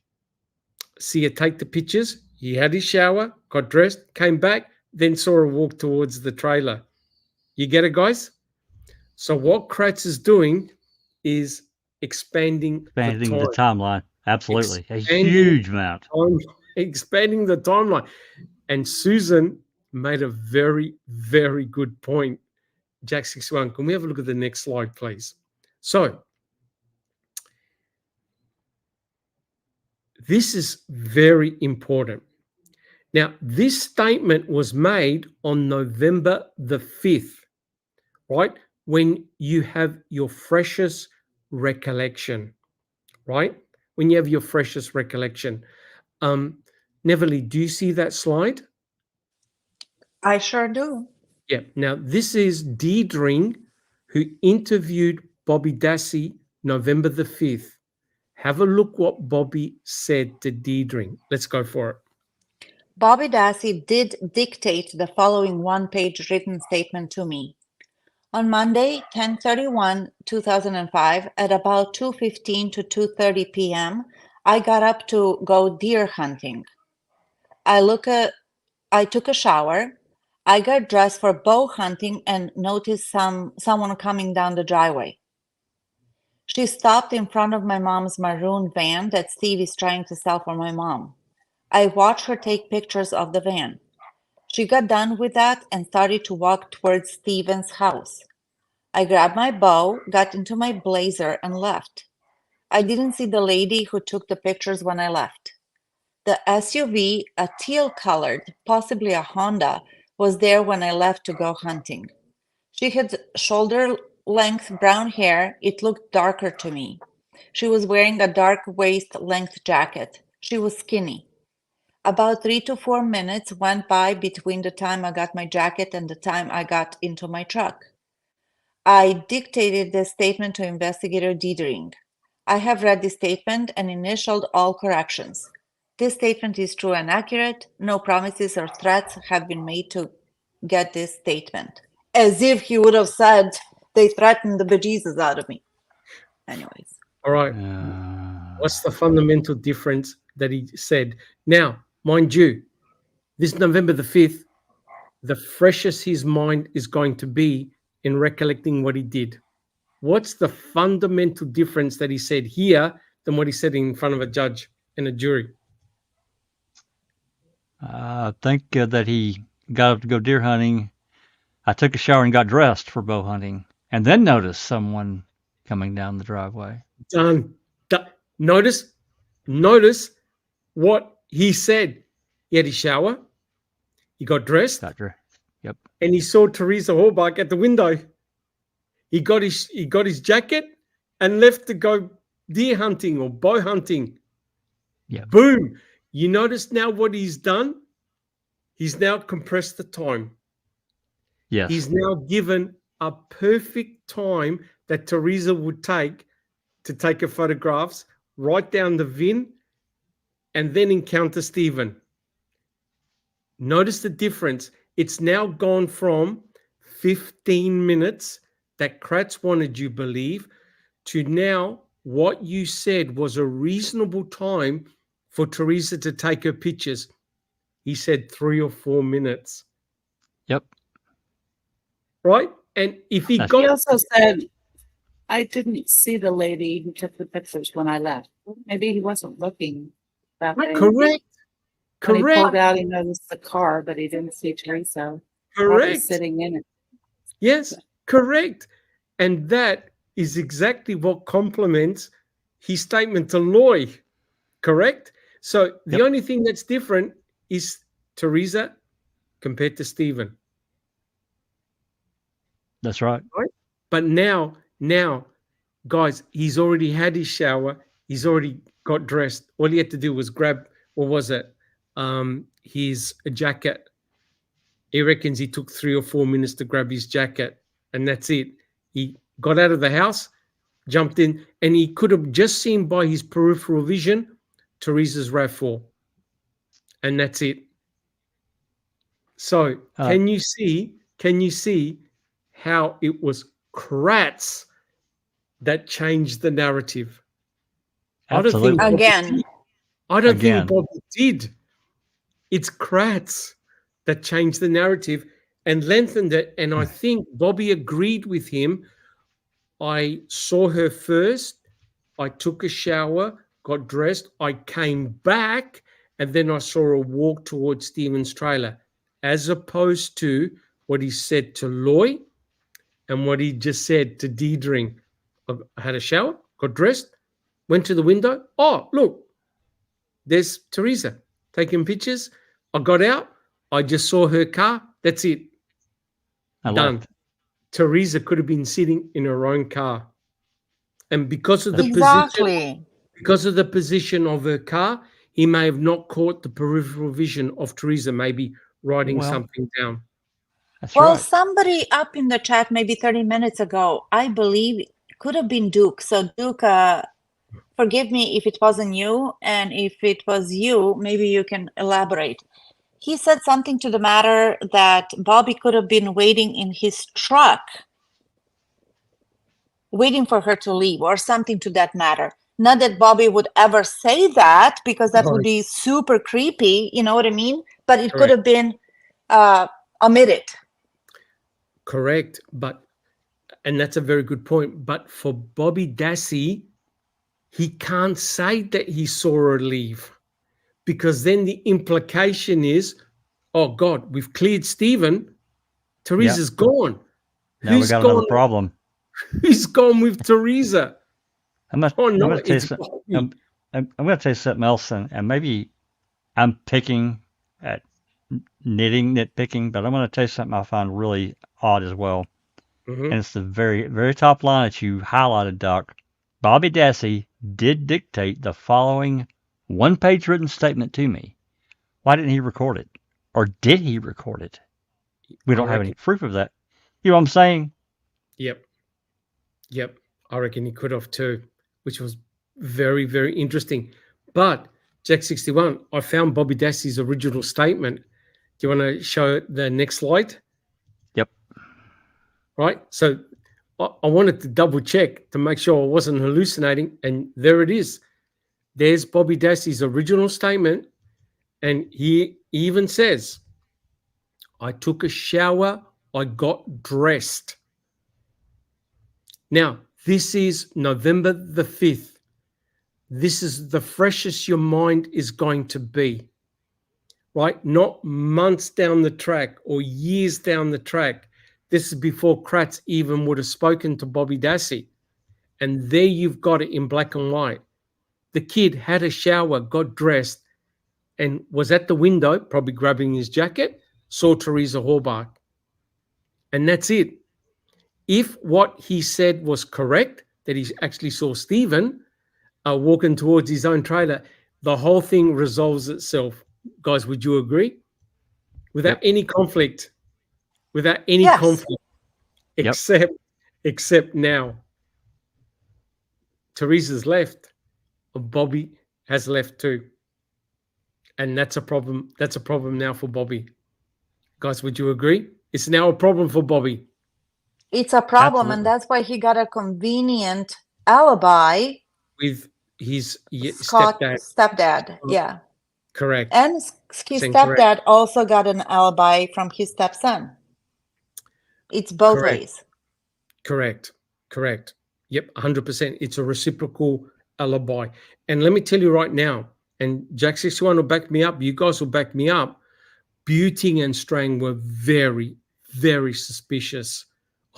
see her take the pictures, he had his shower, got dressed, came back, then saw her walk towards the trailer. You get it, guys? So what Kratz is doing is expanding the timeline. Absolutely. A huge amount. Expanding the timeline. And Susan made a very, very good point. Jack 61, can we have a look at the next slide, please? So this is very important. Now, this statement was made on November the 5th, right? When you have your freshest recollection, right? When you have your freshest recollection. Neverly, do you see that slide? I sure do. Yeah. Now, this is Deidre, who interviewed Bobby Dassey November the 5th. Have a look what Bobby said to Deidre. Let's go for it. Bobby Dassey did dictate the following one-page written statement to me. On Monday, 10/31/2005, at about 2:15 to 2:30 p.m., I got up to go deer hunting. I took a shower. I got dressed for bow hunting and noticed someone coming down the driveway. She stopped in front of my mom's maroon van that Steve is trying to sell for my mom. I watched her take pictures of the van. She got done with that and started to walk towards Steven's house. I grabbed my bow, got into my blazer, and left. I didn't see the lady who took the pictures when I left. The SUV, a teal-colored, possibly a Honda, was there when I left to go hunting. She had shoulder-length brown hair. It looked darker to me. She was wearing a dark waist-length jacket. She was skinny. About 3 to 4 minutes went by between the time I got my jacket and the time I got into my truck. I dictated the statement to Investigator Diedering. I have read this statement and initialed all corrections. This statement is true and accurate. No promises or threats have been made to get this statement. As if he would have said they threatened the bejesus out of me. Anyways. All right. What's the fundamental difference that he said? Now, mind you, this November the 5th, the freshest his mind is going to be in recollecting what he did. What's the fundamental difference that he said here than what he said in front of a judge and a jury? I think that he got up to go deer hunting. I took a shower and got dressed for bow hunting, and then noticed someone coming down the driveway. Done. Notice what he said. He had his shower. He got dressed. Yep. And he saw Teresa Hallbach at the window. He got his jacket and left to go deer hunting or bow hunting. Yeah. Boom. You notice now what he's done? He's now compressed the time. Yes. He's now given a perfect time that Teresa would take to take her photographs, write down the VIN, and then encounter Stephen. Notice the difference. It's now gone from 15 minutes that Kratz wanted you believe to now what you said was a reasonable time for Teresa to take her pictures. He said 3 or 4 minutes. Yep. Right? And if he He also said, I didn't see the lady who took the pictures when I left. Maybe he wasn't looking that way. Correct. When he Correct. pulled out, he noticed the car, but he didn't see Teresa. Correct. Sitting in it. Yes, correct. And that is exactly what complements his statement to Loy. Correct? So the only thing that's different is Teresa compared to Stephen. That's right. Right? But now, guys, he's already had his shower. He's already got dressed. All he had to do was grab, what was it? His jacket. He reckons he took 3 or 4 minutes to grab his jacket, and that's it. He got out of the house, jumped in, and he could have just seen by his peripheral vision Teresa's RAV4, and that's it. So can you see how it was Kratz that changed the narrative? Absolutely. I don't think Bobby did. It's Kratz that changed the narrative and lengthened it. And I think Bobby agreed with him. I saw her first. I took a shower, got dressed. I came back, and then I saw her walk towards Stephen's trailer, as opposed to what he said to Loy and what he just said to Diedering. I had a shower, got dressed, went to the window. Oh, look, there's Teresa taking pictures. I got out. I just saw her car. That's it. Done. Teresa could have been sitting in her own car. And because of the position of her car, he may have not caught the peripheral vision of Teresa, maybe writing something down. Somebody up in the chat maybe 30 minutes ago, I believe it could have been Duke. So Duke, forgive me if it wasn't you, and if it was you, maybe you can elaborate. He said something to the matter that Bobby could have been waiting in his truck, waiting for her to leave, or something to that matter. Not that Bobby would ever say that, because that would be super creepy, you know what I mean? But it could have been omitted. Correct. And that's a very good point. But for Bobby Dassey, he can't say that he saw her leave, because then the implication is, oh God, we've cleared Stephen. Teresa's gone. Now we got another problem. Who's gone with Teresa? I'm going to tell you something else, and maybe I'm picking at nitpicking, but I'm going to tell you something I find really odd as well. And it's the very, very top line that you highlighted, Doc. Bobby Dassey did dictate the following one-page written statement to me. Why didn't he record it? Or did he record it? We don't have any proof of that. You know what I'm saying? Yep. I reckon he could have too, which was very, very interesting. But Jack 61, I found Bobby Dassey's original statement. Do you want to show the next slide? Yep. Right. So I wanted to double check to make sure I wasn't hallucinating. And there it is. There's Bobby Dassey's original statement. And he even says, I took a shower, I got dressed. Now, this is November the 5th. This is the freshest your mind is going to be, right? Not months down the track or years down the track. This is before Kratz even would have spoken to Bobby Dassey. And there you've got it in black and white. The kid had a shower, got dressed, and was at the window, probably grabbing his jacket, saw Teresa Hallbach. And that's it. If what he said was correct, that he actually saw Stephen walking towards his own trailer, the whole thing resolves itself. Guys, would you agree? Without any conflict. Without any conflict. Except now. Teresa's left. Bobby has left too. And that's a problem. That's a problem now for Bobby. Guys, would you agree? It's now a problem for Bobby. It's a problem, and that's why he got a convenient alibi with his stepdad. Yeah, correct. And his stepdad also got an alibi from his stepson. It's both ways. Correct. Yep, 100%. It's a reciprocal alibi. And let me tell you right now, and Jack 61 will back me up. You guys will back me up. Buting and Strang were very, very suspicious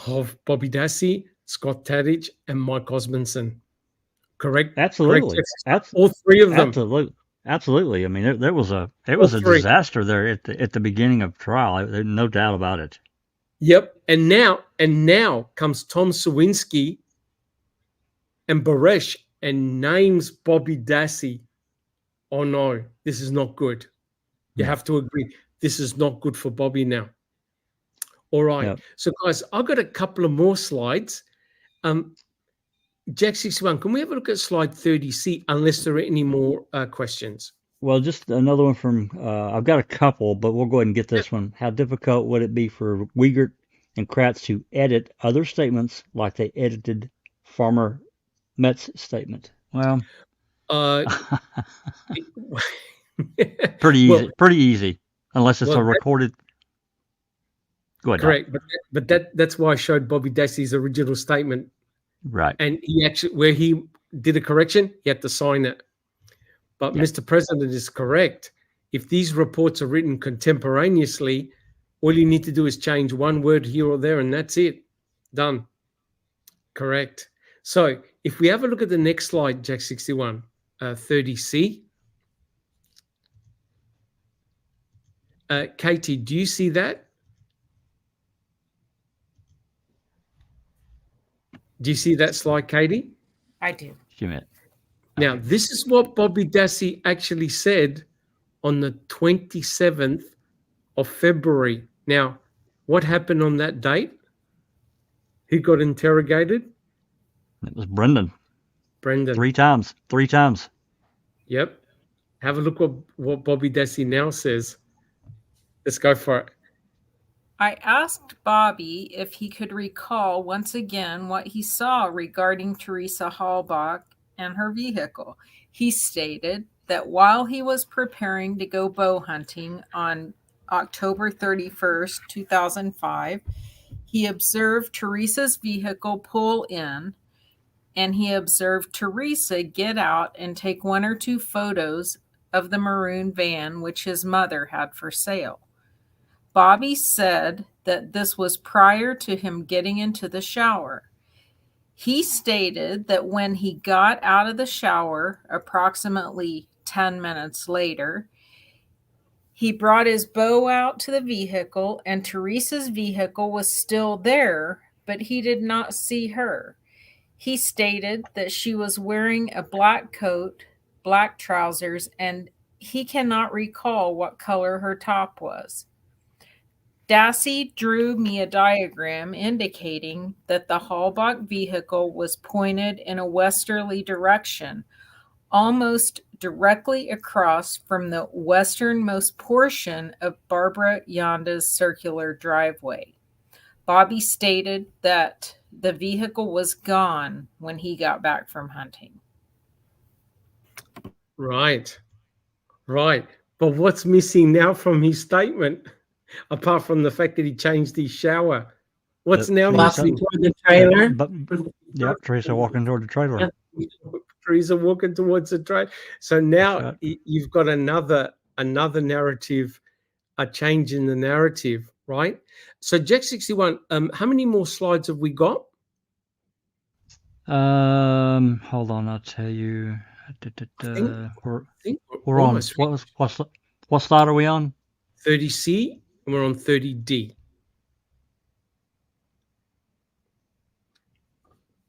of Bobby Dassey, Scott Tadich, and Mike Osmondson. Correct? Absolutely. Correct. All three of them. Absolutely. I mean, there was a disaster there at the beginning of trial. There's no doubt about it. Yep. And now comes Tom Sawinski and Baresh and names Bobby Dassey. Oh no, this is not good. You have to agree. This is not good for Bobby now. All right. Yep. So, guys, I've got a couple of more slides. Jack 61, can we have a look at slide 30C unless there are any more questions? Well, just another one from, I've got a couple, but we'll go ahead and get this one. How difficult would it be for Wiegert and Kratz to edit other statements like they edited Farmer Met's statement? Well, pretty easy, unless it's a recorded. Go ahead. Correct, but that's why I showed Bobby Dassey's original statement. Right. And he actually, where he did a correction, he had to sign it. But Mr. President is correct. If these reports are written contemporaneously, all you need to do is change one word here or there, and that's it. Done. Correct. So if we have a look at the next slide, Jack 61, 30C. Katie, do you see that? Do you see that slide, Katie? I do. Now, this is what Bobby Dassey actually said on the 27th of February. Now, what happened on that date? Who got interrogated? It was Brendan. Three times. Yep. Have a look what Bobby Dassey now says. Let's go for it. I asked Bobby if he could recall once again what he saw regarding Teresa Hallbach and her vehicle. He stated that while he was preparing to go bow hunting on October 31st, 2005, he observed Teresa's vehicle pull in, and he observed Teresa get out and take one or two photos of the maroon van which his mother had for sale. Bobby said that this was prior to him getting into the shower. He stated that when he got out of the shower, approximately 10 minutes later, he brought his bow out to the vehicle, and Teresa's vehicle was still there, but he did not see her. He stated that she was wearing a black coat, black trousers, and he cannot recall what color her top was. Dassey drew me a diagram indicating that the Halbach vehicle was pointed in a westerly direction, almost directly across from the westernmost portion of Barbara Yanda's circular driveway. Bobby stated that the vehicle was gone when he got back from hunting. Right. But what's missing now from his statement, apart from the fact that he changed his shower? What's now missing? Toward the trailer. Yep, Teresa walking toward the trailer. Teresa walking towards the trailer. So now That's right. you've got another narrative, a change in the narrative, right? So Jack 61, how many more slides have we got? Hold on, I'll tell you. We're on what slide are we on? 30C, and we're on 30D.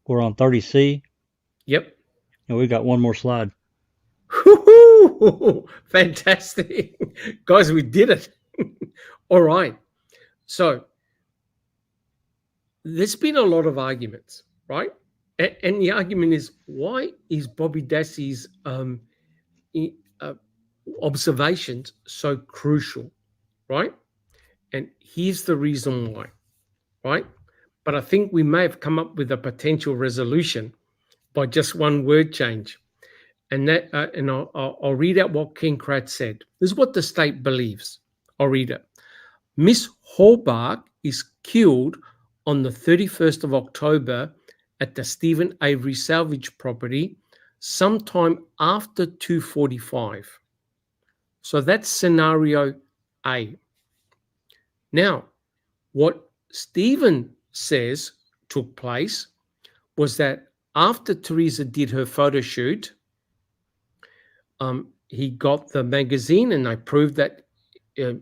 We're on 30C, Yep. and we got one more slide. Woo-hoo! Fantastic. Guys, we did it. All right. So there's been a lot of arguments, right? And the argument is, why is Bobby Dassey's observations so crucial, right? And here's the reason why, right? But I think we may have come up with a potential resolution by just one word change. And that, and I'll read out what Ken Kratz said. This is what the state believes. I'll read it. Miss Halbach is killed on the 31st of October at the Stephen Avery salvage property sometime after 2:45. So that's scenario A. Now, what Stephen says took place was that after Teresa did her photo shoot, he got the magazine, and I proved that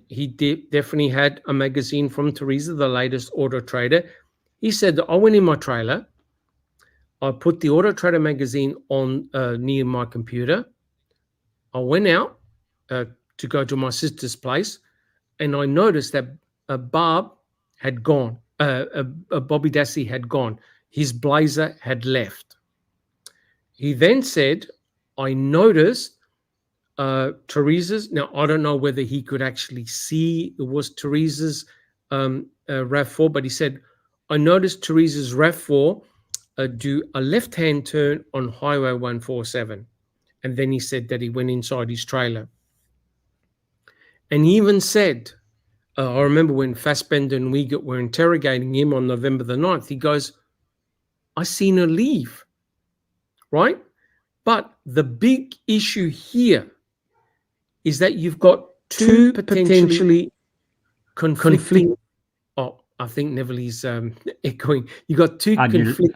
he definitely had a magazine from Teresa, the latest Auto Trader. He said that I went in my trailer, I put the Auto Trader magazine on near my computer. I went out to go to my sister's place, and I noticed that Barb had gone. Bobby Dassey had gone. His blazer had left. He then said, I noticed Teresa's. Now, I don't know whether he could actually see it was Teresa's RAV4, but he said, I noticed Teresa's RAV4 do a left-hand turn on Highway 147. And then he said that he went inside his trailer. And he even said, I remember when Fassbender and Wiegert were interrogating him on November the 9th, he goes, I seen her leave, right? But the big issue here is that you've got two potentially conflicting. Oh, I think Neville's echoing. You got two conflicting.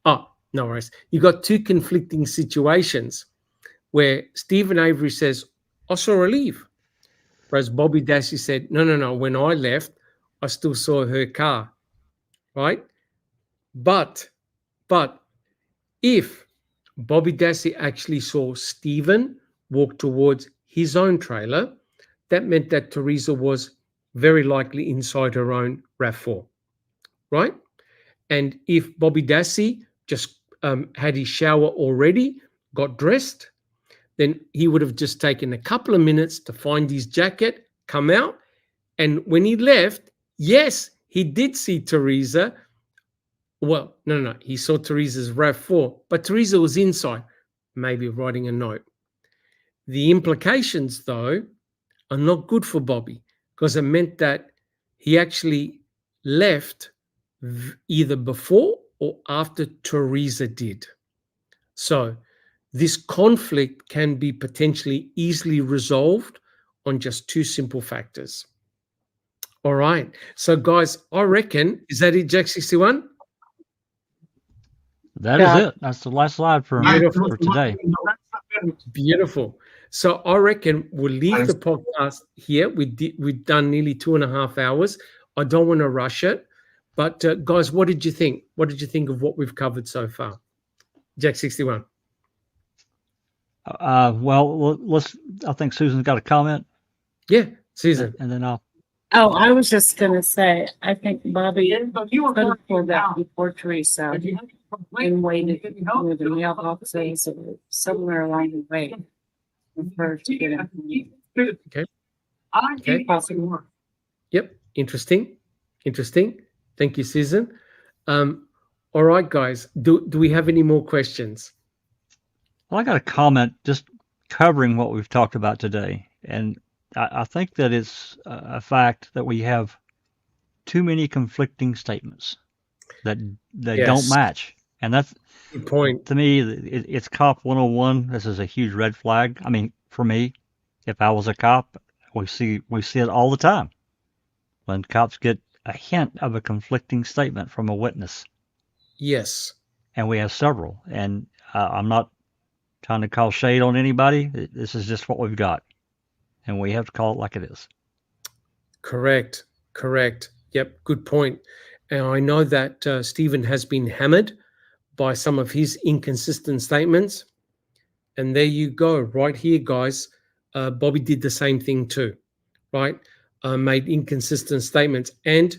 Oh, no worries. You got two conflicting situations where Stephen Avery says, I saw her leave. Whereas Bobby Dassey said, no, when I left, I still saw her car, right? But if Bobby Dassey actually saw Stephen walk towards his own trailer, that meant that Teresa was very likely inside her own RAV4, right? And if Bobby Dassey just had his shower already, got dressed, then he would have just taken a couple of minutes to find his jacket, come out, and when he left, yes, he did see Teresa. Well, no, he saw Teresa's RAV4, but Teresa was inside, maybe writing a note. The implications, though, are not good for Bobby, because it meant that he actually left either before or after Teresa did. So this conflict can be potentially easily resolved on just two simple factors. All right. So, guys, I reckon, is that it, Jack 61? That is it. That's the last slide for today. Beautiful. So I reckon we'll leave the podcast here. We've done nearly 2.5 hours. I don't want to rush it. But, guys, what did you think? What did you think of what we've covered so far? Jack 61. Well, let's. I think Susan's got a comment, Yeah, Susan. and then I'll. Oh, I was just gonna say, I think Bobby could have pulled out before Teresa and waited with the mailboxes or somewhere along the way for her to get information. Okay. Okay. Possible. Yep. Interesting. Thank you, Susan. All right, guys. Do we have any more questions? Well, I got a comment just covering what we've talked about today, and I think that it's a fact that we have too many conflicting statements that they don't Yes. match, and that's Good point. to me. It's cop 101. This is a huge red flag. I mean, for me, if I was a cop, we see it all the time when cops get a hint of a conflicting statement from a witness, Yes. and we have several. And I'm not trying to call shade on anybody. This is just what we've got, and we have to call it like it is. Correct. Yep. Good point. And I know that Stephen has been hammered by some of his inconsistent statements. And there you go, right here, guys. Bobby did the same thing too, right? Made inconsistent statements. And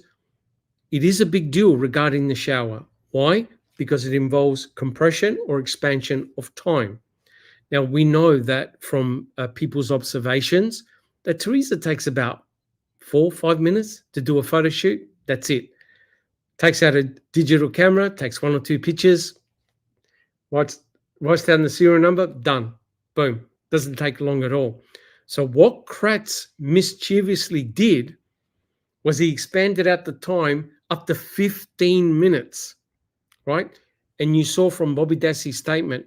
it is a big deal regarding the shower. Why? Because it involves compression or expansion of time. Now, we know that from people's observations that Teresa takes about 4 or 5 minutes to do a photo shoot. That's it. Takes out a digital camera, takes 1 or 2 pictures, writes down the serial number, done. Boom. Doesn't take long at all. So what Kratz mischievously did was he expanded out the time up to 15 minutes, right? And you saw from Bobby Dassey's statement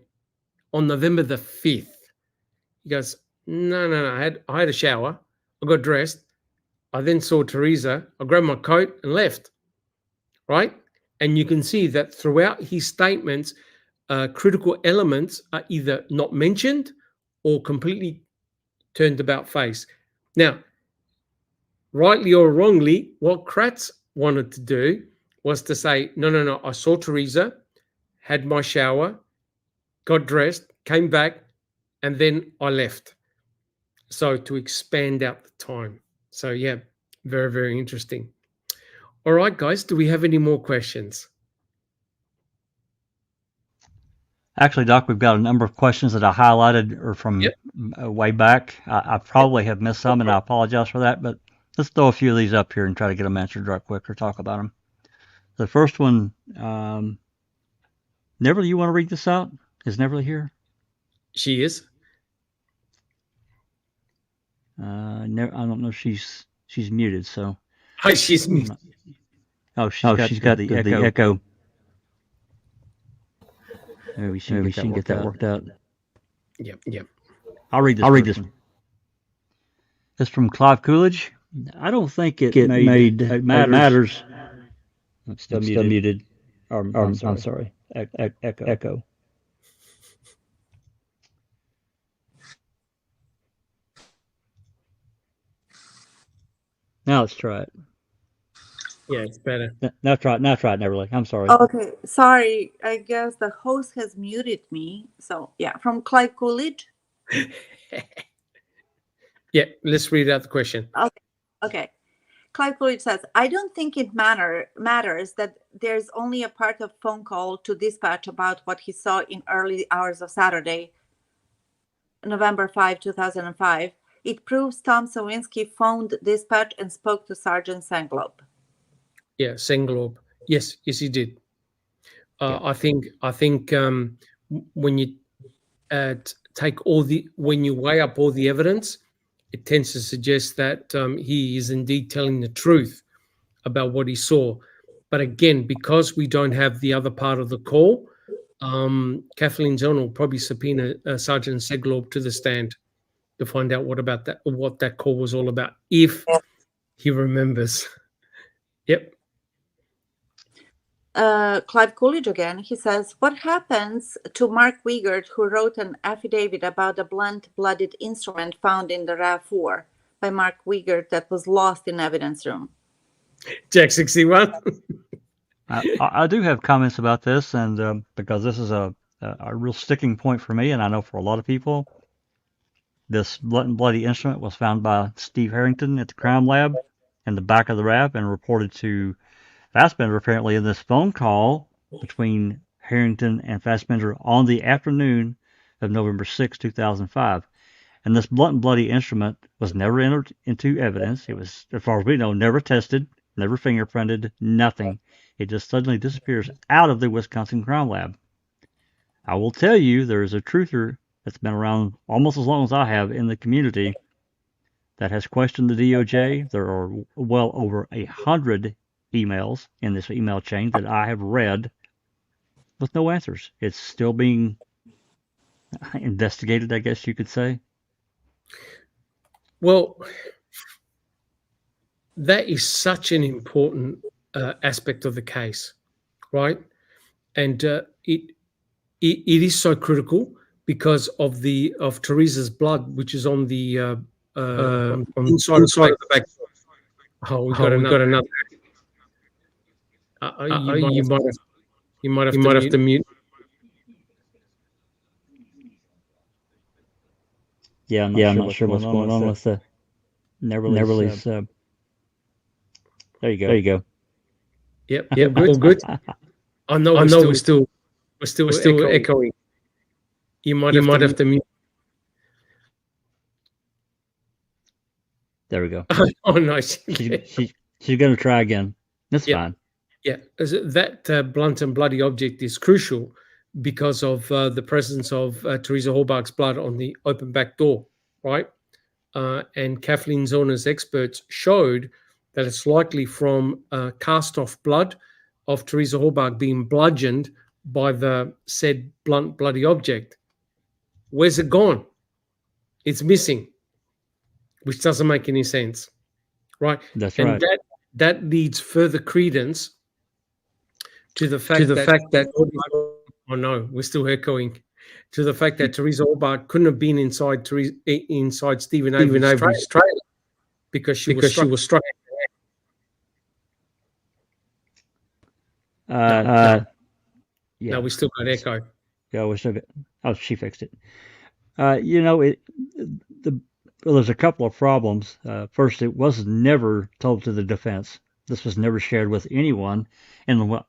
on November the 5th, he goes, no, I had a shower. I got dressed. I then saw Teresa. I grabbed my coat and left, right? And you can see that throughout his statements, critical elements are either not mentioned or completely turned about face. Now, rightly or wrongly, what Kratz wanted to do was to say, no, I saw Teresa, had my shower, got dressed, came back, and then I left. So to expand out the time. So yeah, very, very interesting. All right, guys, do we have any more questions? Actually, Doc, we've got a number of questions that I highlighted or from way back. I probably have missed some, and I apologize for that, but let's throw a few of these up here and try to get them answered right quick or talk about them. The first one, Neverly, you want to read this out? Is Neverly here? She is. I don't know if she's muted, so. Oh, she's muted. Oh, she's got the echo. Maybe she can get that worked out. Yep. I'll read this. It's from Clive Coolidge. I don't think it matters. I'm still muted. I'm sorry. Echo. Now let's try it. Yeah, it's better. Now try it, Neverly. I'm sorry. Okay, sorry. I guess the host has muted me. So yeah, from Clive Coolidge. Yeah, let's read out the question. Okay. Clive Coolidge says, I don't think it matters that there's only a part of phone call to dispatch about what he saw in early hours of Saturday, November 5, 2005. It proves Tom Sawinski phoned dispatch and spoke to Sergeant Senglob. Yeah, Senglob. Yes, he did. I think when you when you weigh up all the evidence, it tends to suggest that he is indeed telling the truth about what he saw. But again, because we don't have the other part of the call, Kathleen Zahn will probably subpoena Sergeant Senglob to the stand to find out what that call was all about, if he remembers. Yep. Clive Coolidge again, he says, what happens to Mark Wiegert, who wrote an affidavit about a blunt-blooded instrument found in the RAV4 by Mark Wiegert that was lost in evidence room? Jack 61. I do have comments about this, and because this is a a real sticking point for me, and I know for a lot of people. This blunt and bloody instrument was found by Steve Harrington at the crime lab in the back of the RAV and reported to Fassbender apparently in this phone call between Harrington and Fassbender on the afternoon of November 6, 2005. And this blunt and bloody instrument was never entered into evidence. It was, as far as we know, never tested, never fingerprinted, nothing. It just suddenly disappears out of the Wisconsin crime lab. I will tell you, there is a truther that's been around almost as long as I have in the community that has questioned the DOJ. There are well over 100 emails in this email chain that I have read with no answers. It's still being investigated, I guess you could say. Well, that is such an important aspect of the case, right? And it is so critical because of Teresa's blood, which is on the inside of the back. Oh, we got another. You might have to mute. Yeah, I'm not sure what's going on with the Neverlease. There you go. Yep, all good. I know we're still echoing. You might have to mute. There we go. Oh, nice. She's going to try again. That's fine. Yeah, that blunt and bloody object is crucial because of the presence of Teresa Hallbach's blood on the open back door, right? And Kathleen Zorner's experts showed that it's likely from cast-off blood of Teresa Hallbach being bludgeoned by the said blunt, bloody object. Where's it gone? It's missing, which doesn't make any sense, right? That's right. And that leads further credence to the fact that oh no, we're still echoing. To the fact that Teresa Hallbach couldn't have been inside Stephen Avery's trailer because she was struck. Yeah. No, we still got echo. Yeah, we still got. Oh, she fixed it. There's a couple of problems. First, it was never told to the defense. This was never shared with anyone, and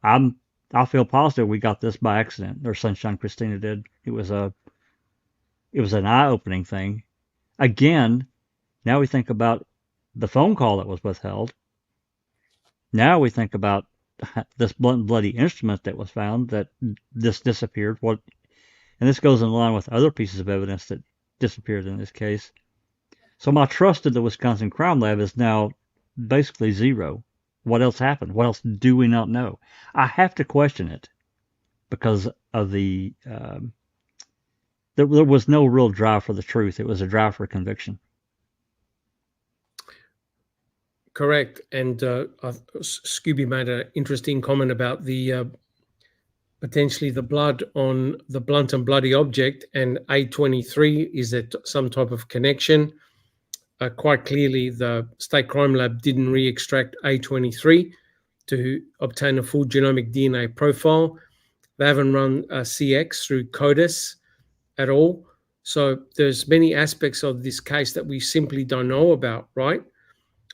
I feel positive we got this by accident, or Sunshine Christina did. It was an eye-opening thing. Again, now we think about the phone call that was withheld. Now we think about this blunt and bloody instrument that was found, that this disappeared. And this goes in line with other pieces of evidence that disappeared in this case. So my trust in the Wisconsin Crime Lab is now basically zero. What else happened? What else do we not know? I have to question it because of there was no real drive for the truth. It was a drive for conviction. Correct. And Scooby made an interesting comment about the potentially the blood on the blunt and bloody object and A23. Is there some type of connection? Quite clearly, the State Crime Lab didn't re-extract A23 to obtain a full genomic DNA profile. They haven't run CX through CODIS at all. So there's many aspects of this case that we simply don't know about, right?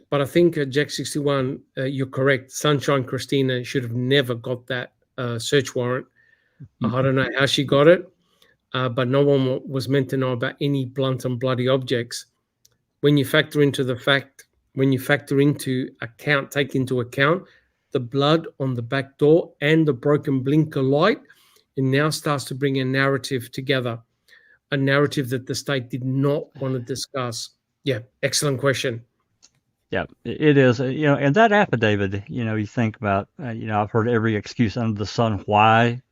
But I think Jack 61, you're correct. Sunshine Christina should have never got that search warrant. I don't know how she got it, but no one was meant to know about any blunt and bloody objects. When you factor into take into account the blood on the back door and the broken blinker light, it now starts to bring a narrative together, a narrative that the state did not want to discuss. Yeah, excellent question. Yeah, it is. And that affidavit, you think about, I've heard every excuse under the sun why,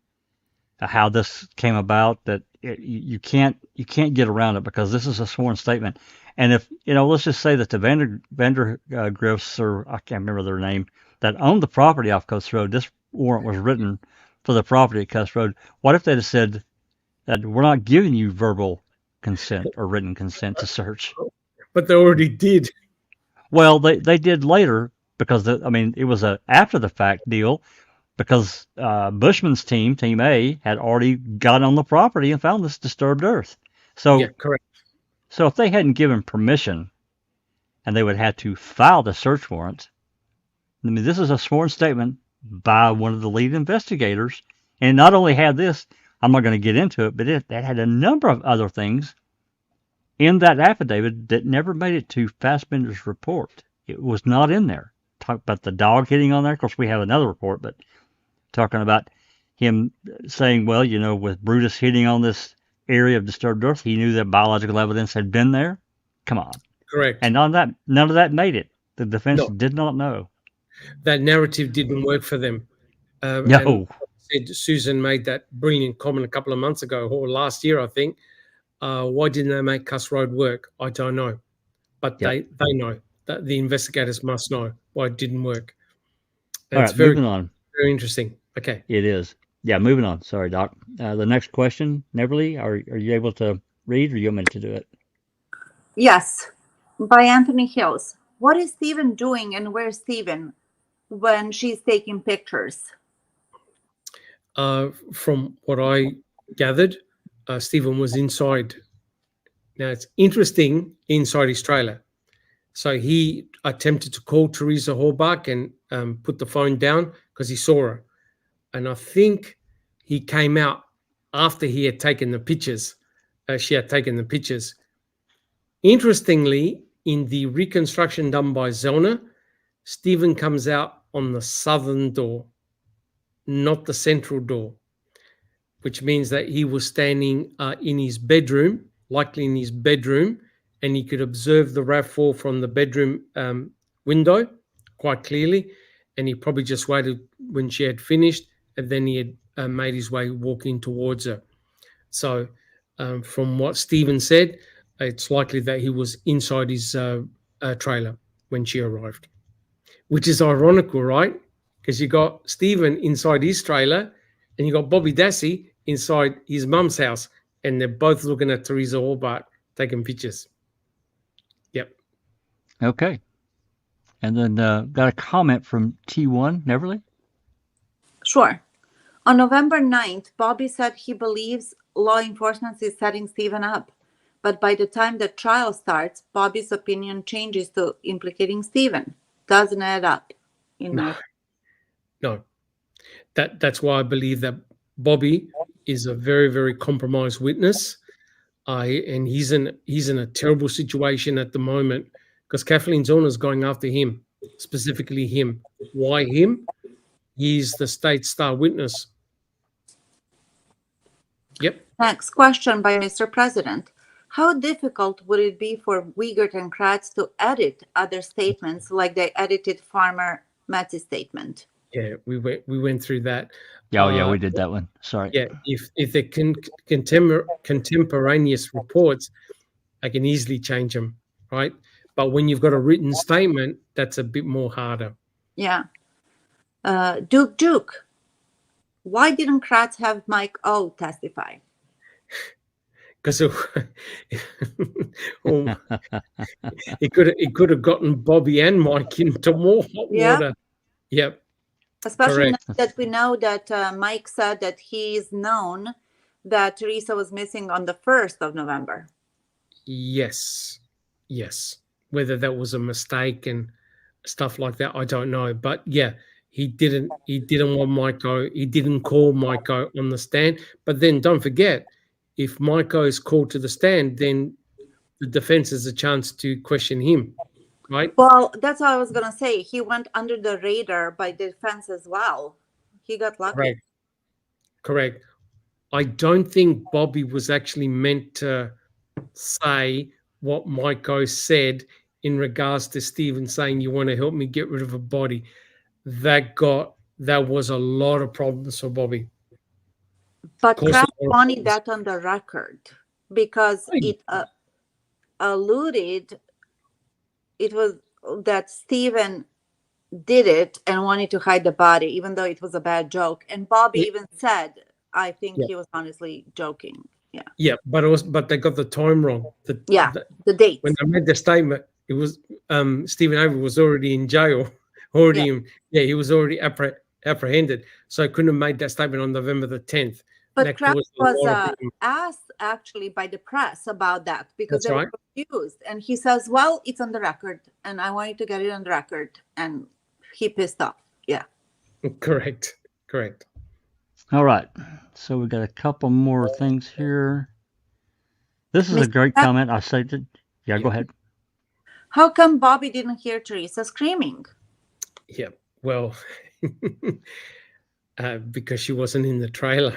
how this came about, that you can't get around it because this is a sworn statement. And if, let's just say that the Vandergriffs, or I can't remember their name, that owned the property off Coast Road, this warrant was written for the property at Coast Road. What if they'd have said that we're not giving you verbal consent or written consent to search? But they already did. Well, they did later because, it was a after the fact deal. because Bushman's team, Team A, had already got on the property and found this disturbed earth. So, Yeah, correct. so if they hadn't given permission, and they would have to file the search warrant. I mean, this is a sworn statement by one of the lead investigators, and not only had this, I'm not going to get into it, but it had a number of other things in that affidavit that never made it to Fassbender's report. It was not in there. Talk about the dog hitting on there. Of course, we have another report, but talking about him saying, well, you know, with Brutus hitting on this area of disturbed earth, he knew that biological evidence had been there. Come on. Correct. And on that, none of that made it. The defense No. did not know. That narrative didn't work for them. No. And Susan made that brilliant comment a couple of months ago, or last year, I think. Why didn't they make Cuss Road work? I don't know. But Yep. they know. That the investigators must know why it didn't work. All right, moving on. Very interesting. Okay. It is. Yeah, moving on. Sorry, Doc. The next question, Neverly, are you able to read, or you want me to do it? Yes, by Anthony Hills. What is Stephen doing, and where's Stephen when she's taking pictures? From what I gathered, Stephen was inside. Now, it's interesting, inside his trailer. So he attempted to call Teresa Horbach and put the phone down because he saw her. And I think he came out after he had taken the pictures. She had taken the pictures. Interestingly, in the reconstruction done by Zellner, Stephen comes out on the southern door, not the central door, which means that he was standing in his bedroom, likely in his bedroom, and he could observe the RAV4 from the bedroom window quite clearly. And he probably just waited when she had finished, and then he had made his way walking towards her. So from what Stephen said, it's likely that he was inside his trailer when she arrived, which is ironical, right? Because you got Stephen inside his trailer and you got Bobby Dassey inside his mum's house, and they're both looking at Teresa Horbach taking pictures. Yep. Okay. And then got a comment from T1, Neverly? Sure. On November 9th, Bobby said he believes law enforcement is setting Stephen up. But by the time the trial starts, Bobby's opinion changes to implicating Stephen. Doesn't add up. No. That's why I believe that Bobby is a very, very compromised witness. And he's in a terrible situation at the moment because Kathleen Zellner is going after him, specifically him. Why him? He's the state star witness. Yep. Next question by Mr. President. How difficult would it be for Wiegert and Kratz to edit other statements like they edited Farmer Matt's statement? Yeah, we went through that. Yeah, we did that one. Sorry. Yeah, if they can contemporaneous reports, I can easily change them, right? But when you've got a written statement, that's a bit more harder. Yeah. Duke, why didn't Kratz have Mike O testify? Because it could have gotten Bobby and Mike into more hot water. Yep. Especially now that we know that Mike said that he's known that Teresa was missing on the 1st of November. Yes. Whether that was a mistake and stuff like that, I don't know. But yeah, he didn't want Mike-O. He didn't call Mike-O on the stand. But then don't forget, if Mike-O is called to the stand, then the defense has a chance to question him, right? Well, that's what I was going to say. He went under the radar by the defense as well. He got lucky. Correct. I don't think Bobby was actually meant to say what Mike-O said in regards to Stephen saying, you want to help me get rid of a body. That was a lot of problems for Bobby. But Kraft wanted that on the record because it alluded it was that Stephen did it and wanted to hide the body, even though it was a bad joke. And Bobby even said, I think he was honestly joking. Yeah. Yeah, but they got the time wrong. The date. When they made the statement, it was Stephen Avery was already in jail. He was already apprehended. So I couldn't have made that statement on November the 10th. But That Kratz caused a lot was of asked actually by the press about that because That's they right. were confused. And he says, well, it's on the record and I want you to get it on the record. And he pissed off. Yeah. Correct. All right. So we got a couple more things here. This is a Mr. great Peck? comment. I say that. Yeah, go ahead. How come Bobby didn't hear Teresa screaming? Yeah. Well, because she wasn't in the trailer.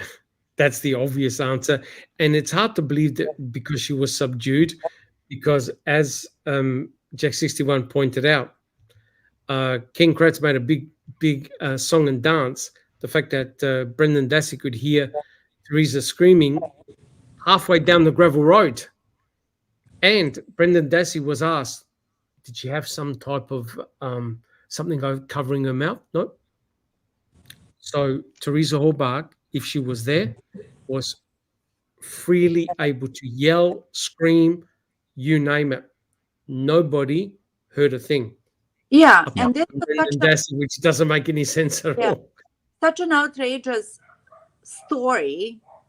That's the obvious answer. And it's hard to believe that because she was subdued, because as Jack 61 pointed out, Ken Kratz made a big song and dance. The fact that Brendan Dassey could hear Teresa screaming halfway down the gravel road. And Brendan Dassey was asked, did she have some type of something covering her mouth? No. So Teresa Hallbach, if she was there, was freely able to yell, scream, you name it. Nobody heard a thing. Yeah. Apart And this from was Brendan Dassey, which doesn't make any sense at all. such an outrageous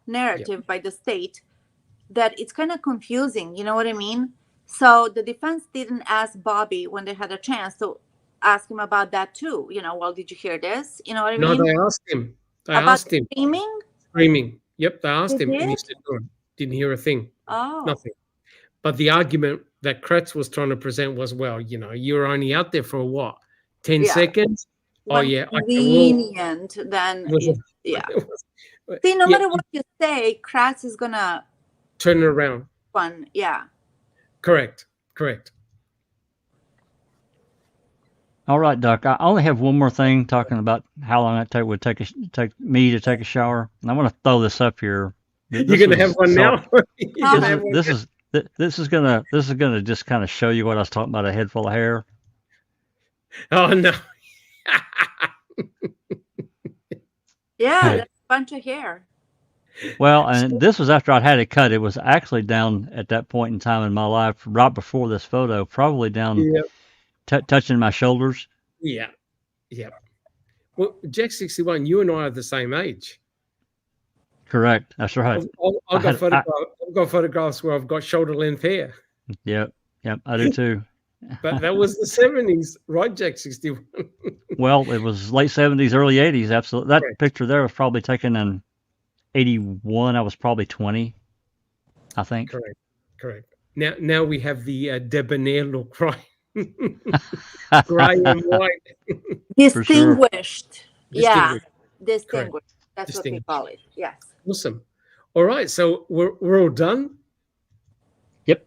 narrative by the state that it's kind of confusing. You know what I mean? So the defense didn't ask Bobby when they had a chance to ask him about that too. Well, did you hear this? You know what I mean? No, they asked him. About screaming? Screaming. Yep, they asked They him, and he did? said no, didn't hear a thing. Oh. Nothing. But the argument that Kratz was trying to present was, well, you were only out there for what, 10 seconds? Oh, yeah. Convenient, then yeah. See, no matter what you say, Kratz is gonna turn it around. Yeah. Correct. All right, Doc. I only have one more thing talking about how long it would take me to take a shower. And I want to throw this up here. You're gonna have one now. This is gonna just kind of show you what I was talking about. A head full of hair. Oh no. Yeah, that's a bunch of hair. Well, and this was after I'd had it cut. It was actually down at that point in time in my life, right before this photo, probably down touching my shoulders. Yeah. Well, Jack 61, you and I are the same age. Correct. That's right. I've got photographs where I've got shoulder length hair. Yep, I do too. But that was the 70s, right, Jack 61? Well, it was late 70s, early 80s. Absolutely. That picture there was probably taken in 81. I was probably 20, I think. Correct. Now we have the debonair look, right? Gray and white. Distinguished. Sure. Yeah, distinguished. Correct. That's what we call it. Yes. Awesome. All right, so we're all done. Yep.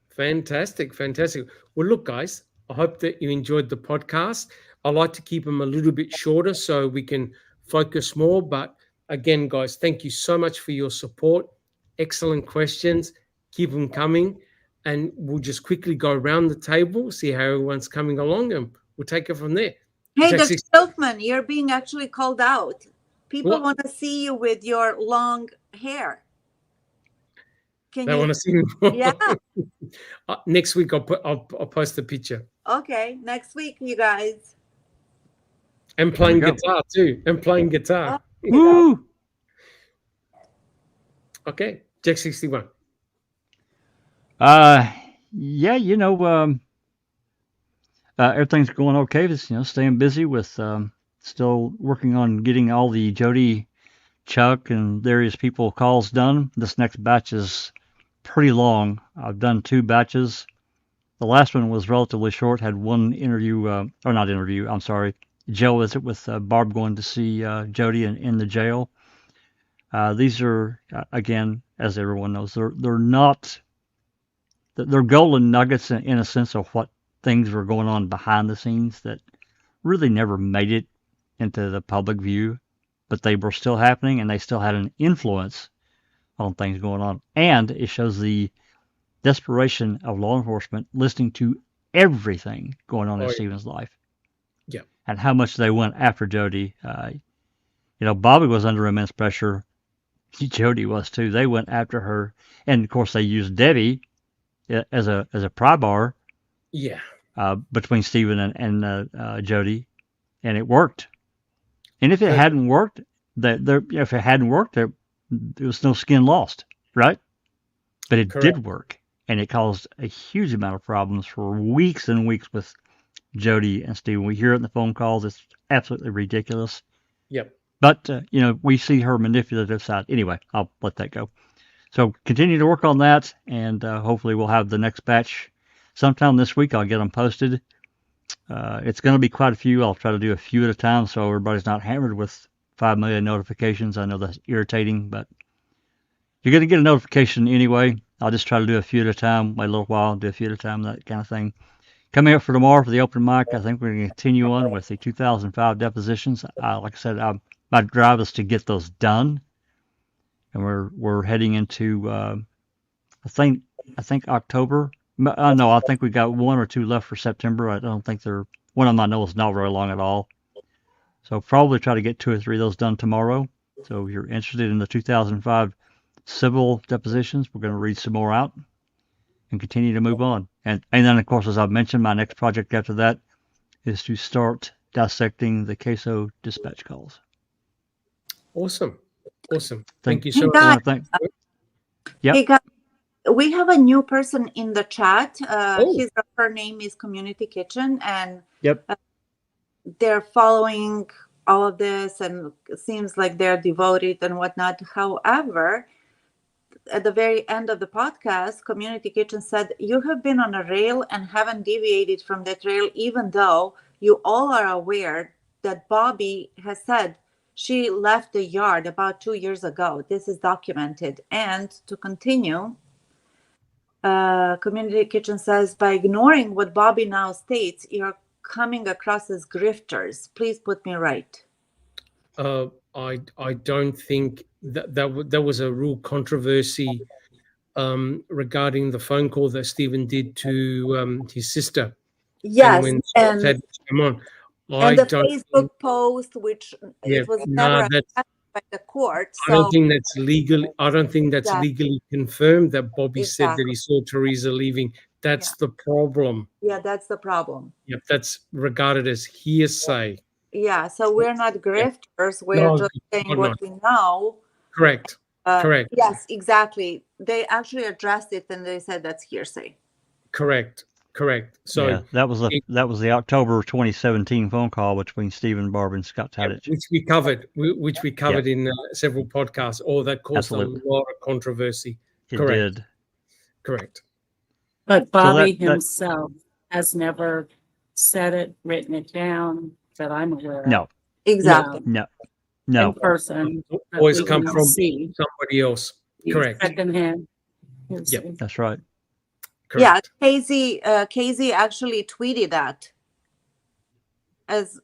Fantastic. Well, look, guys, I hope that you enjoyed the podcast. I like to keep them a little bit shorter so we can focus more. But again, guys, thank you so much for your support. Excellent questions. Keep them coming. And we'll just quickly go around the table, see how everyone's coming along, and we'll take it from there. Hey, Dr. Silkman, you're being actually called out. People want to see you with your long hair. They want to see me more? Yeah. Next week, I'll post a picture. Okay, next week, you guys. And playing guitar, too. Woo! Okay, Jack 61. Yeah, everything's going okay. Just, staying busy with still working on getting all the Jody, Chuck, and various people calls done. This next batch is pretty long. I've done 2 batches. The last one was relatively short. Had one interview, or not interview. I'm sorry, jail visit with Barb going to see Jody in the jail. These are again, as everyone knows, they're not. They're golden nuggets in a sense of what things were going on behind the scenes that really never made it into the public view, but they were still happening and they still had an influence on things going on. And it shows the desperation of law enforcement listening to everything going on in Stephen's life. Yeah. And how much they went after Jody. Bobby was under immense pressure. Jody was too. They went after her. And of course they used Debbie as a pry bar, between Stephen and Jody, and it worked. And if it hadn't worked, if it hadn't worked, there was no skin lost, right? But it Correct. did work, and it caused a huge amount of problems for weeks and weeks with Jody and Steven. We hear it in the phone calls. It's absolutely ridiculous. Yep. But, we see her manipulative side. Anyway, I'll let that go. So continue to work on that, and hopefully we'll have the next batch sometime this week. I'll get them posted. It's going to be quite a few. I'll try to do a few at a time so everybody's not hammered with 5 million notifications. I know that's irritating, but you're going to get a notification anyway. I'll just try to do a few at a time, wait a little while, do a few at a time, that kind of thing. Coming up for tomorrow for the open mic, I think we're going to continue on with the 2005 depositions. Like I said, my drive is to get those done, and we're heading into I think October. No, I think we got 1 or 2 left for September. I don't think one of them I know is not very long at all. So probably try to get 2 or 3 of those done tomorrow. So if you're interested in the 2005 civil depositions, we're going to read some more out and continue to move on. And then, of course, as I've mentioned, my next project after that is to start dissecting the CASO dispatch calls. Awesome. Hey, Thank you so guys. much. Yep. Hey guys, we have a new person in the chat. Oh. Her name is Community Kitchen, and Yep. they're following all of this, and it seems like they're devoted and whatnot. However, at the very end of the podcast, Community Kitchen said, "You have been on a rail and haven't deviated from that rail, even though you all are aware that Bobby has said she left the yard about 2 years ago. This is documented." And to continue, Community Kitchen says, "By ignoring what Bobby now states, you're coming across as grifters. Please put me right." I don't think that was a real controversy regarding the phone call that Stephen did to his sister. Yes, and and when come on, and the Facebook post, which it was never accepted by the court. So I don't think that's legal. I don't think that's Exactly. legally confirmed that Bobby said that Exactly. he saw Teresa leaving. That's the problem. Yeah, that's the problem. Yep, that's regarded as hearsay. Yeah, so we're not grifters. We're No, just saying we're what not. we know. Correct. Correct. Yes, exactly. They actually addressed it and they said that's hearsay. Correct. So yeah, that was the October 2017 phone call between Stephen Barber and Scott Tadich, which we covered in several podcasts. Oh, that caused Absolutely. a lot of controversy. It Correct. did. Correct. But Bobby that- himself has never said it, written it down that I'm aware of. No, Exactly. no. In person. Always that we come can from see. somebody else. Correct. Secondhand. Yep. That's right. Correct. Yeah, Casey actually tweeted that, as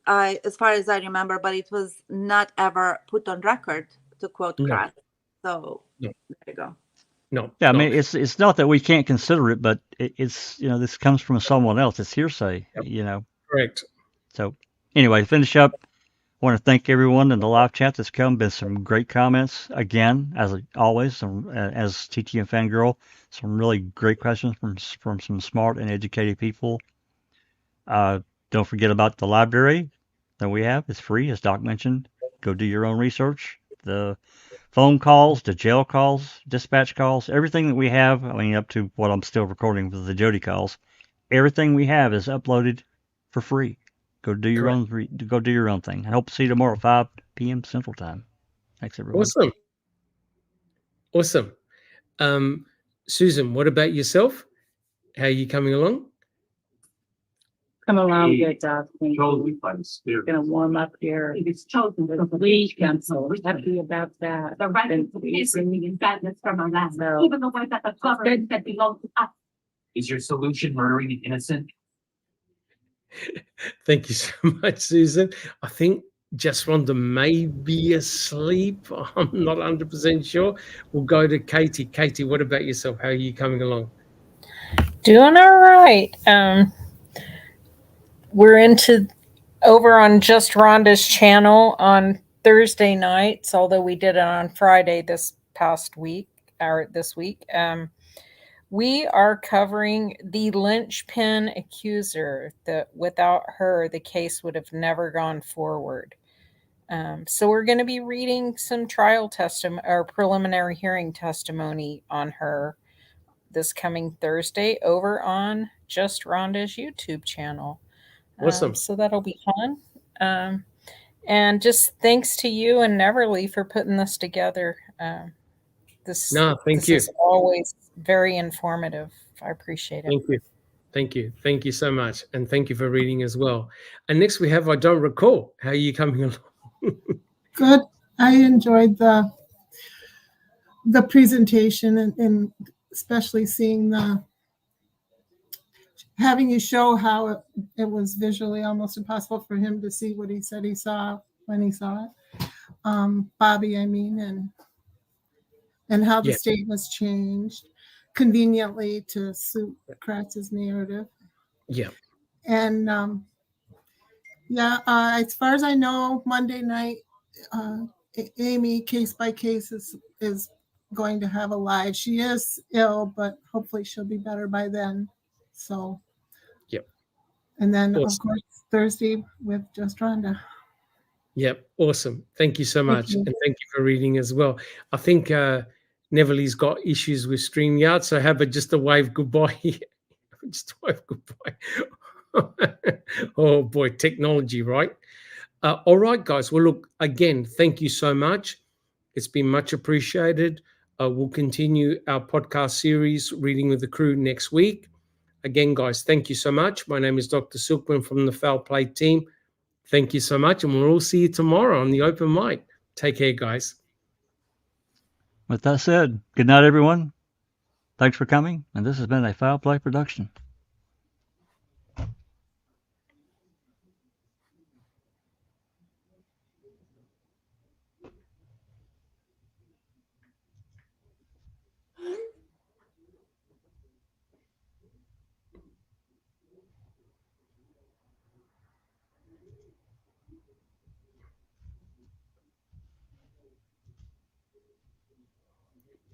far as I remember, but it was not ever put on record, to quote No. Kraft. So No. there you go. No. Yeah, I no. mean, it's not that we can't consider it, but it's this comes from someone else. It's hearsay, Correct. So anyway, to finish up, I want to thank everyone in the live chat that's come. Been some great comments again, as always. As TT and Fangirl, some really great questions from some smart and educated people. Don't forget about the library that we have. It's free, as Doc mentioned. Go do your own research. The phone calls, the jail calls, dispatch calls, everything that we have. I mean, up to what I'm still recording with the Jody calls. Everything we have is uploaded for free. Go do your own. Go do your own thing. I hope to see you tomorrow at 5 p.m. Central Time. Thanks, everyone. Awesome. Susan, what about yourself? How are you coming along? Come along, good Doc. Gonna warm up here. It's chosen for the week. I'm so happy about that. The right to be in sadness from our last, even the ones that the government that belong to us. Is your solution murdering an innocent? Thank you so much, Susan. I think Just Rhonda may be asleep. I'm not 100% sure. We'll go to Katie. Katie, what about yourself? How are you coming along? Doing all right. We're over on Just Rhonda's channel on Thursday nights, although we did it on Friday this week. We are covering the linchpin accuser, that without her, the case would have never gone forward. So we're going to be reading some trial testimony or preliminary hearing testimony on her this coming Thursday over on Just Rhonda's YouTube channel. Awesome. So that'll be fun. And just thanks to you and Neverly for putting this together. This is always very informative. I appreciate it. Thank you. Thank you. Thank you so much. And thank you for reading as well. And next we have, I don't recall. How are you coming along? Good. I enjoyed the presentation and especially seeing having you show how it was visually almost impossible for him to see what he said he saw when he saw it. Bobby, I mean, and how the state was changed conveniently to suit Kratz's narrative. Yeah. And as far as I know, Monday night, Amy, case by case, is going to have a live. She is ill, but hopefully she'll be better by then. So, yep. And then, of course, Thursday with Just Rhonda. Yep. Awesome. Thank you so much. And thank you for reading as well. I think Neverly's got issues with StreamYard, so have just a wave goodbye. Just a wave goodbye. Oh, boy, technology, right? All right, guys. Well, look, again, thank you so much. It's been much appreciated. We'll continue our podcast series, Reading with the Crew, next week. Again, guys, thank you so much. My name is Dr. Silkman from the Foul Play team. Thank you so much, and we'll all see you tomorrow on the open mic. Take care, guys. With that said, good night, everyone. Thanks for coming, and this has been a Foul Play production.